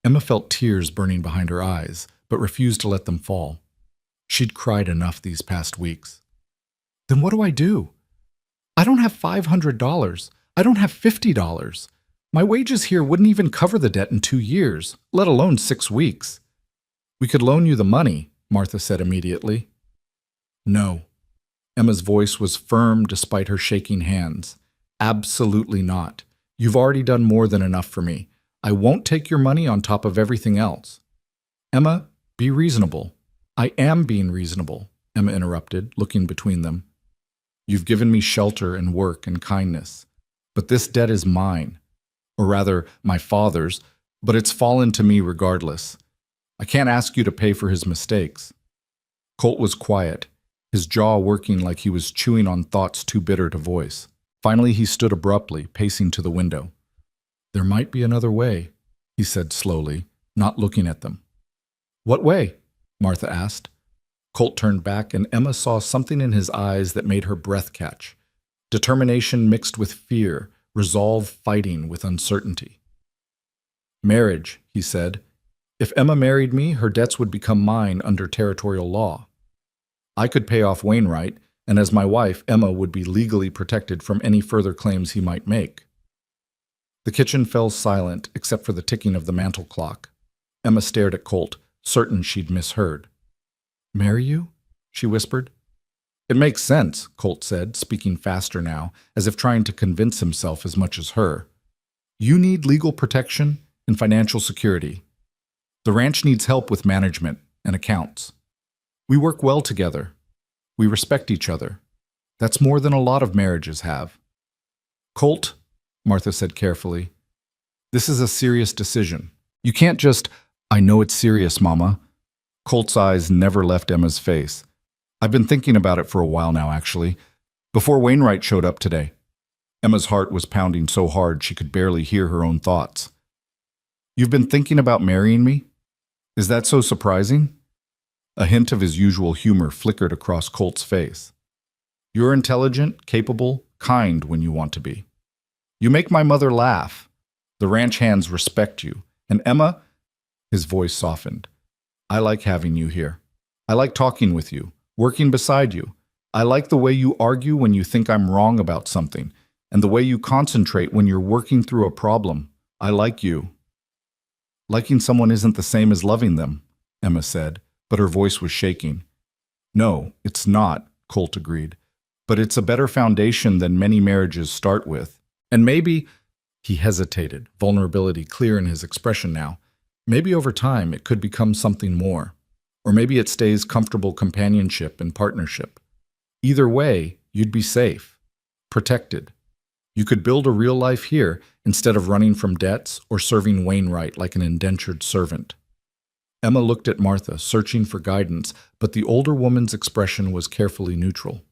Emma felt tears burning behind her eyes, but refused to let them fall. She'd cried enough these past weeks. Then what do I do? I don't have $500. I don't have $50. My wages here wouldn't even cover the debt in 2 years, let alone 6 weeks. We could loan you the money, Martha said immediately. No. Emma's voice was firm despite her shaking hands. Absolutely not. You've already done more than enough for me. I won't take your money on top of everything else. Emma, be reasonable. I am being reasonable, Emma interrupted, looking between them. You've given me shelter and work and kindness, but this debt is mine, or rather, my father's, but it's fallen to me regardless. I can't ask you to pay for his mistakes. Colt was quiet, his jaw working like he was chewing on thoughts too bitter to voice. Finally, he stood abruptly, pacing to the window. There might be another way, he said slowly, not looking at them. What way? Martha asked. Colt turned back, and Emma saw something in his eyes that made her breath catch. Determination mixed with fear, resolve fighting with uncertainty. Marriage, he said. If Emma married me, her debts would become mine under territorial law. I could pay off Wainwright, and as my wife, Emma would be legally protected from any further claims he might make. The kitchen fell silent except for the ticking of the mantel clock. Emma stared at Colt, certain she'd misheard. Marry you? She whispered. It makes sense, Colt said, speaking faster now, as if trying to convince himself as much as her. You need legal protection and financial security. The ranch needs help with management and accounts. We work well together. We respect each other. That's more than a lot of marriages have. Colt, Martha said carefully, this is a serious decision. You can't just, I know it's serious, Mama. Colt's eyes never left Emma's face. I've been thinking about it for a while now, actually. Before Wainwright showed up today. Emma's heart was pounding so hard she could barely hear her own thoughts. You've been thinking about marrying me? Is that so surprising? A hint of his usual humor flickered across Colt's face. You're intelligent, capable, kind when you want to be. You make my mother laugh. The ranch hands respect you. And Emma, his voice softened. I like having you here. I like talking with you, working beside you. I like the way you argue when you think I'm wrong about something, and the way you concentrate when you're working through a problem. I like you. Liking someone isn't the same as loving them, Emma said, but her voice was shaking. No, it's not, Colt agreed. But it's a better foundation than many marriages start with. And maybe, he hesitated, vulnerability clear in his expression now, maybe over time it could become something more. Or maybe it stays comfortable companionship and partnership. Either way, you'd be safe, protected. You could build a real life here instead of running from debts or serving Wainwright like an indentured servant. Emma looked at Martha, searching for guidance, but the older woman's expression was carefully neutral.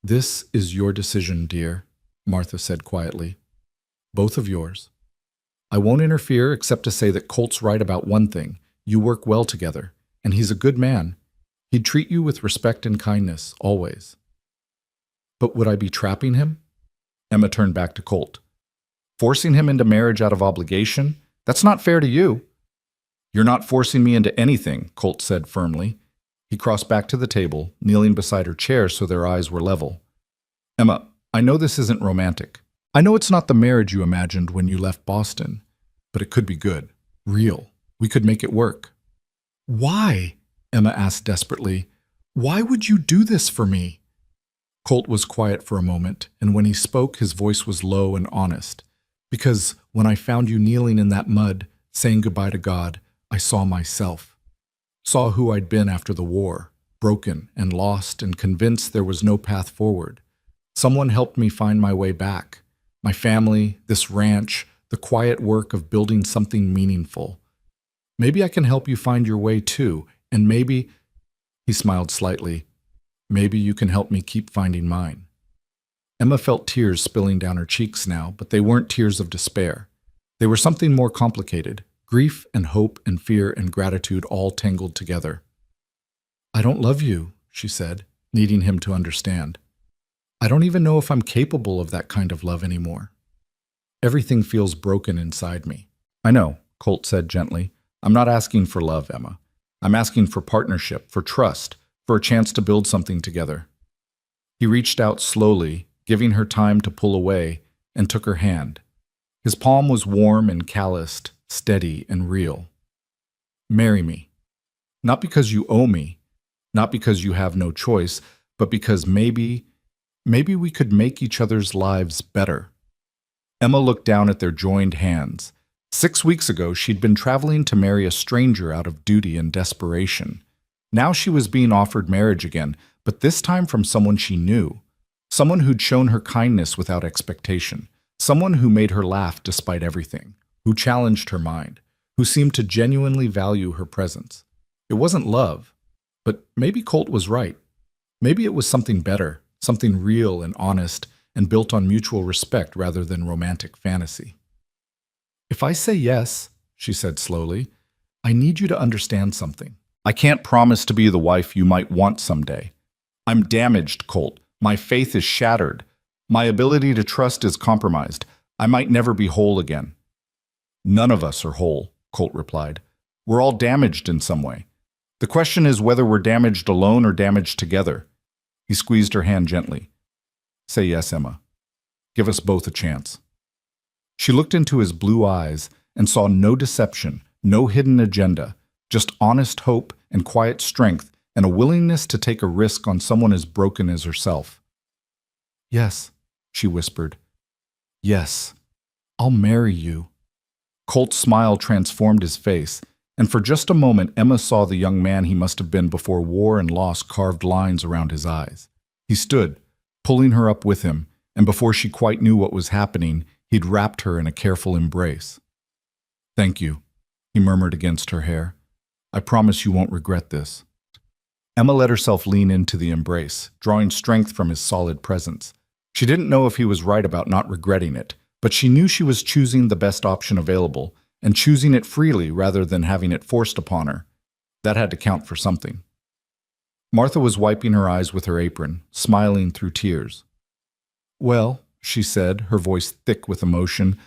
This is your decision, dear, Martha said quietly. Both of yours. I won't interfere except to say that Colt's right about one thing. You work well together, and he's a good man. He'd treat you with respect and kindness, always. But would I be trapping him? Emma turned back to Colt. Forcing him into marriage out of obligation? That's not fair to you. You're not forcing me into anything, Colt said firmly. He crossed back to the table, kneeling beside her chair so their eyes were level. Emma, I know this isn't romantic. I know it's not the marriage you imagined when you left Boston, but it could be good, real. We could make it work. Why? Emma asked desperately. Why would you do this for me? Colt was quiet for a moment, and when he spoke, his voice was low and honest. Because when I found you kneeling in that mud, saying goodbye to God, I saw myself. Saw who I'd been after the war, broken and lost and convinced there was no path forward. Someone helped me find my way back. My family, this ranch, the quiet work of building something meaningful. Maybe I can help you find your way too, and maybe, he smiled slightly, maybe you can help me keep finding mine. Emma felt tears spilling down her cheeks now, but they weren't tears of despair. They were something more complicated, Grief and hope and fear and gratitude all tangled together. "I don't love you," she said, needing him to understand. "I don't even know if I'm capable of that kind of love anymore. Everything feels broken inside me." "I know," Colt said gently. "I'm not asking for love, Emma. I'm asking for partnership, for trust, for a chance to build something together." He reached out slowly, giving her time to pull away, and took her hand. His palm was warm and calloused, steady and real. "Marry me. Not because you owe me, not because you have no choice, but because maybe we could make each other's lives better." Emma looked down at their joined hands. 6 weeks ago, she'd been traveling to marry a stranger out of duty and desperation. Now she was being offered marriage again, but this time from someone she knew. Someone who'd shown her kindness without expectation. Someone who made her laugh despite everything. Who challenged her mind. Who seemed to genuinely value her presence. It wasn't love, but maybe Colt was right. Maybe it was something better, something real and honest, and built on mutual respect rather than romantic fantasy. "If I say yes," she said slowly, "I need you to understand something. I can't promise to be the wife you might want someday. I'm damaged, Colt. My faith is shattered. My ability to trust is compromised. I might never be whole again." "None of us are whole," Colt replied. "We're all damaged in some way. The question is whether we're damaged alone or damaged together." He squeezed her hand gently. "Say yes, Emma. Give us both a chance." She looked into his blue eyes and saw no deception, no hidden agenda, just honest hope and quiet strength and a willingness to take a risk on someone as broken as herself. "Yes," she whispered. "Yes, I'll marry you." Colt's smile transformed his face, and for just a moment Emma saw the young man he must have been before war and loss carved lines around his eyes. He stood, pulling her up with him, and before she quite knew what was happening, he'd wrapped her in a careful embrace. "Thank you," he murmured against her hair. "I promise you won't regret this." Emma let herself lean into the embrace, drawing strength from his solid presence. She didn't know if he was right about not regretting it, but she knew she was choosing the best option available, and choosing it freely rather than having it forced upon her. That had to count for something. Martha was wiping her eyes with her apron, smiling through tears. "Well," she said, her voice thick with emotion,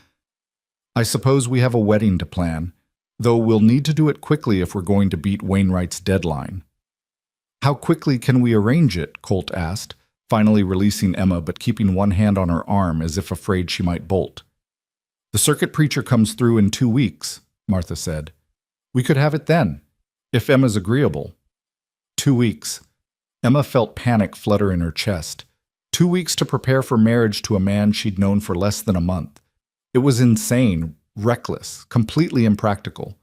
"I suppose we have a wedding to plan, though we'll need to do it quickly if we're going to beat Wainwright's deadline." "How quickly can we arrange it?" Colt asked, finally releasing Emma but keeping one hand on her arm as if afraid she might bolt. "The circuit preacher comes through in 2 weeks, Martha said. "We could have it then, if Emma's agreeable." 2 weeks. Emma felt panic flutter in her chest. 2 weeks to prepare for marriage to a man she'd known for less than a month. It was insane, reckless, completely impractical.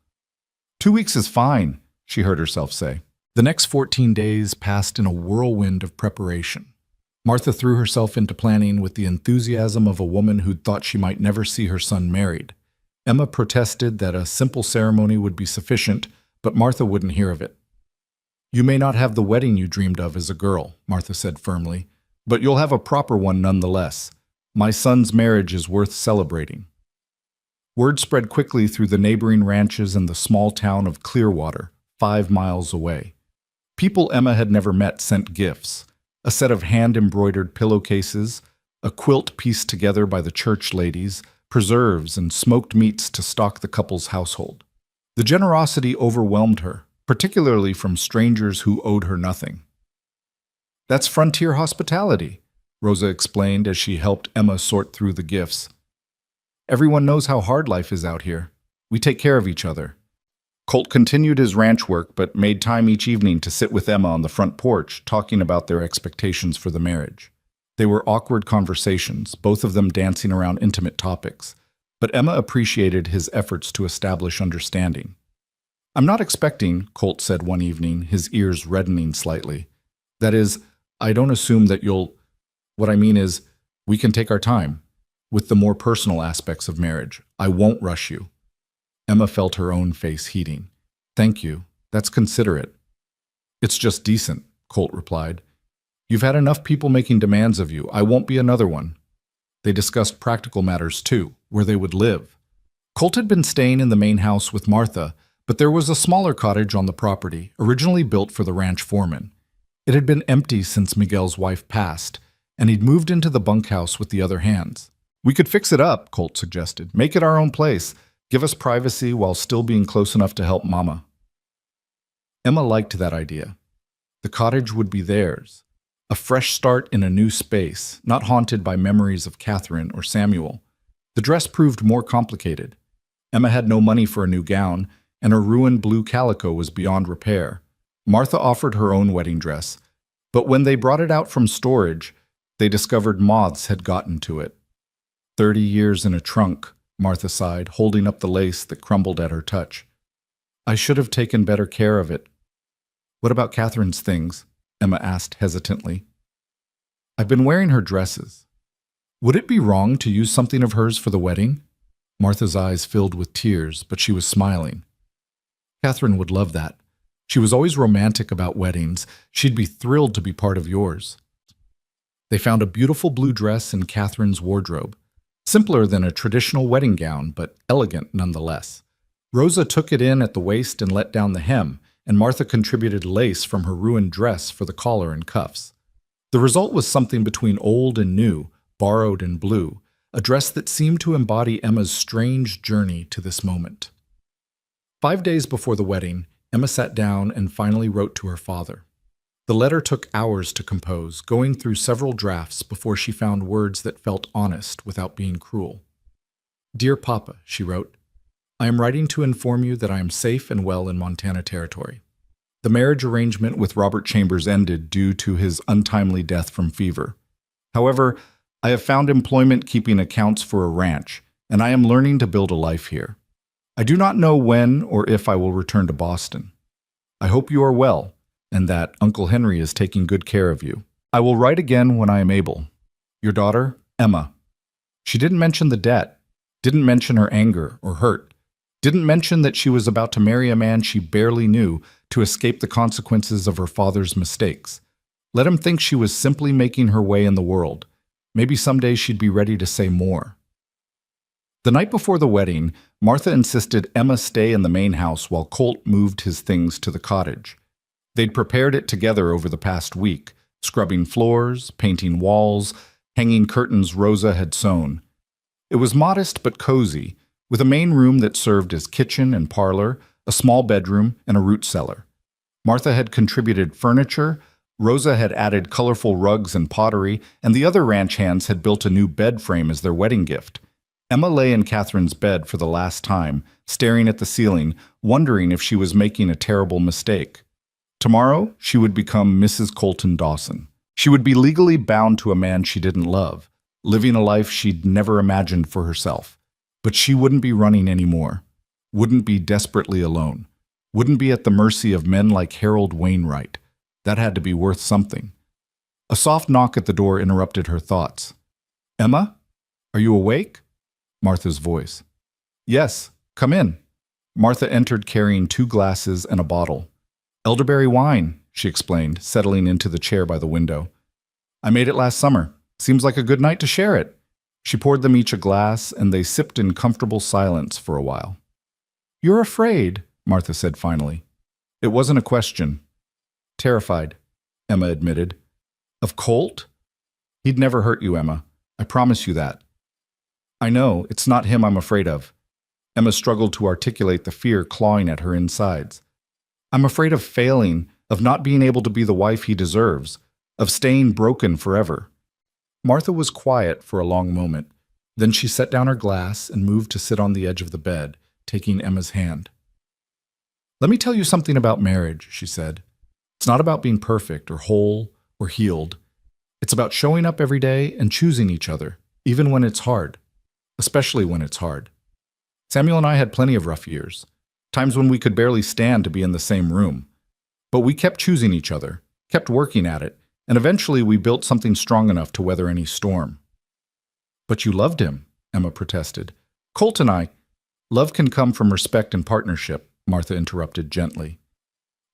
2 weeks is fine, she heard herself say. The next 14 days passed in a whirlwind of preparation. Martha threw herself into planning with the enthusiasm of a woman who'd thought she might never see her son married. Emma protested that a simple ceremony would be sufficient, but Martha wouldn't hear of it. "You may not have the wedding you dreamed of as a girl," Martha said firmly, "but you'll have a proper one nonetheless. My son's marriage is worth celebrating." Word spread quickly through the neighboring ranches and the small town of Clearwater, 5 miles away. People Emma had never met sent gifts. A set of hand-embroidered pillowcases, a quilt pieced together by the church ladies, preserves and smoked meats to stock the couple's household. The generosity overwhelmed her, particularly from strangers who owed her nothing. "That's frontier hospitality," Rosa explained as she helped Emma sort through the gifts. "Everyone knows how hard life is out here. We take care of each other." Colt continued his ranch work, but made time each evening to sit with Emma on the front porch, talking about their expectations for the marriage. They were awkward conversations, both of them dancing around intimate topics, but Emma appreciated his efforts to establish understanding. "I'm not expecting," Colt said one evening, his ears reddening slightly. "That is, I don't assume that you'll... What I mean is, we can take our time, with the more personal aspects of marriage. I won't rush you." Emma felt her own face heating. "Thank you. That's considerate." "It's just decent," Colt replied. "You've had enough people making demands of you. I won't be another one." They discussed practical matters too, where they would live. Colt had been staying in the main house with Martha, but there was a smaller cottage on the property, originally built for the ranch foreman. It had been empty since Miguel's wife passed, and he'd moved into the bunkhouse with the other hands. "We could fix it up," Colt suggested. "Make it our own place. Give us privacy while still being close enough to help Mama." Emma liked that idea. The cottage would be theirs. A fresh start in a new space, not haunted by memories of Catherine or Samuel. The dress proved more complicated. Emma had no money for a new gown, and her ruined blue calico was beyond repair. Martha offered her own wedding dress, but when they brought it out from storage, they discovered moths had gotten to it. 30 years in a trunk, Martha sighed, holding up the lace that crumbled at her touch. "I should have taken better care of it." "What about Catherine's things?" Emma asked hesitantly. "I've been wearing her dresses. Would it be wrong to use something of hers for the wedding?" Martha's eyes filled with tears, but she was smiling. "Catherine would love that. She was always romantic about weddings. She'd be thrilled to be part of yours." They found a beautiful blue dress in Catherine's wardrobe. Simpler than a traditional wedding gown, but elegant nonetheless. Rosa took it in at the waist and let down the hem, and Martha contributed lace from her ruined dress for the collar and cuffs. The result was something between old and new, borrowed and blue, a dress that seemed to embody Emma's strange journey to this moment. 5 days before the wedding, Emma sat down and finally wrote to her father. The letter took hours to compose, going through several drafts before she found words that felt honest without being cruel. "Dear Papa," she wrote, "I am writing to inform you that I am safe and well in Montana Territory. The marriage arrangement with Robert Chambers ended due to his untimely death from fever. However, I have found employment keeping accounts for a ranch, and I am learning to build a life here. I do not know when or if I will return to Boston. I hope you are well, and that Uncle Henry is taking good care of you. I will write again when I am able. Your daughter, Emma." She didn't mention the debt, didn't mention her anger or hurt, didn't mention that she was about to marry a man she barely knew to escape the consequences of her father's mistakes. Let him think she was simply making her way in the world. Maybe someday she'd be ready to say more. The night before the wedding, Martha insisted Emma stay in the main house while Colt moved his things to the cottage. They'd prepared it together over the past week, scrubbing floors, painting walls, hanging curtains Rosa had sewn. It was modest but cozy, with a main room that served as kitchen and parlor, a small bedroom, and a root cellar. Martha had contributed furniture, Rosa had added colorful rugs and pottery, and the other ranch hands had built a new bed frame as their wedding gift. Emma lay in Catherine's bed for the last time, staring at the ceiling, wondering if she was making a terrible mistake. Tomorrow, she would become Mrs. Colton Dawson. She would be legally bound to a man she didn't love, living a life she'd never imagined for herself. But she wouldn't be running anymore, wouldn't be desperately alone, wouldn't be at the mercy of men like Harold Wainwright. That had to be worth something. A soft knock at the door interrupted her thoughts. "Emma, are you awake?" Martha's voice. "Yes, come in." Martha entered carrying 2 glasses and a bottle. "Elderberry wine," she explained, settling into the chair by the window. "I made it last summer. Seems like a good night to share it." She poured them each a glass, and they sipped in comfortable silence for a while. "You're afraid," Martha said finally. It wasn't a question. "Terrified," Emma admitted. "Of Colt? He'd never hurt you, Emma. I promise you that." "I know, it's not him I'm afraid of." Emma struggled to articulate the fear clawing at her insides. "I'm afraid of failing, of not being able to be the wife he deserves, of staying broken forever." Martha was quiet for a long moment. Then she set down her glass and moved to sit on the edge of the bed, taking Emma's hand. "Let me tell you something about marriage," she said. "It's not about being perfect or whole or healed. It's about showing up every day and choosing each other, even when it's hard, especially when it's hard. Samuel and I had plenty of rough years, times when we could barely stand to be in the same room. But we kept choosing each other, kept working at it, and eventually we built something strong enough to weather any storm." "But you loved him," Emma protested. "Colt and I—" "Love can come from respect and partnership," Martha interrupted gently.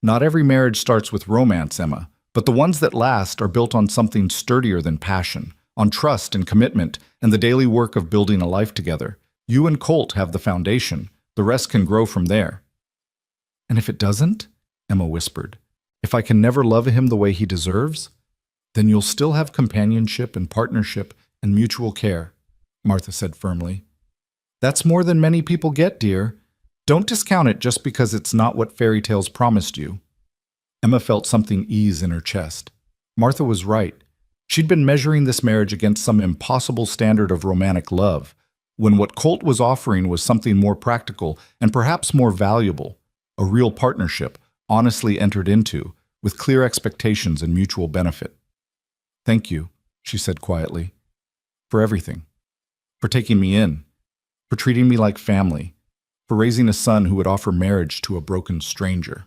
"Not every marriage starts with romance, Emma, but the ones that last are built on something sturdier than passion, on trust and commitment and the daily work of building a life together. You and Colt have the foundation. The rest can grow from there. And if it doesn't? Emma whispered. If I can never love him the way he deserves? Then you'll still have companionship and partnership and mutual care, Martha said firmly. That's more than many people get, dear. Don't discount it just because it's not what fairy tales promised you. Emma felt something ease in her chest. Martha was right. She'd been measuring this marriage against some impossible standard of romantic love, when what Colt was offering was something more practical and perhaps more valuable, a real partnership, honestly entered into, with clear expectations and mutual benefit. Thank you, she said quietly, for everything, for taking me in, for treating me like family, for raising a son who would offer marriage to a broken stranger.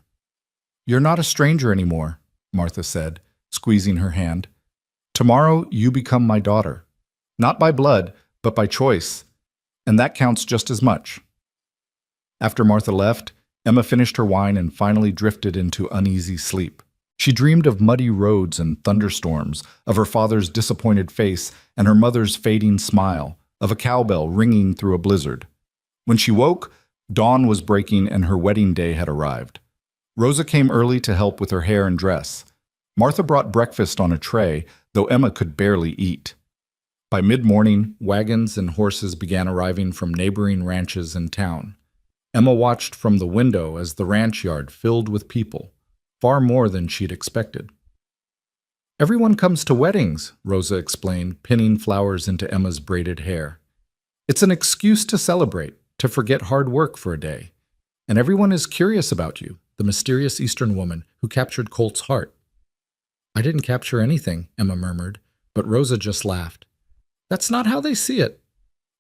You're not a stranger anymore, Martha said, squeezing her hand. Tomorrow you become my daughter, not by blood, but by choice, and that counts just as much. After Martha left, Emma finished her wine and finally drifted into uneasy sleep. She dreamed of muddy roads and thunderstorms, of her father's disappointed face and her mother's fading smile, of a cowbell ringing through a blizzard. When she woke, dawn was breaking and her wedding day had arrived. Rosa came early to help with her hair and dress. Martha brought breakfast on a tray, though Emma could barely eat. By mid-morning, wagons and horses began arriving from neighboring ranches and town. Emma watched from the window as the ranch yard filled with people, far more than she'd expected. Everyone comes to weddings, Rosa explained, pinning flowers into Emma's braided hair. It's an excuse to celebrate, to forget hard work for a day. And everyone is curious about you, the mysterious Eastern woman who captured Colt's heart. I didn't capture anything, Emma murmured, but Rosa just laughed. That's not how they see it.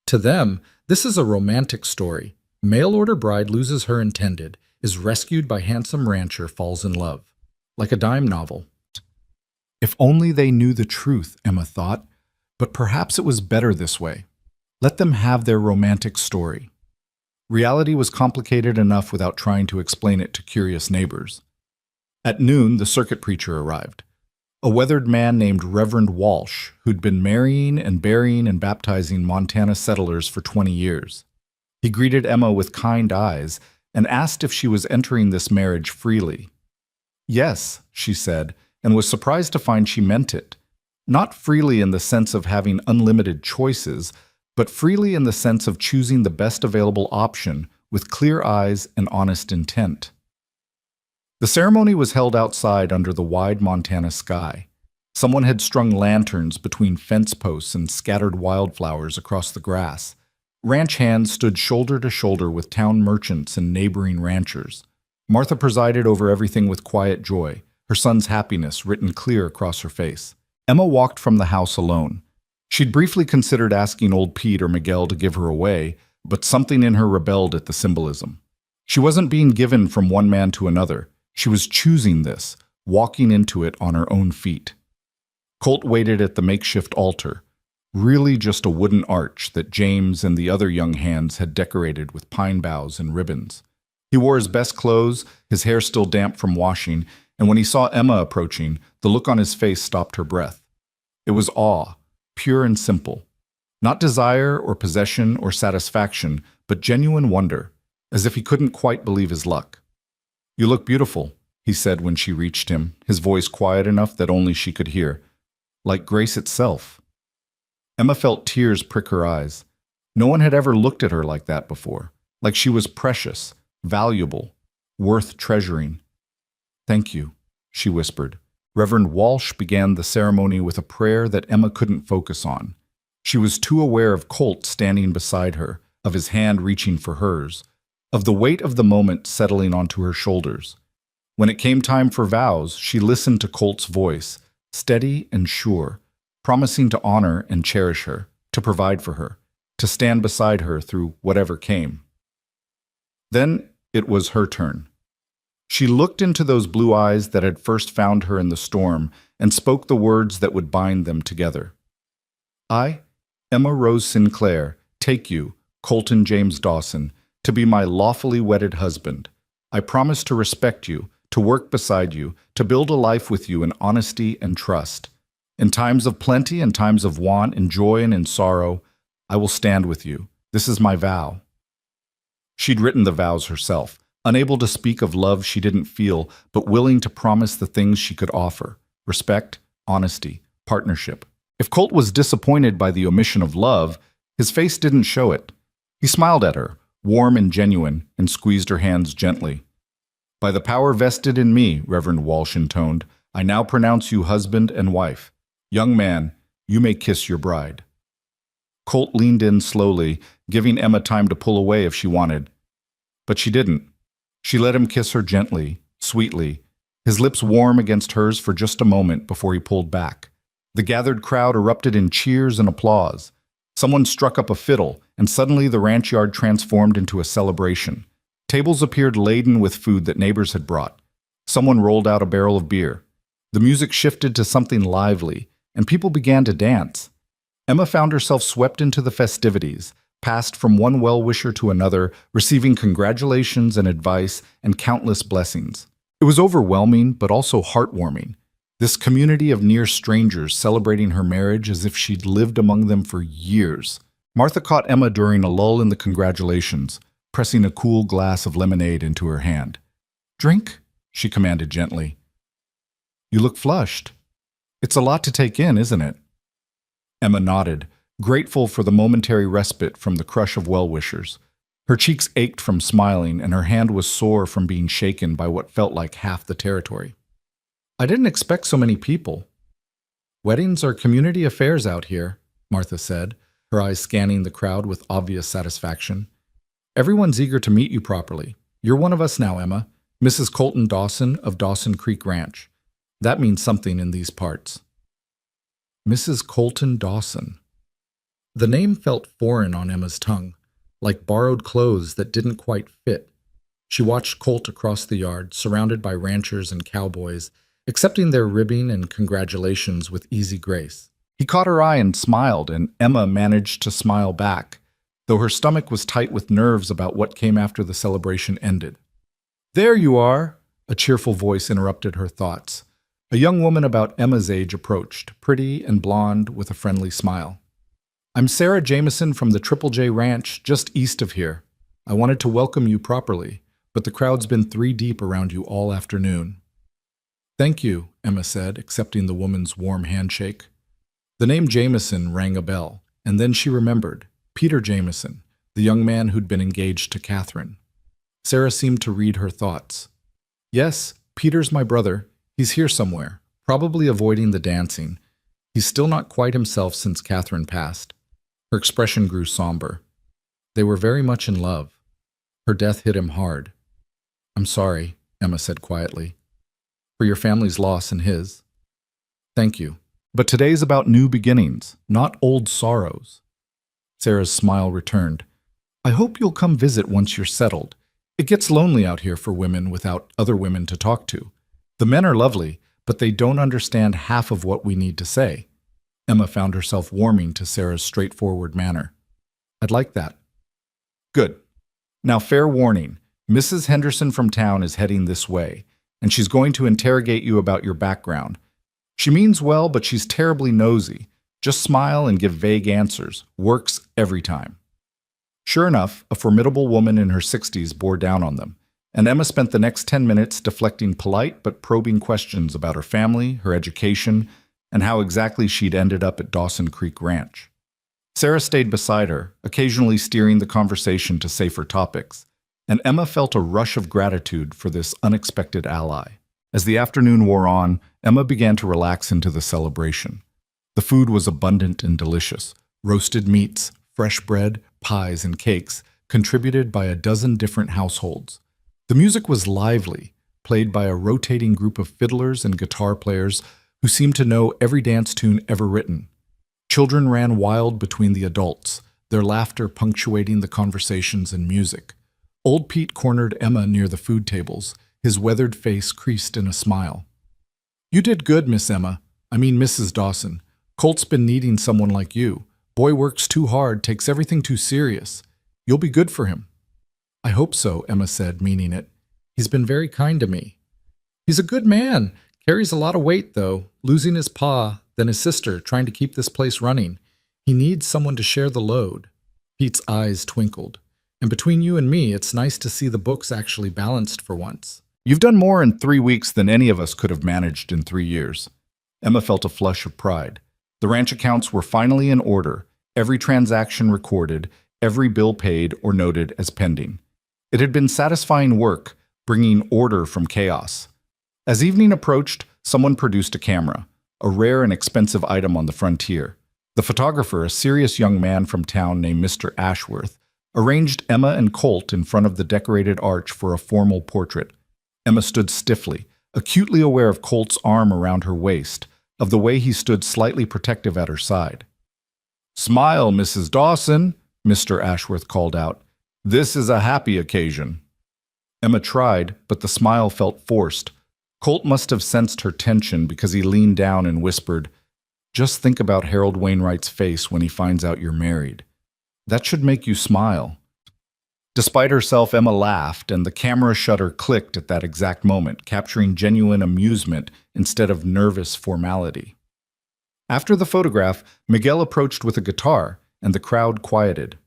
To them, this is a romantic story. Mail-order bride loses her intended, is rescued by handsome rancher, falls in love. Like a dime novel. If only they knew the truth, Emma thought, but perhaps it was better this way. Let them have their romantic story. Reality was complicated enough without trying to explain it to curious neighbors. At noon, the circuit preacher arrived. A weathered man named Reverend Walsh, who'd been marrying and burying and baptizing Montana settlers for 20 years. He greeted Emma with kind eyes and asked if she was entering this marriage freely. Yes, she said, and was surprised to find she meant it. Not freely in the sense of having unlimited choices, but freely in the sense of choosing the best available option with clear eyes and honest intent. The ceremony was held outside under the wide Montana sky. Someone had strung lanterns between fence posts and scattered wildflowers across the grass. Ranch hands stood shoulder to shoulder with town merchants and neighboring ranchers. Martha presided over everything with quiet joy, her son's happiness written clear across her face. Emma walked from the house alone. She'd briefly considered asking old Pete or Miguel to give her away, but something in her rebelled at the symbolism. She wasn't being given from one man to another. She was choosing this, walking into it on her own feet. Colt waited at the makeshift altar, really just a wooden arch that James and the other young hands had decorated with pine boughs and ribbons. He wore his best clothes, his hair still damp from washing, and when he saw Emma approaching, the look on his face stopped her breath. It was awe, pure and simple. Not desire or possession or satisfaction, but genuine wonder, as if he couldn't quite believe his luck. You look beautiful, he said when she reached him, his voice quiet enough that only she could hear. Like grace itself. Emma felt tears prick her eyes. No one had ever looked at her like that before, like she was precious, valuable, worth treasuring. Thank you, she whispered. Reverend Walsh began the ceremony with a prayer that Emma couldn't focus on. She was too aware of Colt standing beside her, of his hand reaching for hers, of the weight of the moment settling onto her shoulders. When it came time for vows, she listened to Colt's voice, steady and sure, promising to honor and cherish her, to provide for her, to stand beside her through whatever came. Then it was her turn. She looked into those blue eyes that had first found her in the storm and spoke the words that would bind them together. I, Emma Rose Sinclair, take you, Colton James Dawson, to be my lawfully wedded husband. I promise to respect you, to work beside you, to build a life with you in honesty and trust. In times of plenty and times of want, in joy and in sorrow, I will stand with you, This is my vow." She'd written the vows herself, unable to speak of love she didn't feel, but willing to promise the things she could offer: respect, honesty, partnership. If Colt was disappointed by the omission of love, his face didn't show it. He smiled at her, warm and genuine, and squeezed her hands gently. "By the power vested in me," Reverend Walsh intoned, "I now pronounce you husband and wife. Young man, you may kiss your bride." Colt leaned in slowly, giving Emma time to pull away if she wanted. But she didn't. She let him kiss her gently, sweetly, his lips warm against hers for just a moment before he pulled back. The gathered crowd erupted in cheers and applause. Someone struck up a fiddle, and suddenly the ranch yard transformed into a celebration. Tables appeared laden with food that neighbors had brought. Someone rolled out a barrel of beer. The music shifted to something lively, and people began to dance. Emma found herself swept into the festivities, passed from one well-wisher to another, receiving congratulations and advice and countless blessings. It was overwhelming, but also heartwarming. This community of near strangers celebrating her marriage as if she'd lived among them for years. Martha caught Emma during a lull in the congratulations, pressing a cool glass of lemonade into her hand. "Drink," she commanded gently. "You look flushed. It's a lot to take in, isn't it?" Emma nodded, grateful for the momentary respite from the crush of well-wishers. Her cheeks ached from smiling, and her hand was sore from being shaken by what felt like half the territory. "I didn't expect so many people." "Weddings are community affairs out here," Martha said, her eyes scanning the crowd with obvious satisfaction. "Everyone's eager to meet you properly. You're one of us now, Emma, Mrs. Colton Dawson of Dawson Creek Ranch. That means something in these parts." Mrs. Colton Dawson. The name felt foreign on Emma's tongue, like borrowed clothes that didn't quite fit. She watched Colt across the yard, surrounded by ranchers and cowboys, accepting their ribbing and congratulations with easy grace. He caught her eye and smiled, and Emma managed to smile back, though her stomach was tight with nerves about what came after the celebration ended. "There you are," a cheerful voice interrupted her thoughts. A young woman about Emma's age approached, pretty and blonde with a friendly smile. "I'm Sarah Jameson from the Triple J Ranch, just east of here. I wanted to welcome you properly, but the crowd's been 3 deep around you all afternoon." "Thank you," Emma said, accepting the woman's warm handshake. The name Jameson rang a bell, and then she remembered. Peter Jameson, the young man who'd been engaged to Catherine. Sarah seemed to read her thoughts. "Yes, Peter's my brother. He's here somewhere, probably avoiding the dancing. He's still not quite himself since Catherine passed." Her expression grew somber. They were very much in love. Her death hit him hard. "I'm sorry," Emma said quietly, "for your family's loss and his." "Thank you. But today's about new beginnings, not old sorrows." Sarah's smile returned. "I hope you'll come visit once you're settled. It gets lonely out here for women without other women to talk to. The men are lovely, but they don't understand half of what we need to say." Emma found herself warming to Sarah's straightforward manner. "I'd like that." "Good. Now, fair warning, Mrs. Henderson from town is heading this way, and she's going to interrogate you about your background. She means well, but she's terribly nosy. Just smile and give vague answers. Works every time." Sure enough, a formidable woman in her 60s bore down on them, and Emma spent the next 10 minutes deflecting polite but probing questions about her family, her education, and how exactly she'd ended up at Dawson Creek Ranch. Sarah stayed beside her, occasionally steering the conversation to safer topics, and Emma felt a rush of gratitude for this unexpected ally. As the afternoon wore on, Emma began to relax into the celebration. The food was abundant and delicious: roasted meats, fresh bread, pies, and cakes, contributed by a dozen different households. The music was lively, played by a rotating group of fiddlers and guitar players who seemed to know every dance tune ever written. Children ran wild between the adults, their laughter punctuating the conversations and music. Old Pete cornered Emma near the food tables, his weathered face creased in a smile. "You did good, Miss Emma. I mean Mrs. Dawson. Colt's been needing someone like you. Boy works too hard, takes everything too serious. You'll be good for him." "I hope so," Emma said, meaning it. "He's been very kind to me." "He's a good man. Carries a lot of weight, though, losing his pa, then his sister, trying to keep this place running. He needs someone to share the load." Pete's eyes twinkled. And between you and me, it's nice to see the books actually balanced for once. You've done more in 3 weeks than any of us could have managed in 3 years. Emma felt a flush of pride. The ranch accounts were finally in order, every transaction recorded, every bill paid or noted as pending. It had been satisfying work, bringing order from chaos. As evening approached, someone produced a camera, a rare and expensive item on the frontier. The photographer, a serious young man from town named Mr. Ashworth, arranged Emma and Colt in front of the decorated arch for a formal portrait. Emma stood stiffly, acutely aware of Colt's arm around her waist, of the way he stood slightly protective at her side. "Smile, Mrs. Dawson," Mr. Ashworth called out. "This is a happy occasion." Emma tried, but the smile felt forced. Colt must have sensed her tension because he leaned down and whispered, "Just think about Harold Wainwright's face when he finds out you're married. That should make you smile." Despite herself, Emma laughed, and the camera shutter clicked at that exact moment, capturing genuine amusement instead of nervous formality. After the photograph, Miguel approached with a guitar, and the crowd quieted.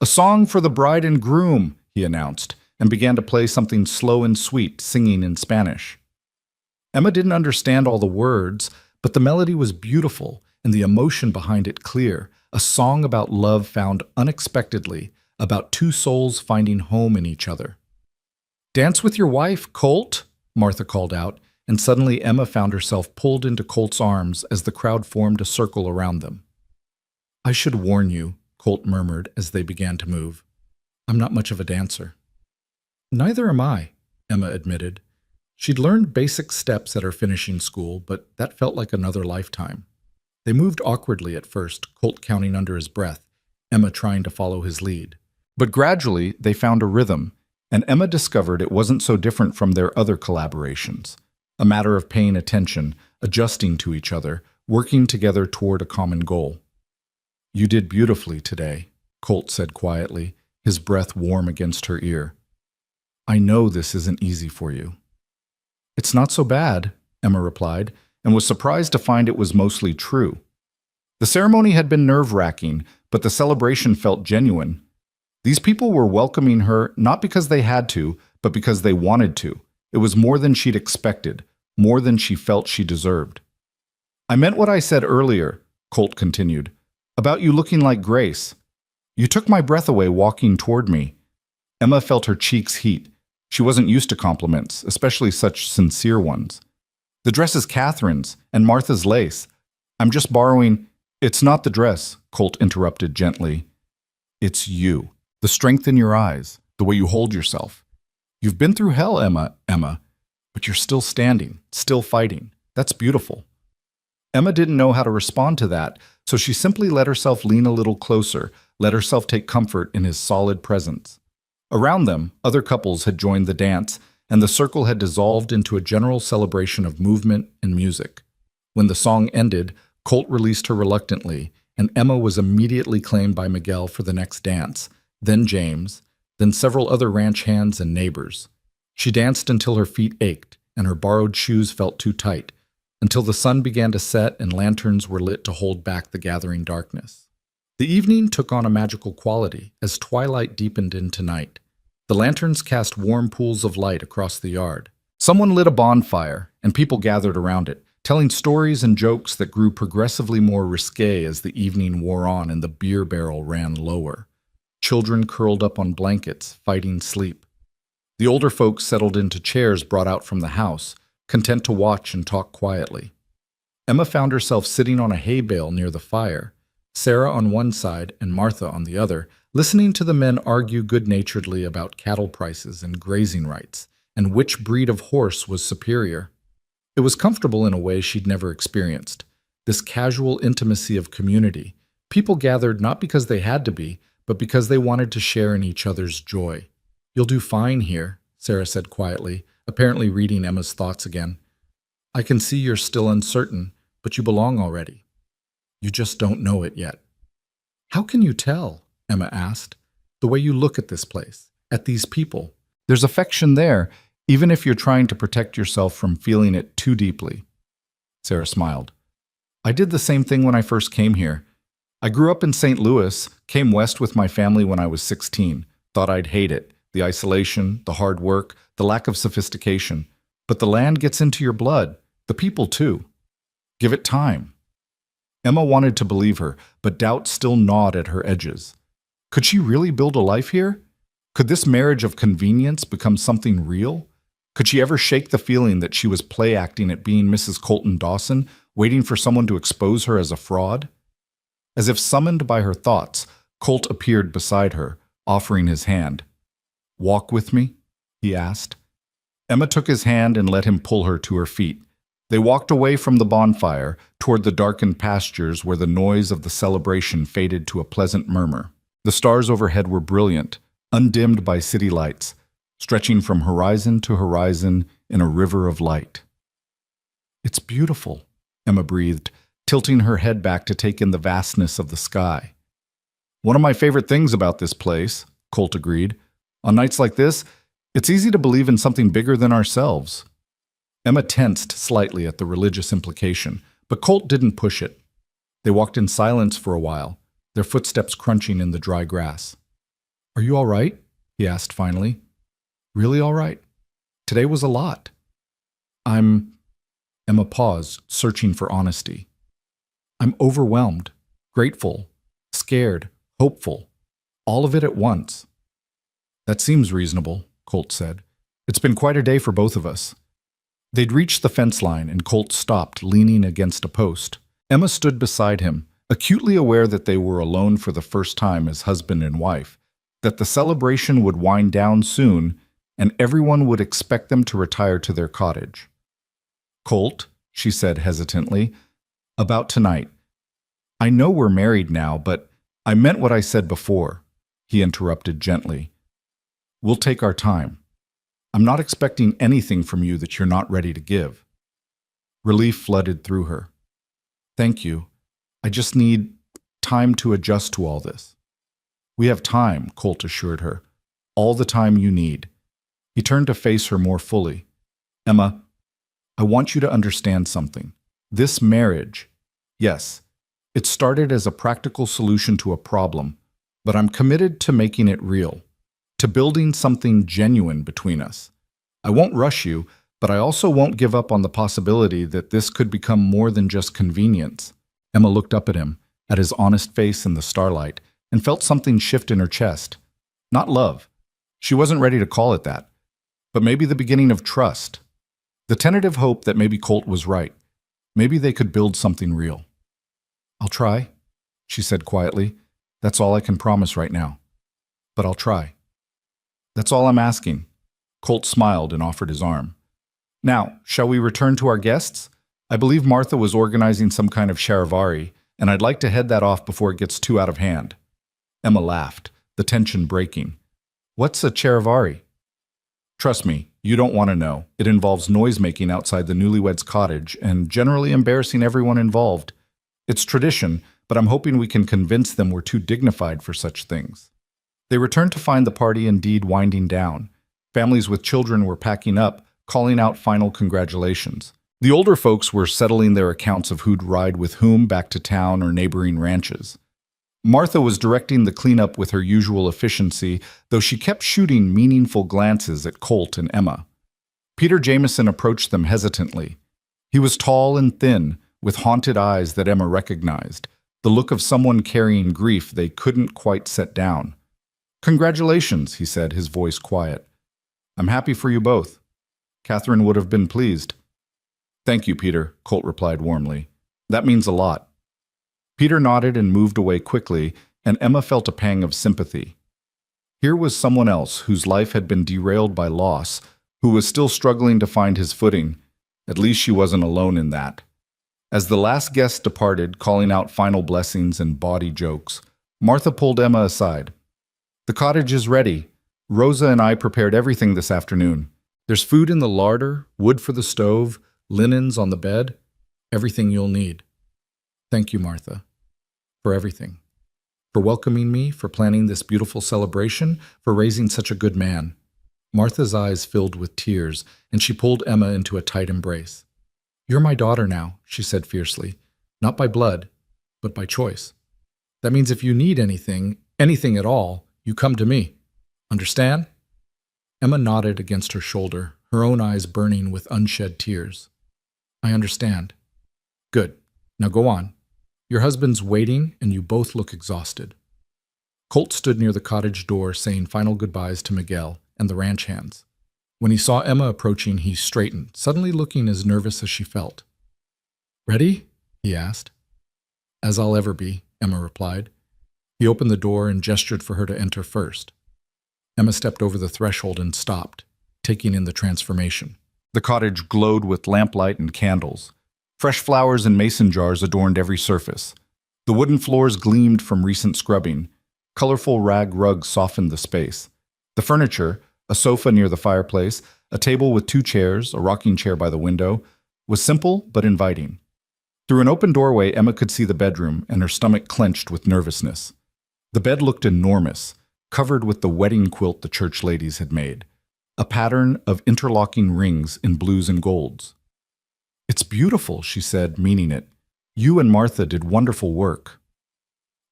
"A song for the bride and groom," he announced, and began to play something slow and sweet, singing in Spanish. Emma didn't understand all the words, but the melody was beautiful, and the emotion behind it clear, a song about love found unexpectedly, about two souls finding home in each other. "Dance with your wife, Colt," Martha called out, and suddenly Emma found herself pulled into Colt's arms as the crowd formed a circle around them. "I should warn you," Colt murmured as they began to move. "I'm not much of a dancer." "Neither am I," Emma admitted. She'd learned basic steps at her finishing school, but that felt like another lifetime. They moved awkwardly at first, Colt counting under his breath, Emma trying to follow his lead. But gradually, they found a rhythm, and Emma discovered it wasn't so different from their other collaborations. A matter of paying attention, adjusting to each other, working together toward a common goal. "You did beautifully today," Colt said quietly, his breath warm against her ear. "I know this isn't easy for you." "It's not so bad," Emma replied, and was surprised to find it was mostly true. The ceremony had been nerve-wracking, but the celebration felt genuine. These people were welcoming her not because they had to, but because they wanted to. It was more than she'd expected, more than she felt she deserved. "I meant what I said earlier," Colt continued, "about you looking like Grace. You took my breath away walking toward me." Emma felt her cheeks heat. She wasn't used to compliments, especially such sincere ones. "The dress is Catherine's, and Martha's lace. I'm just borrowing—" "It's not the dress," Colt interrupted gently. "It's you. The strength in your eyes, the way you hold yourself. You've been through hell, Emma, but you're still standing, still fighting. That's beautiful." Emma didn't know how to respond to that, so she simply let herself lean a little closer, let herself take comfort in his solid presence. Around them, other couples had joined the dance, and the circle had dissolved into a general celebration of movement and music. When the song ended, Colt released her reluctantly, and Emma was immediately claimed by Miguel for the next dance, then James, then several other ranch hands and neighbors. She danced until her feet ached, and her borrowed shoes felt too tight, until the sun began to set and lanterns were lit to hold back the gathering darkness. The evening took on a magical quality as twilight deepened into night. The lanterns cast warm pools of light across the yard. Someone lit a bonfire, and people gathered around it, telling stories and jokes that grew progressively more risque as the evening wore on and the beer barrel ran lower. Children curled up on blankets, fighting sleep. The older folks settled into chairs brought out from the house, content to watch and talk quietly. Emma found herself sitting on a hay bale near the fire, Sarah on one side and Martha on the other, listening to the men argue good-naturedly about cattle prices and grazing rights, and which breed of horse was superior. It was comfortable in a way she'd never experienced, this casual intimacy of community. People gathered not because they had to be, but because they wanted to share in each other's joy. "You'll do fine here," Sarah said quietly, apparently reading Emma's thoughts again. "I can see you're still uncertain, but you belong already. You just don't know it yet." "How can you tell?" Emma asked. "The way you look at this place, at these people. There's affection there, even if you're trying to protect yourself from feeling it too deeply." Sarah smiled. "I did the same thing when I first came here. I grew up in St. Louis, came west with my family when I was 16. Thought I'd hate it. The isolation, the hard work, the lack of sophistication. But the land gets into your blood. The people too. Give it time. Emma wanted to believe her, but doubt still gnawed at her edges. Could she really build a life here? Could this marriage of convenience become something real? Could she ever shake the feeling that she was play acting at being Mrs. Colton Dawson, waiting for someone to expose her as a fraud? As if summoned by her thoughts, Colt appeared beside her, offering his hand. "Walk with me?" he asked. Emma took his hand and let him pull her to her feet. They walked away from the bonfire, toward the darkened pastures where the noise of the celebration faded to a pleasant murmur. The stars overhead were brilliant, undimmed by city lights, stretching from horizon to horizon in a river of light. "It's beautiful," Emma breathed, tilting her head back to take in the vastness of the sky. "One of my favorite things about this place," Colt agreed. "On nights like this, it's easy to believe in something bigger than ourselves." Emma tensed slightly at the religious implication, but Colt didn't push it. They walked in silence for a while, their footsteps crunching in the dry grass. "Are you all right?" he asked finally. "Really all right? Today was a lot." Emma paused, searching for honesty. "I'm overwhelmed, grateful, scared, hopeful, all of it at once." "That seems reasonable," Colt said. "It's been quite a day for both of us." They'd reached the fence line, and Colt stopped, leaning against a post. Emma stood beside him, acutely aware that they were alone for the first time as husband and wife, that the celebration would wind down soon, and everyone would expect them to retire to their cottage. "Colt," she said hesitantly, "about tonight. I know we're married now, but I meant what I said before," he interrupted gently. "We'll take our time. I'm not expecting anything from you that you're not ready to give." Relief flooded through her. "Thank you. I just need time to adjust to all this." "We have time," Colt assured her. "All the time you need." He turned to face her more fully. "Emma, I want you to understand something. This marriage, yes, it started as a practical solution to a problem, but I'm committed to making it real, to building something genuine between us. I won't rush you, but I also won't give up on the possibility that this could become more than just convenience." Emma looked up at him, at his honest face in the starlight, and felt something shift in her chest. Not love. She wasn't ready to call it that. But maybe the beginning of trust. The tentative hope that maybe Colt was right. Maybe they could build something real. "I'll try," she said quietly. "That's all I can promise right now. But I'll try." "That's all I'm asking." Colt smiled and offered his arm. "Now, shall we return to our guests? I believe Martha was organizing some kind of charivari, and I'd like to head that off before it gets too out of hand." Emma laughed, the tension breaking. "What's a charivari?" "Trust me, you don't want to know. It involves noise-making outside the newlyweds' cottage and generally embarrassing everyone involved. It's tradition, but I'm hoping we can convince them we're too dignified for such things." They returned to find the party indeed winding down. Families with children were packing up, calling out final congratulations. The older folks were settling their accounts of who'd ride with whom back to town or neighboring ranches. Martha was directing the cleanup with her usual efficiency, though she kept shooting meaningful glances at Colt and Emma. Peter Jameson approached them hesitantly. He was tall and thin, with haunted eyes that Emma recognized, the look of someone carrying grief they couldn't quite set down. "Congratulations," he said, his voice quiet. "I'm happy for you both. Catherine would have been pleased." "Thank you, Peter," Colt replied warmly. "That means a lot." Peter nodded and moved away quickly, and Emma felt a pang of sympathy. Here was someone else whose life had been derailed by loss, who was still struggling to find his footing. At least she wasn't alone in that. As the last guest departed, calling out final blessings and bawdy jokes, Martha pulled Emma aside. "The cottage is ready. Rosa and I prepared everything this afternoon. There's food in the larder, wood for the stove, linens on the bed, everything you'll need. Thank you, Martha, for everything. For welcoming me, for planning this beautiful celebration, for raising such a good man." Martha's eyes filled with tears, and she pulled Emma into a tight embrace. "You're my daughter now," she said fiercely, "not by blood, but by choice." That means if you need anything, anything at all, you come to me. Understand? Emma nodded against her shoulder, her own eyes burning with unshed tears. I understand. Good. Now go on. Your husband's waiting, and you both look exhausted. Colt stood near the cottage door saying final goodbyes to Miguel and the ranch hands. When he saw Emma approaching, he straightened, suddenly looking as nervous as she felt. Ready? He asked. As I'll ever be, Emma replied. He opened the door and gestured for her to enter first. Emma stepped over the threshold and stopped, taking in the transformation. The cottage glowed with lamplight and candles. Fresh flowers in mason jars adorned every surface. The wooden floors gleamed from recent scrubbing. Colorful rag rugs softened the space. The furniture, a sofa near the fireplace, a table with 2 chairs, a rocking chair by the window, was simple but inviting. Through an open doorway, Emma could see the bedroom, and her stomach clenched with nervousness. The bed looked enormous, covered with the wedding quilt the church ladies had made, a pattern of interlocking rings in blues and golds. It's beautiful, she said, meaning it. You and Martha did wonderful work.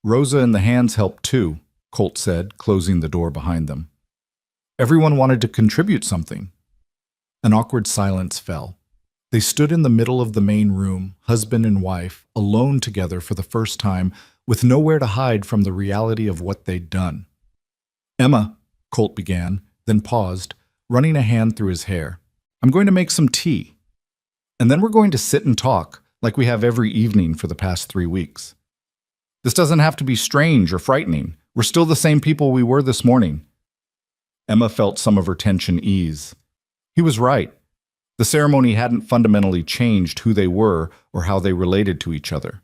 Rosa and the hands helped too, Colt said, closing the door behind them. Everyone wanted to contribute something. An awkward silence fell. They stood in the middle of the main room, husband and wife, alone together for the first time, with nowhere to hide from the reality of what they'd done. Emma, Colt began, then paused, running a hand through his hair. I'm going to make some tea. And then we're going to sit and talk, like we have every evening for the past 3 weeks. This doesn't have to be strange or frightening. We're still the same people we were this morning. Emma felt some of her tension ease. He was right. The ceremony hadn't fundamentally changed who they were or how they related to each other.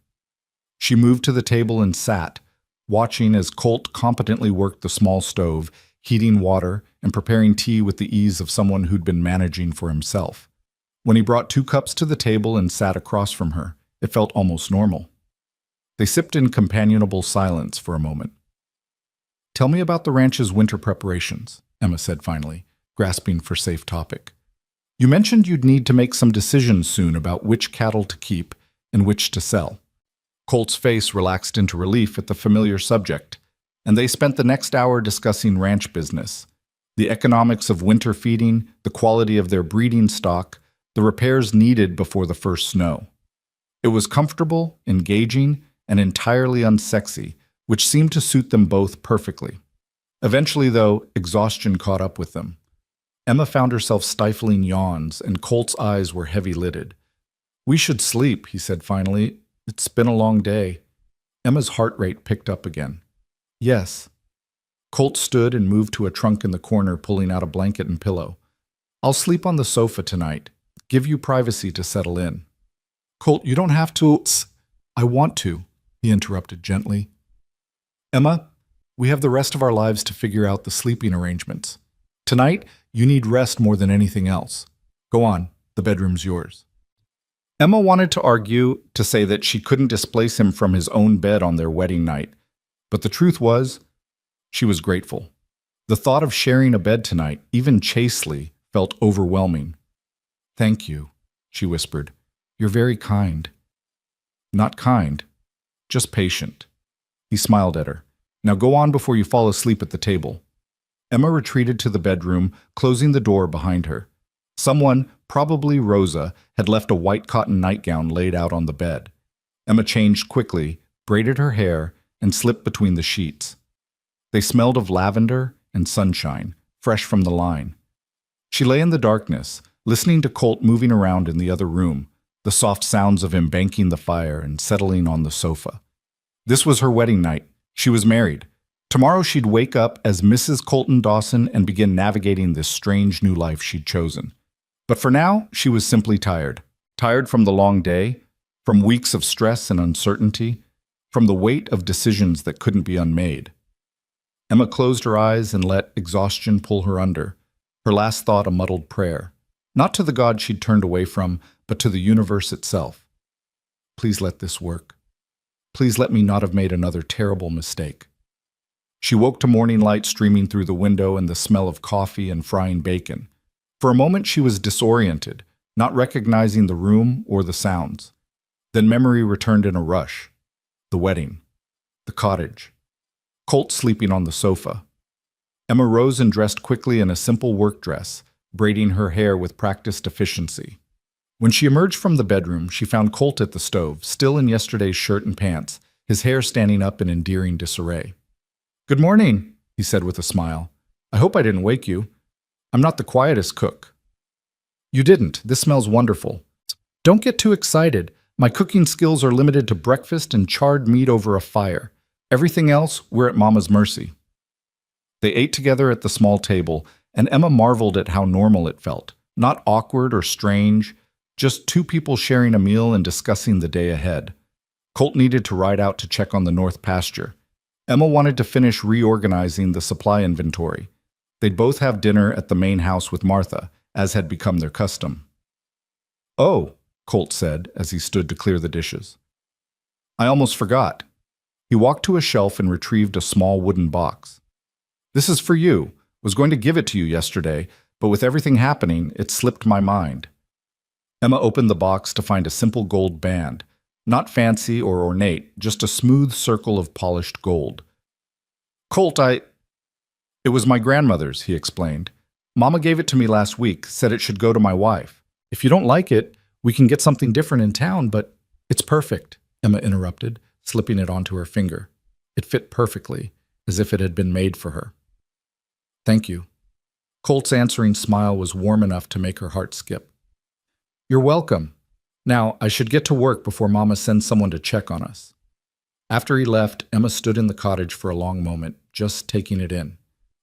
She moved to the table and sat, watching as Colt competently worked the small stove, heating water and preparing tea with the ease of someone who'd been managing for himself. When he brought 2 cups to the table and sat across from her, it felt almost normal. They sipped in companionable silence for a moment. Tell me about the ranch's winter preparations, Emma said finally, grasping for safe topic. You mentioned you'd need to make some decisions soon about which cattle to keep and which to sell. Colt's face relaxed into relief at the familiar subject, and they spent the next hour discussing ranch business, the economics of winter feeding, the quality of their breeding stock, the repairs needed before the first snow. It was comfortable, engaging, and entirely unsexy, which seemed to suit them both perfectly. Eventually, though, exhaustion caught up with them. Emma found herself stifling yawns, and Colt's eyes were heavy-lidded. We should sleep, he said finally. It's been a long day. Emma's heart rate picked up again. Yes. Colt stood and moved to a trunk in the corner, pulling out a blanket and pillow. I'll sleep on the sofa tonight. Give you privacy to settle in. Colt, you don't have to. I want to, he interrupted gently. Emma, we have the rest of our lives to figure out the sleeping arrangements. Tonight, you need rest more than anything else. Go on, the bedroom's yours. Emma wanted to argue, to say that she couldn't displace him from his own bed on their wedding night. But the truth was, she was grateful. The thought of sharing a bed tonight, even chastely, felt overwhelming. Thank you, she whispered. You're very kind. Not kind, just patient. He smiled at her. Now go on before you fall asleep at the table. Emma retreated to the bedroom, closing the door behind her. Someone, probably Rosa, had left a white cotton nightgown laid out on the bed. Emma changed quickly, braided her hair, and slipped between the sheets. They smelled of lavender and sunshine, fresh from the line. She lay in the darkness, listening to Colt moving around in the other room, the soft sounds of him banking the fire and settling on the sofa. This was her wedding night. She was married. Tomorrow she'd wake up as Mrs. Colton Dawson and begin navigating this strange new life she'd chosen. But for now, she was simply tired. Tired from the long day, from weeks of stress and uncertainty, from the weight of decisions that couldn't be unmade. Emma closed her eyes and let exhaustion pull her under, her last thought a muddled prayer, not to the God she'd turned away from, but to the universe itself. Please let this work. Please let me not have made another terrible mistake. She woke to morning light streaming through the window and the smell of coffee and frying bacon. For a moment she was disoriented, not recognizing the room or the sounds. Then memory returned in a rush. The wedding. The cottage. Colt sleeping on the sofa. Emma rose and dressed quickly in a simple work dress, braiding her hair with practiced efficiency. When she emerged from the bedroom, she found Colt at the stove, still in yesterday's shirt and pants, his hair standing up in endearing disarray. "Good morning," he said with a smile. "I hope I didn't wake you. I'm not the quietest cook." "You didn't. This smells wonderful." "Don't get too excited. My cooking skills are limited to breakfast and charred meat over a fire. Everything else, we're at Mama's mercy." They ate together at the small table, and Emma marveled at how normal it felt. Not awkward or strange, just two people sharing a meal and discussing the day ahead. Colt needed to ride out to check on the north pasture. Emma wanted to finish reorganizing the supply inventory. They'd both have dinner at the main house with Martha, as had become their custom. "Oh," Colt said as he stood to clear the dishes. "I almost forgot." He walked to a shelf and retrieved a small wooden box. "This is for you. Was going to give it to you yesterday, but with everything happening, it slipped my mind." Emma opened the box to find a simple gold band. Not fancy or ornate, just a smooth circle of polished gold. "Colt, It was my grandmother's," he explained. "Mama gave it to me last week, said it should go to my wife. If you don't like it, we can get something different in town, but..." "It's perfect," Emma interrupted, slipping it onto her finger. It fit perfectly, as if it had been made for her. "Thank you." Colt's answering smile was warm enough to make her heart skip. "You're welcome. Now, I should get to work before Mama sends someone to check on us." After he left, Emma stood in the cottage for a long moment, just taking it in.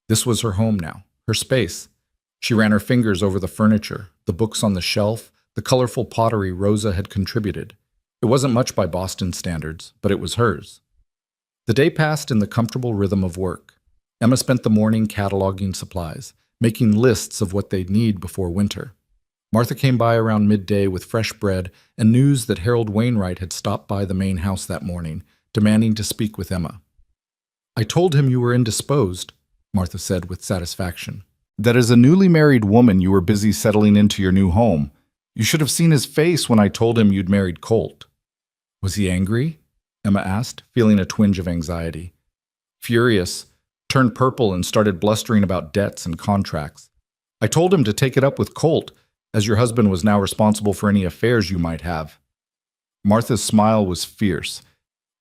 This was her home now, her space. She ran her fingers over the furniture, the books on the shelf, the colorful pottery Rosa had contributed. It wasn't much by Boston standards, but it was hers. The day passed in the comfortable rhythm of work. Emma spent the morning cataloging supplies, making lists of what they'd need before winter. Martha came by around midday with fresh bread and news that Harold Wainwright had stopped by the main house that morning, demanding to speak with Emma. "I told him you were indisposed," Martha said with satisfaction. "That as a newly married woman you were busy settling into your new home. You should have seen his face when I told him you'd married Colt." "Was he angry?" Emma asked, feeling a twinge of anxiety. "Furious. Turned purple and started blustering about debts and contracts. I told him to take it up with Colt, as your husband was now responsible for any affairs you might have." Martha's smile was fierce.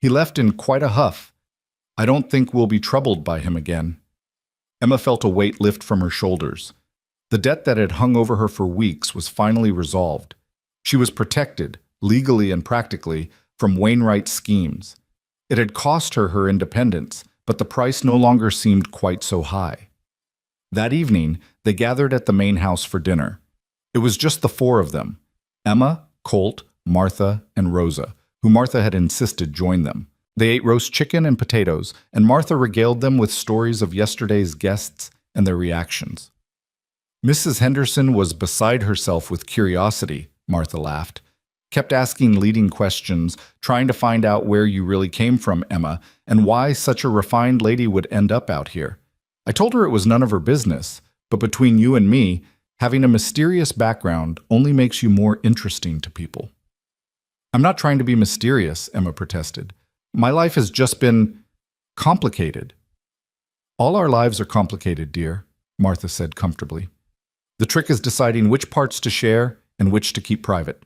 "He left in quite a huff. I don't think we'll be troubled by him again." Emma felt a weight lift from her shoulders. The debt that had hung over her for weeks was finally resolved. She was protected, legally and practically, from Wainwright's schemes. It had cost her her independence, but the price no longer seemed quite so high. That evening, they gathered at the main house for dinner. It was just the four of them: Emma, Colt, Martha, and Rosa, who Martha had insisted join them. They ate roast chicken and potatoes, and Martha regaled them with stories of yesterday's guests and their reactions. "Mrs. Henderson was beside herself with curiosity," Martha laughed. "Kept asking leading questions, trying to find out where you really came from, Emma, and why such a refined lady would end up out here. I told her it was none of her business, but between you and me, having a mysterious background only makes you more interesting to people." "I'm not trying to be mysterious," Emma protested. "My life has just been complicated." "All our lives are complicated, dear," Martha said comfortably. "The trick is deciding which parts to share and which to keep private."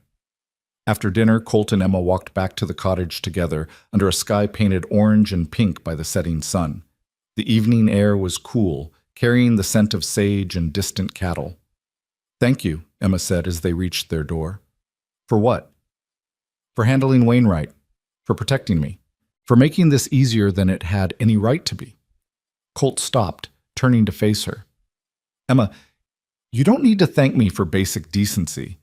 After dinner, Colt and Emma walked back to the cottage together under a sky painted orange and pink by the setting sun. The evening air was cool, carrying the scent of sage and distant cattle. "Thank you," Emma said as they reached their door. "For what?" "For handling Wainwright. For protecting me. For making this easier than it had any right to be." Colt stopped, turning to face her. "Emma, you don't need to thank me for basic decency.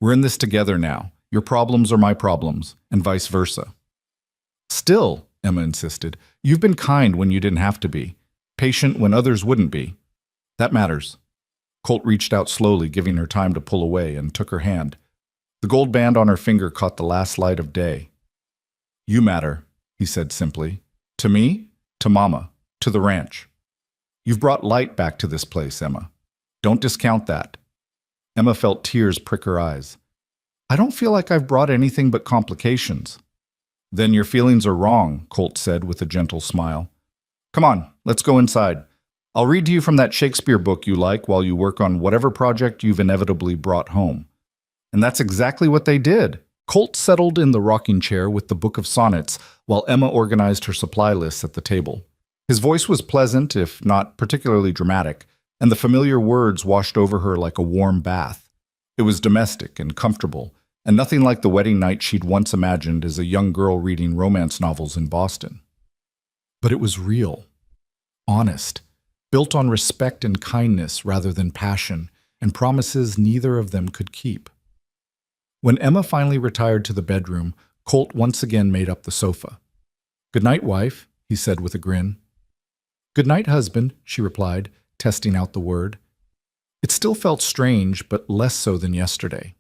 We're in this together now. Your problems are my problems, and vice versa." "Still," Emma insisted, "you've been kind when you didn't have to be. Patient when others wouldn't be. That matters." Colt reached out slowly, giving her time to pull away, and took her hand. The gold band on her finger caught the last light of day. "You matter," he said simply. "To me, to Mama, to the ranch. You've brought light back to this place, Emma. Don't discount that." Emma felt tears prick her eyes. "I don't feel like I've brought anything but complications." Then your feelings are wrong, Colt said with a gentle smile. Come on, let's go inside. I'll read to you from that Shakespeare book you like while you work on whatever project you've inevitably brought home. And that's exactly what they did. Colt settled in the rocking chair with the book of sonnets while Emma organized her supply lists at the table. His voice was pleasant, if not particularly dramatic, and the familiar words washed over her like a warm bath. It was domestic and comfortable, and nothing like the wedding night she'd once imagined as a young girl reading romance novels in Boston. But it was real, honest, built on respect and kindness rather than passion, and promises neither of them could keep. When Emma finally retired to the bedroom, Colt once again made up the sofa. "Good night, wife," he said with a grin. "Good night, husband," she replied, testing out the word. It still felt strange, but less so than yesterday.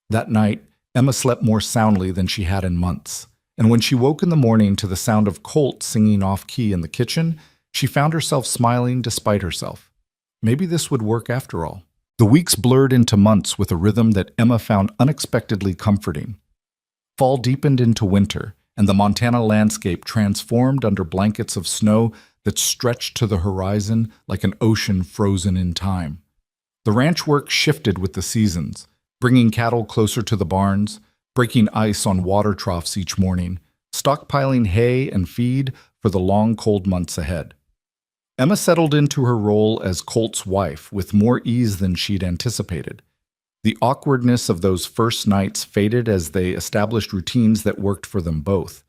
That night, Emma slept more soundly than she had in months, and when she woke in the morning to the sound of Colt singing off-key in the kitchen, she found herself smiling despite herself. Maybe this would work after all. The weeks blurred into months with a rhythm that Emma found unexpectedly comforting. Fall deepened into winter, and the Montana landscape transformed under blankets of snow that stretched to the horizon like an ocean frozen in time. The ranch work shifted with the seasons, bringing cattle closer to the barns, breaking ice on water troughs each morning, stockpiling hay and feed for the long, cold months ahead. Emma settled into her role as Colt's wife with more ease than she'd anticipated. The awkwardness of those first nights faded as they established routines that worked for them both.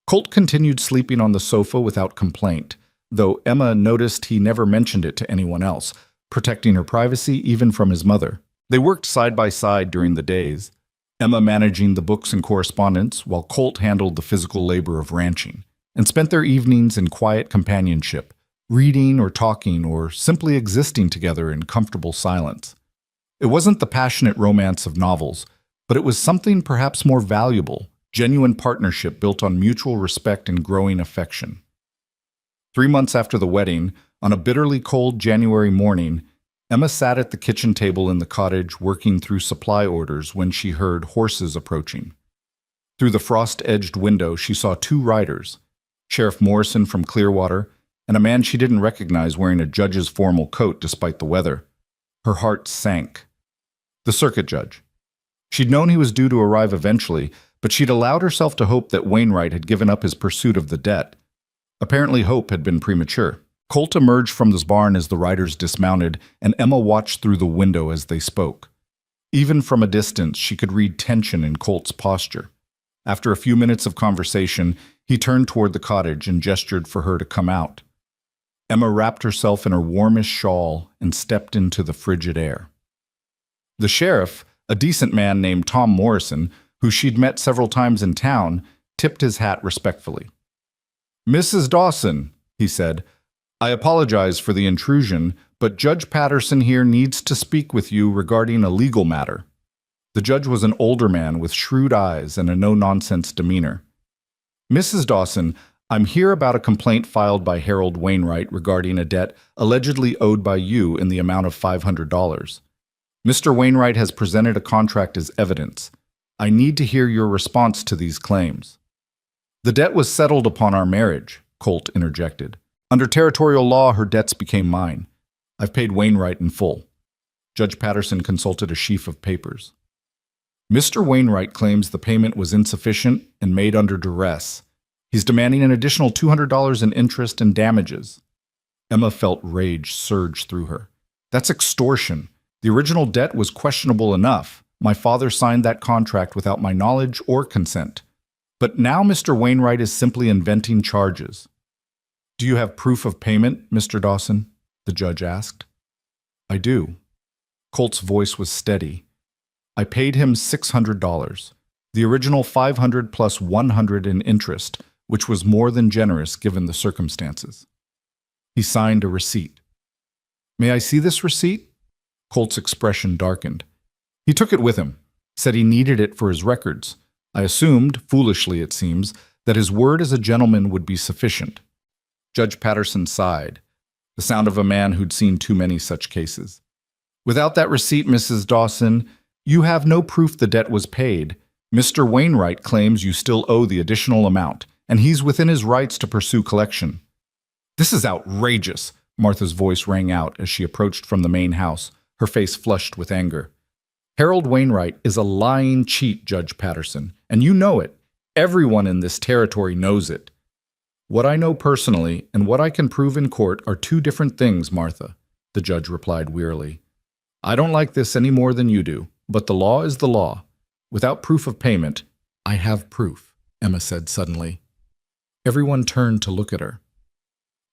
Colt continued sleeping on the sofa without complaint, though Emma noticed he never mentioned it to anyone else, protecting her privacy even from his mother. They worked side by side during the days, Emma managing the books and correspondence while Colt handled the physical labor of ranching, and spent their evenings in quiet companionship, reading or talking or simply existing together in comfortable silence. It wasn't the passionate romance of novels, but it was something perhaps more valuable, genuine partnership built on mutual respect and growing affection. 3 months after the wedding, on a bitterly cold January morning, Emma sat at the kitchen table in the cottage working through supply orders when she heard horses approaching. Through the frost-edged window, she saw 2 riders, Sheriff Morrison from Clearwater and a man she didn't recognize wearing a judge's formal coat despite the weather. Her heart sank. The circuit judge. She'd known he was due to arrive eventually, but she'd allowed herself to hope that Wainwright had given up his pursuit of the debt. Apparently hope had been premature. Colt emerged from the barn as the riders dismounted, and Emma watched through the window as they spoke. Even from a distance, she could read tension in Colt's posture. After a few minutes of conversation, he turned toward the cottage and gestured for her to come out. Emma wrapped herself in her warmest shawl and stepped into the frigid air. The sheriff, a decent man named Tom Morrison, who she'd met several times in town, tipped his hat respectfully. "Mrs. Dawson," he said, "I apologize for the intrusion, but Judge Patterson here needs to speak with you regarding a legal matter." The judge was an older man with shrewd eyes and a no-nonsense demeanor. "Mrs. Dawson, I'm here about a complaint filed by Harold Wainwright regarding a debt allegedly owed by you in the amount of $500. Mr. Wainwright has presented a contract as evidence. I need to hear your response to these claims." "The debt was settled upon our marriage," Colt interjected. "Under territorial law, her debts became mine. I've paid Wainwright in full." Judge Patterson consulted a sheaf of papers. "Mr. Wainwright claims the payment was insufficient and made under duress. He's demanding an additional $200 in interest and damages." Emma felt rage surge through her. "That's extortion. The original debt was questionable enough. My father signed that contract without my knowledge or consent. But now Mr. Wainwright is simply inventing charges." "Do you have proof of payment, Mr. Dawson?" the judge asked. "I do." Colt's voice was steady. "I paid him $600, the original $500 plus $100 in interest, which was more than generous given the circumstances." He signed a receipt. "May I see this receipt?" Colt's expression darkened. He took it with him, said he needed it for his records. I assumed, foolishly it seems, that his word as a gentleman would be sufficient. Judge Patterson sighed, the sound of a man who'd seen too many such cases. "Without that receipt, Mrs. Dawson, you have no proof the debt was paid. Mr. Wainwright claims you still owe the additional amount, and he's within his rights to pursue collection. This is outrageous, Martha's voice rang out as she approached from the main house, her face flushed with anger. Harold Wainwright is a lying cheat, Judge Patterson, and you know it. Everyone in this territory knows it. What I know personally and what I can prove in court are two different things, Martha, the judge replied wearily. I don't like this any more than you do, but the law is the law. Without proof of payment, I have proof, Emma said suddenly. Everyone turned to look at her.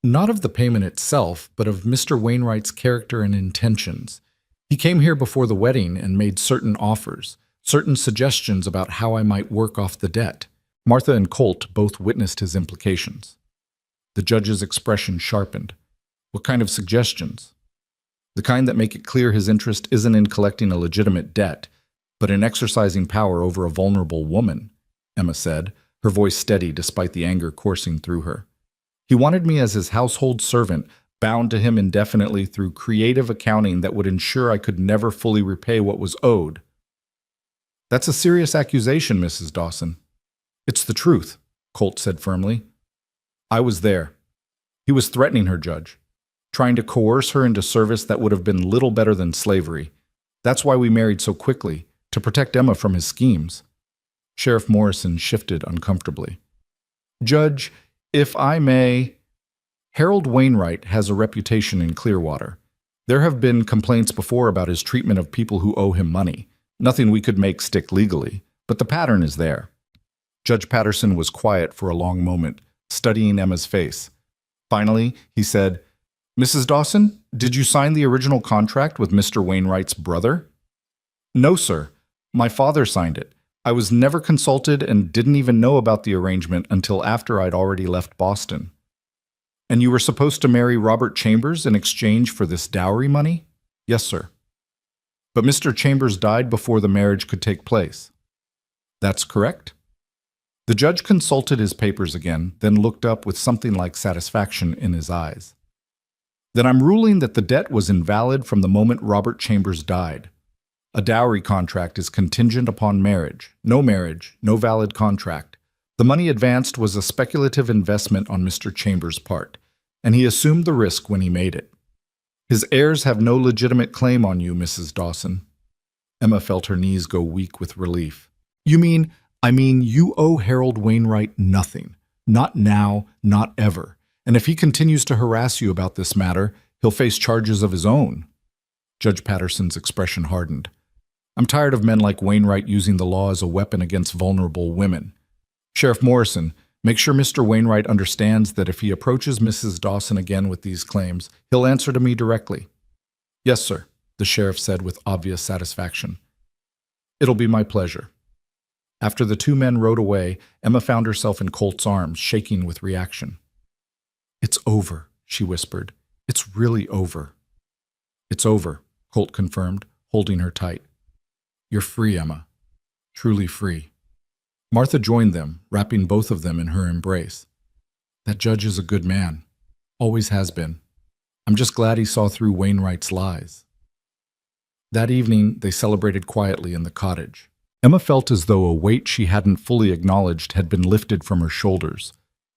Not of the payment itself, but of Mr. Wainwright's character and intentions. He came here before the wedding and made certain offers, certain suggestions about how I might work off the debt. Martha and Colt both witnessed his implications. The judge's expression sharpened. What kind of suggestions? The kind that make it clear his interest isn't in collecting a legitimate debt, but in exercising power over a vulnerable woman, Emma said, her voice steady despite the anger coursing through her. He wanted me as his household servant, bound to him indefinitely through creative accounting that would ensure I could never fully repay what was owed. That's a serious accusation, Mrs. Dawson. It's the truth, Colt said firmly. I was there. He was threatening her, Judge, trying to coerce her into service that would have been little better than slavery. That's why we married so quickly, to protect Emma from his schemes. Sheriff Morrison shifted uncomfortably. Judge, if I may, Harold Wainwright has a reputation in Clearwater. There have been complaints before about his treatment of people who owe him money. Nothing we could make stick legally, but the pattern is there. Judge Patterson was quiet for a long moment, studying Emma's face. Finally, he said, Mrs. Dawson, did you sign the original contract with Mr. Wainwright's brother? No, sir. My father signed it. I was never consulted and didn't even know about the arrangement until after I'd already left Boston. And you were supposed to marry Robert Chambers in exchange for this dowry money? Yes, sir. But Mr. Chambers died before the marriage could take place. That's correct? The judge consulted his papers again, then looked up with something like satisfaction in his eyes. Then I'm ruling that the debt was invalid from the moment Robert Chambers died. A dowry contract is contingent upon marriage. No marriage, no valid contract. The money advanced was a speculative investment on Mr. Chambers' part, and he assumed the risk when he made it. His heirs have no legitimate claim on you, Mrs. Dawson. Emma felt her knees go weak with relief. I mean, you owe Harold Wainwright nothing. Not now, not ever. And if he continues to harass you about this matter, he'll face charges of his own. Judge Patterson's expression hardened. I'm tired of men like Wainwright using the law as a weapon against vulnerable women. Sheriff Morrison, make sure Mr. Wainwright understands that if he approaches Mrs. Dawson again with these claims, he'll answer to me directly. Yes, sir, the sheriff said with obvious satisfaction. It'll be my pleasure. After the two men rode away, Emma found herself in Colt's arms, shaking with reaction. It's over, she whispered. It's really over. It's over, Colt confirmed, holding her tight. You're free, Emma. Truly free. Martha joined them, wrapping both of them in her embrace. That judge is a good man. Always has been. I'm just glad he saw through Wainwright's lies. That evening, they celebrated quietly in the cottage. Emma felt as though a weight she hadn't fully acknowledged had been lifted from her shoulders.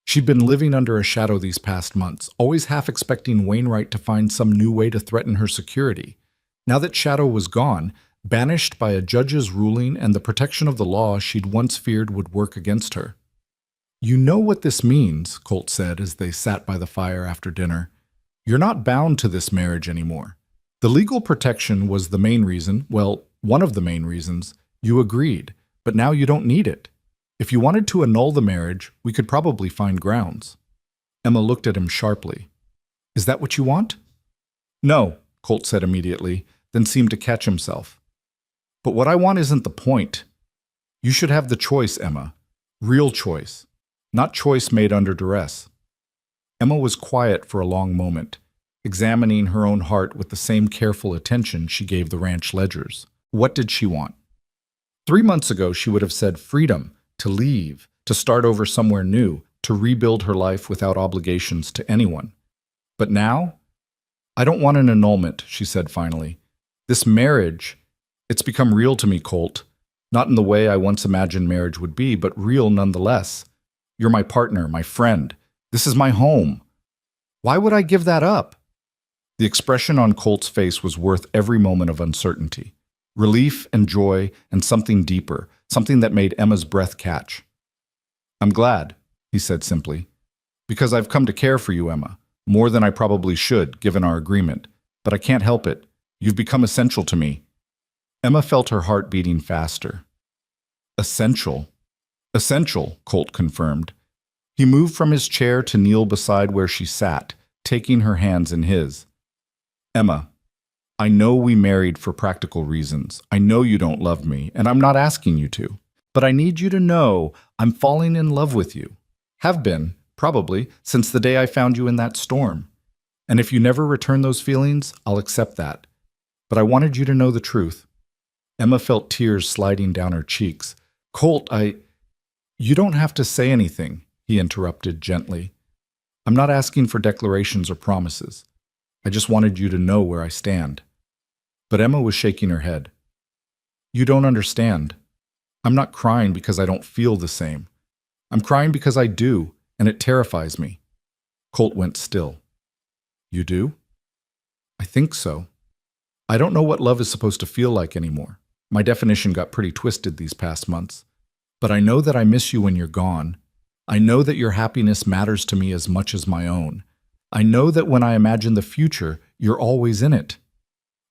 She'd been living under a shadow these past months, always half expecting Wainwright to find some new way to threaten her security. Now that shadow was gone, banished by a judge's ruling and the protection of the law she'd once feared would work against her. You know what this means, Colt said as they sat by the fire after dinner. You're not bound to this marriage anymore. The legal protection was the main reason, well, one of the main reasons, you agreed, but now you don't need it. If you wanted to annul the marriage, we could probably find grounds. Emma looked at him sharply. Is that what you want? No, Colt said immediately, then seemed to catch himself. But what I want isn't the point. You should have the choice, Emma. Real choice. Not choice made under duress. Emma was quiet for a long moment, examining her own heart with the same careful attention she gave the ranch ledgers. What did she want? 3 months ago, she would have said freedom, to leave, to start over somewhere new, to rebuild her life without obligations to anyone. But now? I don't want an annulment, she said finally. This marriage, it's become real to me, Colt. Not in the way I once imagined marriage would be, but real nonetheless. You're my partner, my friend. This is my home. Why would I give that up? The expression on Colt's face was worth every moment of uncertainty. Relief and joy and something deeper, something that made Emma's breath catch. I'm glad, he said simply, because I've come to care for you, Emma, more than I probably should, given our agreement. But I can't help it. You've become essential to me. Emma felt her heart beating faster. Essential? Essential, Colt confirmed. He moved from his chair to kneel beside where she sat, taking her hands in his. Emma, I know we married for practical reasons. I know you don't love me, and I'm not asking you to. But I need you to know I'm falling in love with you. Have been, probably, since the day I found you in that storm. And if you never return those feelings, I'll accept that. But I wanted you to know the truth. Emma felt tears sliding down her cheeks. Colt, You don't have to say anything, he interrupted gently. I'm not asking for declarations or promises. I just wanted you to know where I stand. But Emma was shaking her head. You don't understand. I'm not crying because I don't feel the same. I'm crying because I do, and it terrifies me. Colt went still. You do? I think so. I don't know what love is supposed to feel like anymore. My definition got pretty twisted these past months. But I know that I miss you when you're gone. I know that your happiness matters to me as much as my own. I know that when I imagine the future, you're always in it.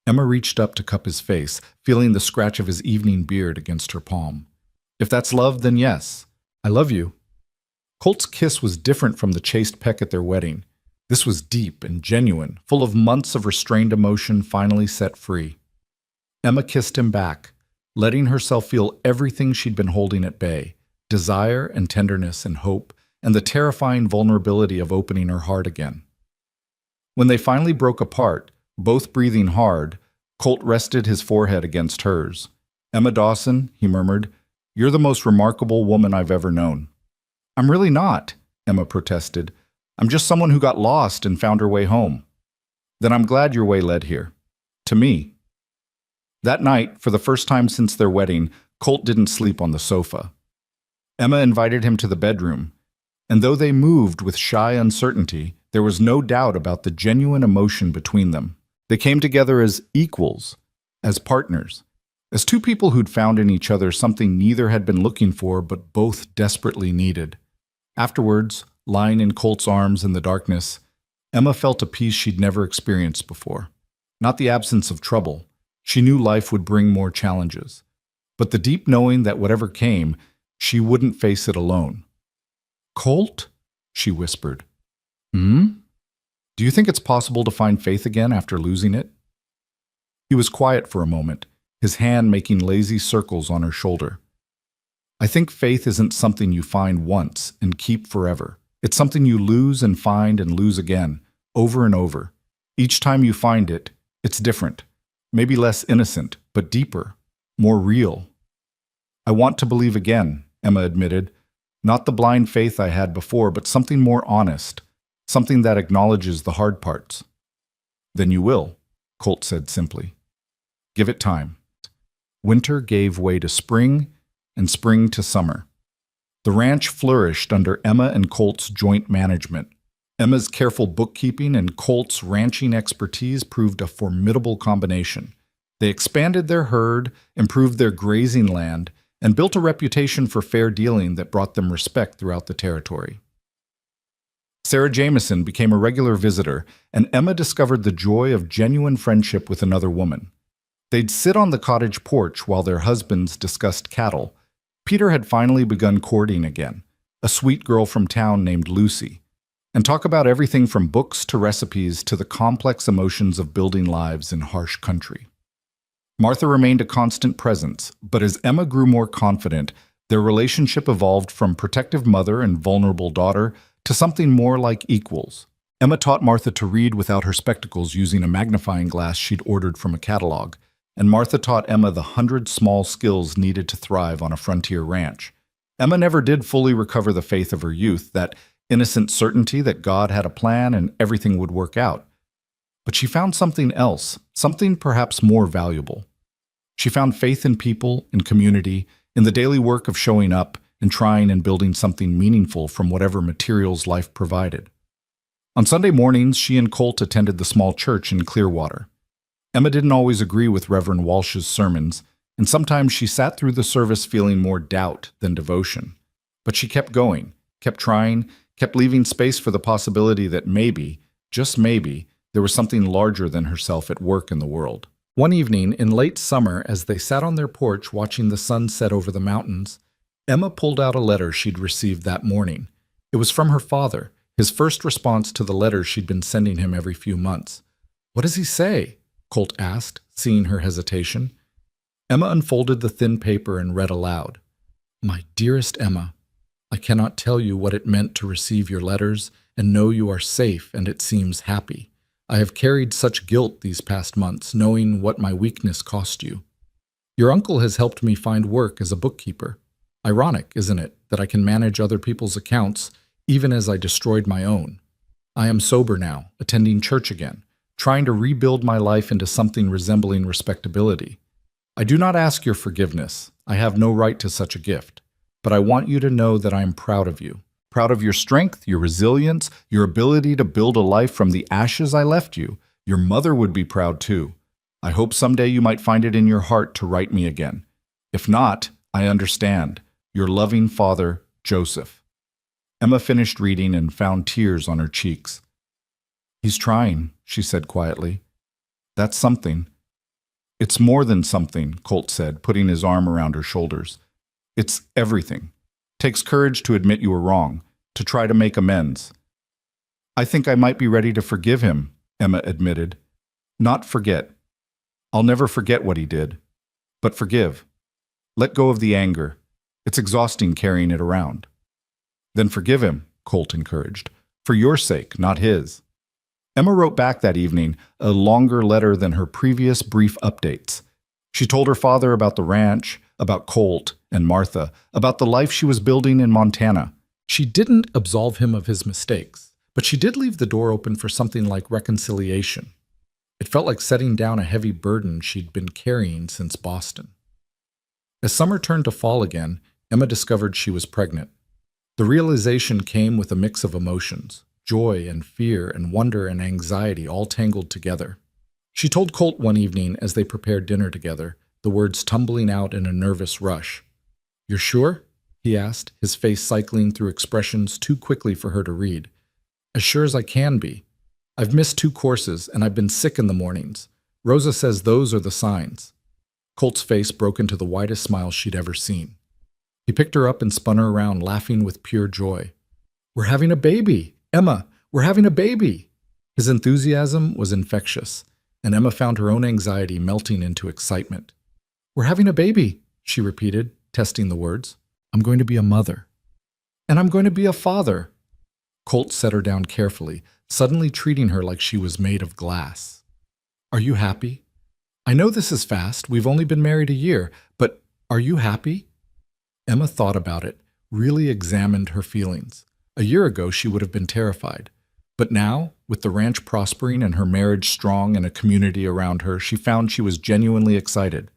Emma reached up to cup his face, feeling the scratch of his evening beard against her palm. If that's love, then yes. I love you. Colt's kiss was different from the chaste peck at their wedding. This was deep and genuine, full of months of restrained emotion finally set free. Emma kissed him back, letting herself feel everything she'd been holding at bay, desire and tenderness and hope, and the terrifying vulnerability of opening her heart again. When they finally broke apart, both breathing hard, Colt rested his forehead against hers. Emma Dawson, he murmured, you're the most remarkable woman I've ever known. I'm really not, Emma protested. I'm just someone who got lost and found her way home. Then I'm glad your way led here. To me. That night, for the first time since their wedding, Colt didn't sleep on the sofa. Emma invited him to the bedroom, and though they moved with shy uncertainty, there was no doubt about the genuine emotion between them. They came together as equals, as partners, as two people who'd found in each other something neither had been looking for but both desperately needed. Afterwards, lying in Colt's arms in the darkness, Emma felt a peace she'd never experienced before. Not the absence of trouble. She knew life would bring more challenges. But the deep knowing that whatever came, she wouldn't face it alone. Colt? She whispered. Do you think it's possible to find faith again after losing it? He was quiet for a moment, his hand making lazy circles on her shoulder. I think faith isn't something you find once and keep forever. It's something you lose and find and lose again, over and over. Each time you find it, it's different. Maybe less innocent, but deeper, more real. I want to believe again, Emma admitted. Not the blind faith I had before, but something more honest. Something that acknowledges the hard parts. Then you will, Colt said simply. Give it time. Winter gave way to spring, and spring to summer. The ranch flourished under Emma and Colt's joint management. Emma's careful bookkeeping and Colt's ranching expertise proved a formidable combination. They expanded their herd, improved their grazing land, and built a reputation for fair dealing that brought them respect throughout the territory. Sarah Jameson became a regular visitor, and Emma discovered the joy of genuine friendship with another woman. They'd sit on the cottage porch while their husbands discussed cattle. Peter had finally begun courting again, a sweet girl from town named Lucy, and talk about everything from books to recipes to the complex emotions of building lives in harsh country. Martha remained a constant presence, but as Emma grew more confident, their relationship evolved from protective mother and vulnerable daughter to something more like equals. Emma taught Martha to read without her spectacles using a magnifying glass she'd ordered from a catalog, and Martha taught Emma the 100 small skills needed to thrive on a frontier ranch. Emma never did fully recover the faith of her youth, that innocent certainty that God had a plan and everything would work out. But she found something else, something perhaps more valuable. She found faith in people, in community, in the daily work of showing up and trying and building something meaningful from whatever materials life provided. On Sunday mornings, she and Colt attended the small church in Clearwater. Emma didn't always agree with Reverend Walsh's sermons, and sometimes she sat through the service feeling more doubt than devotion. But she kept going, kept trying, kept leaving space for the possibility that maybe, just maybe, there was something larger than herself at work in the world. One evening in late summer, as they sat on their porch watching the sun set over the mountains, Emma pulled out a letter she'd received that morning. It was from her father, his first response to the letters she'd been sending him every few months. "What does he say?" Colt asked, seeing her hesitation. Emma unfolded the thin paper and read aloud. "My dearest Emma, I cannot tell you what it meant to receive your letters and know you are safe and it seems happy. I have carried such guilt these past months, knowing what my weakness cost you. Your uncle has helped me find work as a bookkeeper. Ironic, isn't it, that I can manage other people's accounts even as I destroyed my own. I am sober now, attending church again, trying to rebuild my life into something resembling respectability. I do not ask your forgiveness. I have no right to such a gift. But I want you to know that I am proud of you. Proud of your strength, your resilience, your ability to build a life from the ashes I left you. Your mother would be proud too. I hope someday you might find it in your heart to write me again. If not, I understand. Your loving father, Joseph." Emma finished reading and found tears on her cheeks. "He's trying," she said quietly. "That's something." "It's more than something," Colt said, putting his arm around her shoulders. "It's everything. Takes courage to admit you were wrong, to try to make amends." "I think I might be ready to forgive him," Emma admitted. "Not forget. I'll never forget what he did. But forgive. Let go of the anger. It's exhausting carrying it around." "Then forgive him," Colt encouraged. "For your sake, not his." Emma wrote back that evening, a longer letter than her previous brief updates. She told her father about the ranch, about Colt and Martha, about the life she was building in Montana. She didn't absolve him of his mistakes, but she did leave the door open for something like reconciliation. It felt like setting down a heavy burden she'd been carrying since Boston. As summer turned to fall again, Emma discovered she was pregnant. The realization came with a mix of emotions, joy and fear and wonder and anxiety all tangled together. She told Colt one evening as they prepared dinner together, the words tumbling out in a nervous rush. "You're sure?" he asked, his face cycling through expressions too quickly for her to read. "As sure as I can be. I've missed 2 courses and I've been sick in the mornings. Rosa says those are the signs." Colt's face broke into the widest smile she'd ever seen. He picked her up and spun her around, laughing with pure joy. "We're having a baby! Emma, we're having a baby!" His enthusiasm was infectious, and Emma found her own anxiety melting into excitement. "We're having a baby," she repeated, testing the words. "I'm going to be a mother." "And I'm going to be a father." Colt set her down carefully, suddenly treating her like she was made of glass. "Are you happy? I know this is fast, we've only been married a year, but are you happy?" Emma thought about it, really examined her feelings. A year ago, she would have been terrified. But now, with the ranch prospering and her marriage strong and a community around her, she found she was genuinely excited.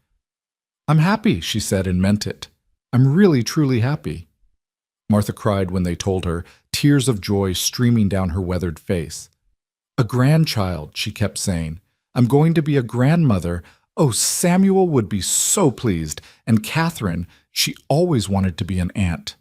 "I'm happy," she said and meant it. "I'm really, truly happy." Martha cried when they told her, tears of joy streaming down her weathered face. "A grandchild," she kept saying. "I'm going to be a grandmother. Oh, Samuel would be so pleased. And Catherine, she always wanted to be an aunt."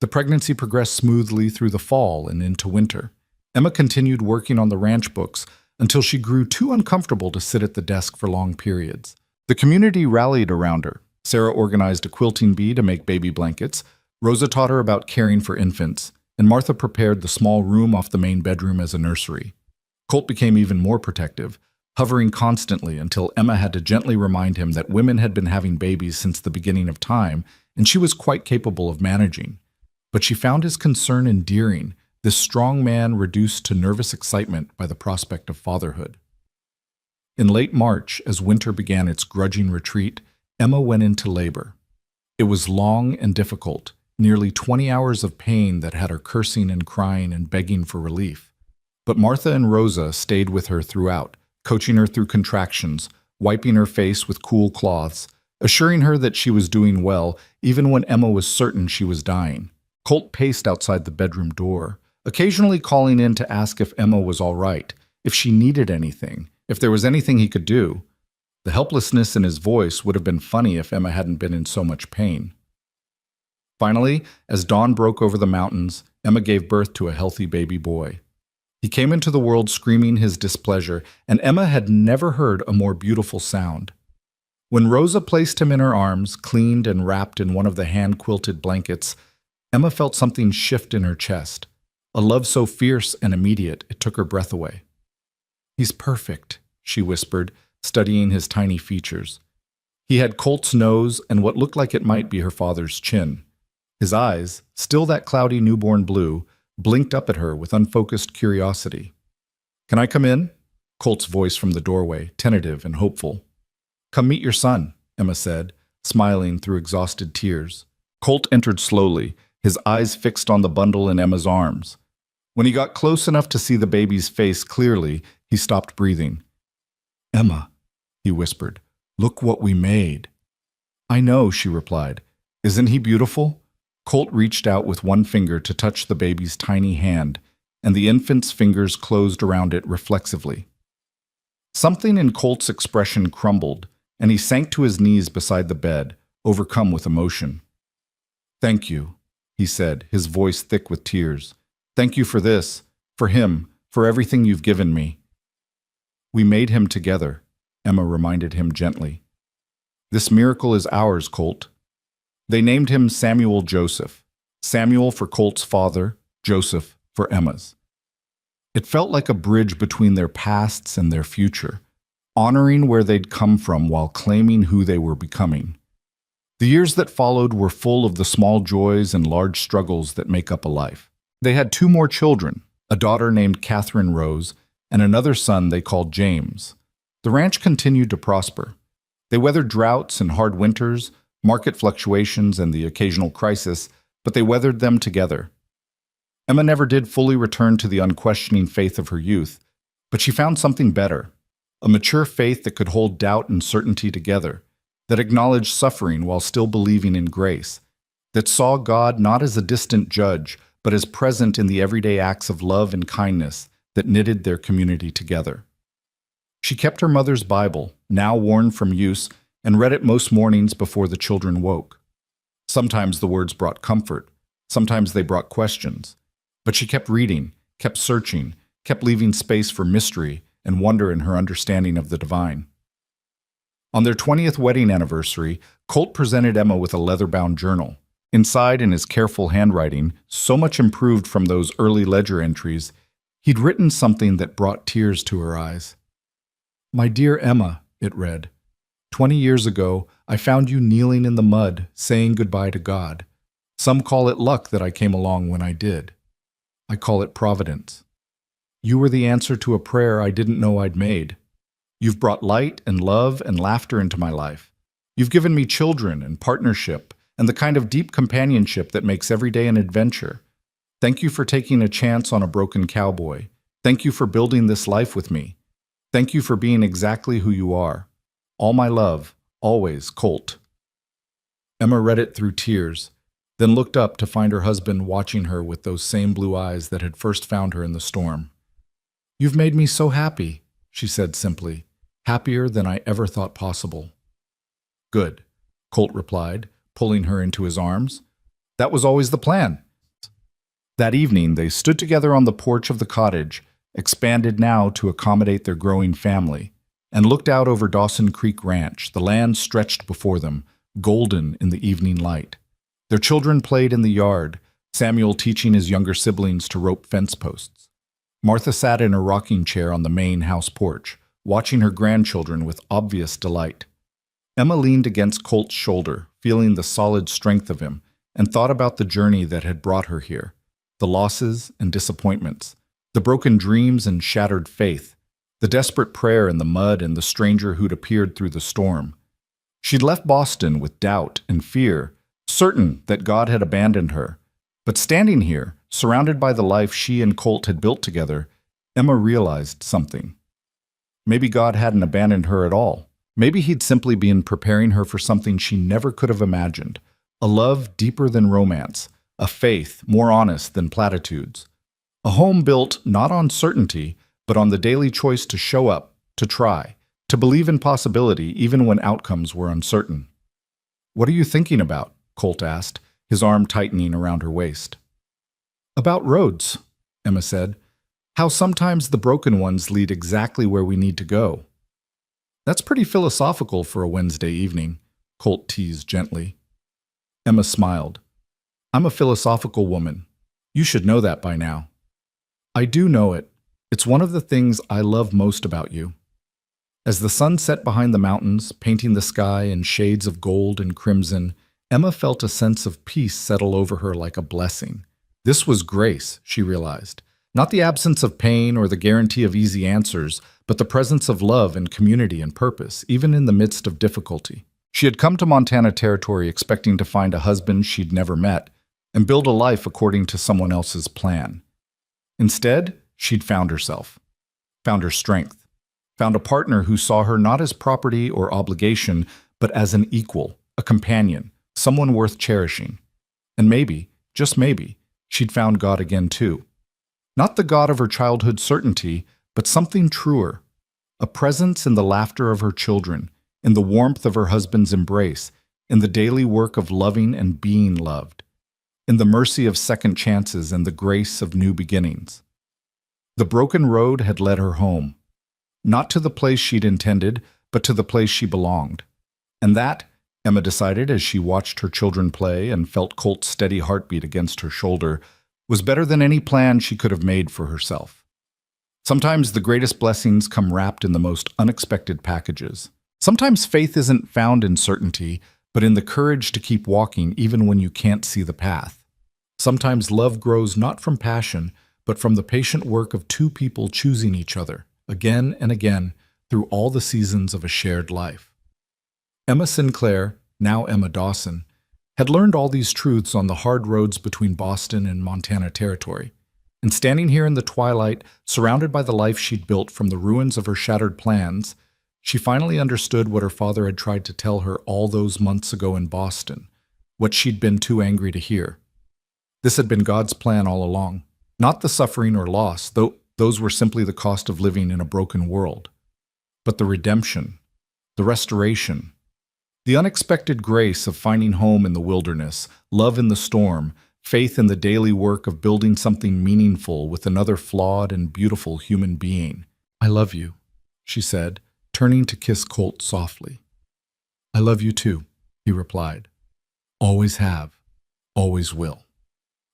The pregnancy progressed smoothly through the fall and into winter. Emma continued working on the ranch books until she grew too uncomfortable to sit at the desk for long periods. The community rallied around her. Sarah organized a quilting bee to make baby blankets. Rosa taught her about caring for infants, and Martha prepared the small room off the main bedroom as a nursery. Colt became even more protective, hovering constantly until Emma had to gently remind him that women had been having babies since the beginning of time, and she was quite capable of managing. But she found his concern endearing, this strong man reduced to nervous excitement by the prospect of fatherhood. In late March, as winter began its grudging retreat, Emma went into labor. It was long and difficult, nearly 20 hours of pain that had her cursing and crying and begging for relief. But Martha and Rosa stayed with her throughout, coaching her through contractions, wiping her face with cool cloths, assuring her that she was doing well, even when Emma was certain she was dying. Colt paced outside the bedroom door, occasionally calling in to ask if Emma was all right, if she needed anything, if there was anything he could do. The helplessness in his voice would have been funny if Emma hadn't been in so much pain. Finally, as dawn broke over the mountains, Emma gave birth to a healthy baby boy. He came into the world screaming his displeasure, and Emma had never heard a more beautiful sound. When Rosa placed him in her arms, cleaned and wrapped in one of the hand-quilted blankets, Emma felt something shift in her chest, a love so fierce and immediate it took her breath away. "He's perfect," she whispered, studying his tiny features. He had Colt's nose and what looked like it might be her father's chin. His eyes, still that cloudy newborn blue, blinked up at her with unfocused curiosity. "Can I come in?" Colt's voice from the doorway, tentative and hopeful. "Come meet your son," Emma said, smiling through exhausted tears. Colt entered slowly, his eyes fixed on the bundle in Emma's arms. When he got close enough to see the baby's face clearly, he stopped breathing. "Emma," he whispered, "look what we made." "I know," she replied. "Isn't he beautiful?" Colt reached out with one finger to touch the baby's tiny hand, and the infant's fingers closed around it reflexively. Something in Colt's expression crumbled, and he sank to his knees beside the bed, overcome with emotion. "Thank you," he said, his voice thick with tears. "Thank you for this, for him, for everything you've given me." "We made him together," Emma reminded him gently. "This miracle is ours, Colt." They named him Samuel Joseph, Samuel for Colt's father, Joseph for Emma's. It felt like a bridge between their pasts and their future, honoring where they'd come from while claiming who they were becoming. The years that followed were full of the small joys and large struggles that make up a life. They had 2 more children, a daughter named Catherine Rose and another son they called James. The ranch continued to prosper. They weathered droughts and hard winters, market fluctuations, and the occasional crisis, but they weathered them together. Emma never did fully return to the unquestioning faith of her youth, but she found something better, a mature faith that could hold doubt and certainty together, that acknowledged suffering while still believing in grace, that saw God not as a distant judge, but as present in the everyday acts of love and kindness that knitted their community together. She kept her mother's Bible, now worn from use, and read it most mornings before the children woke. Sometimes the words brought comfort, sometimes they brought questions, but she kept reading, kept searching, kept leaving space for mystery and wonder in her understanding of the divine. On their 20th wedding anniversary, Colt presented Emma with a leather-bound journal. Inside, in his careful handwriting, so much improved from those early ledger entries, he'd written something that brought tears to her eyes. "My dear Emma," it read, "20 years ago, I found you kneeling in the mud, saying goodbye to God. Some call it luck that I came along when I did. I call it providence. You were the answer to a prayer I didn't know I'd made. You've brought light and love and laughter into my life. You've given me children and partnership and the kind of deep companionship that makes every day an adventure. Thank you for taking a chance on a broken cowboy. Thank you for building this life with me. Thank you for being exactly who you are. All my love, always, Colt." Emma read it through tears, then looked up to find her husband watching her with those same blue eyes that had first found her in the storm. "You've made me so happy," she said simply, "happier than I ever thought possible." "Good," Colt replied, pulling her into his arms. "That was always the plan." That evening, they stood together on the porch of the cottage, expanded now to accommodate their growing family, and looked out over Dawson Creek Ranch. The land stretched before them, golden in the evening light. Their children played in the yard, Samuel teaching his younger siblings to rope fence posts. Martha sat in her rocking chair on the main house porch, watching her grandchildren with obvious delight. Emma leaned against Colt's shoulder, feeling the solid strength of him, and thought about the journey that had brought her here, the losses and disappointments, the broken dreams and shattered faith, the desperate prayer in the mud and the stranger who'd appeared through the storm. She'd left Boston with doubt and fear, certain that God had abandoned her. But standing here, surrounded by the life she and Colt had built together, Emma realized something. Maybe God hadn't abandoned her at all. Maybe he'd simply been preparing her for something she never could have imagined, a love deeper than romance, a faith more honest than platitudes, a home built not on certainty, but on the daily choice to show up, to try, to believe in possibility even when outcomes were uncertain. "What are you thinking about?" Colt asked, his arm tightening around her waist. "About roads," Emma said. "How sometimes the broken ones lead exactly where we need to go." "That's pretty philosophical for a Wednesday evening," Colt teased gently. Emma smiled. "I'm a philosophical woman. You should know that by now." "I do know it. It's one of the things I love most about you." As the sun set behind the mountains, painting the sky in shades of gold and crimson, Emma felt a sense of peace settle over her like a blessing. This was grace, she realized. Not the absence of pain or the guarantee of easy answers, but the presence of love and community and purpose, even in the midst of difficulty. She had come to Montana Territory expecting to find a husband she'd never met and build a life according to someone else's plan. Instead, she'd found herself, found her strength, found a partner who saw her not as property or obligation, but as an equal, a companion, someone worth cherishing. And maybe, just maybe, she'd found God again too. Not the God of her childhood certainty, but something truer, a presence in the laughter of her children, in the warmth of her husband's embrace, in the daily work of loving and being loved, in the mercy of second chances and the grace of new beginnings. The broken road had led her home, not to the place she'd intended, but to the place she belonged. And that, Emma decided as she watched her children play and felt Colt's steady heartbeat against her shoulder, was better than any plan she could have made for herself. Sometimes the greatest blessings come wrapped in the most unexpected packages. Sometimes faith isn't found in certainty, but in the courage to keep walking even when you can't see the path. Sometimes love grows not from passion, but from the patient work of two people choosing each other, again and again, through all the seasons of a shared life. Emma Sinclair, now Emma Dawson, had learned all these truths on the hard roads between Boston and Montana Territory. And standing here in the twilight, surrounded by the life she'd built from the ruins of her shattered plans, she finally understood what her father had tried to tell her all those months ago in Boston, what she'd been too angry to hear. This had been God's plan all along, not the suffering or loss, though those were simply the cost of living in a broken world, but the redemption, the restoration, the unexpected grace of finding home in the wilderness, love in the storm, faith in the daily work of building something meaningful with another flawed and beautiful human being. "I love you," she said, turning to kiss Colt softly. "I love you too," he replied. "Always have, always will."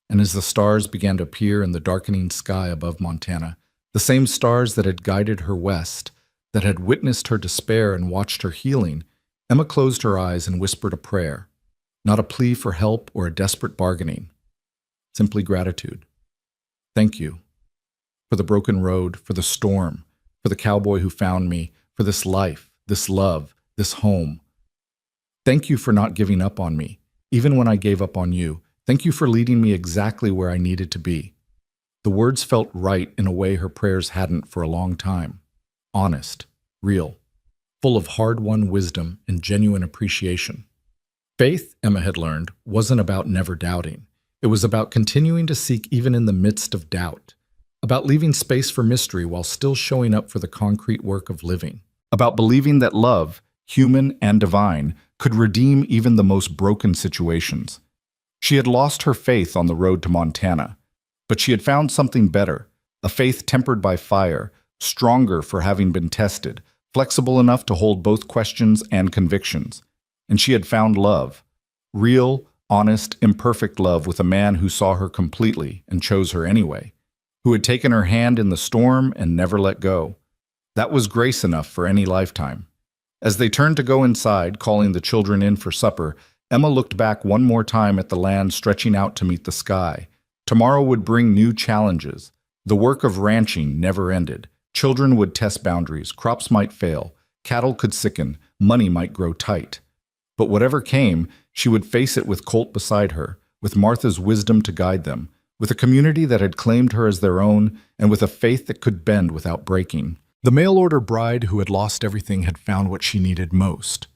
And as the stars began to appear in the darkening sky above Montana, the same stars that had guided her west, that had witnessed her despair and watched her healing, Emma closed her eyes and whispered a prayer, not a plea for help or a desperate bargaining, simply gratitude. Thank you for the broken road, for the storm, for the cowboy who found me, for this life, this love, this home. Thank you for not giving up on me, even when I gave up on you. Thank you for leading me exactly where I needed to be. The words felt right in a way her prayers hadn't for a long time. Honest, real, full of hard-won wisdom and genuine appreciation. Faith, Emma had learned, wasn't about never doubting. It was about continuing to seek even in the midst of doubt, about leaving space for mystery while still showing up for the concrete work of living, about believing that love, human and divine, could redeem even the most broken situations. She had lost her faith on the road to Montana, but she had found something better, a faith tempered by fire, stronger for having been tested, flexible enough to hold both questions and convictions. And she had found love, real, honest, imperfect love with a man who saw her completely and chose her anyway, who had taken her hand in the storm and never let go. That was grace enough for any lifetime. As they turned to go inside, calling the children in for supper, Emma looked back one more time at the land stretching out to meet the sky. Tomorrow would bring new challenges. The work of ranching never ended. Children would test boundaries, crops might fail, cattle could sicken, money might grow tight. But whatever came, she would face it with Colt beside her, with Martha's wisdom to guide them, with a community that had claimed her as their own, and with a faith that could bend without breaking. The mail-order bride who had lost everything had found what she needed most.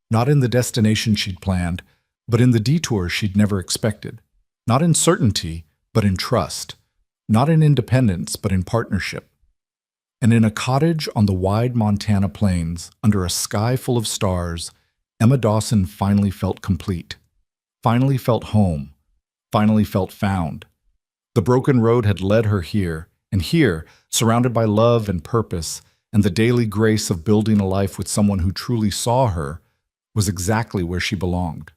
Not in the destination she'd planned, but in the detour she'd never expected. Not in certainty, but in trust. Not in independence, but in partnership. And in a cottage on the wide Montana plains, under a sky full of stars, Emma Dawson finally felt complete. Finally felt home. Finally felt found. The broken road had led her here, and here, surrounded by love and purpose, and the daily grace of building a life with someone who truly saw her, was exactly where she belonged.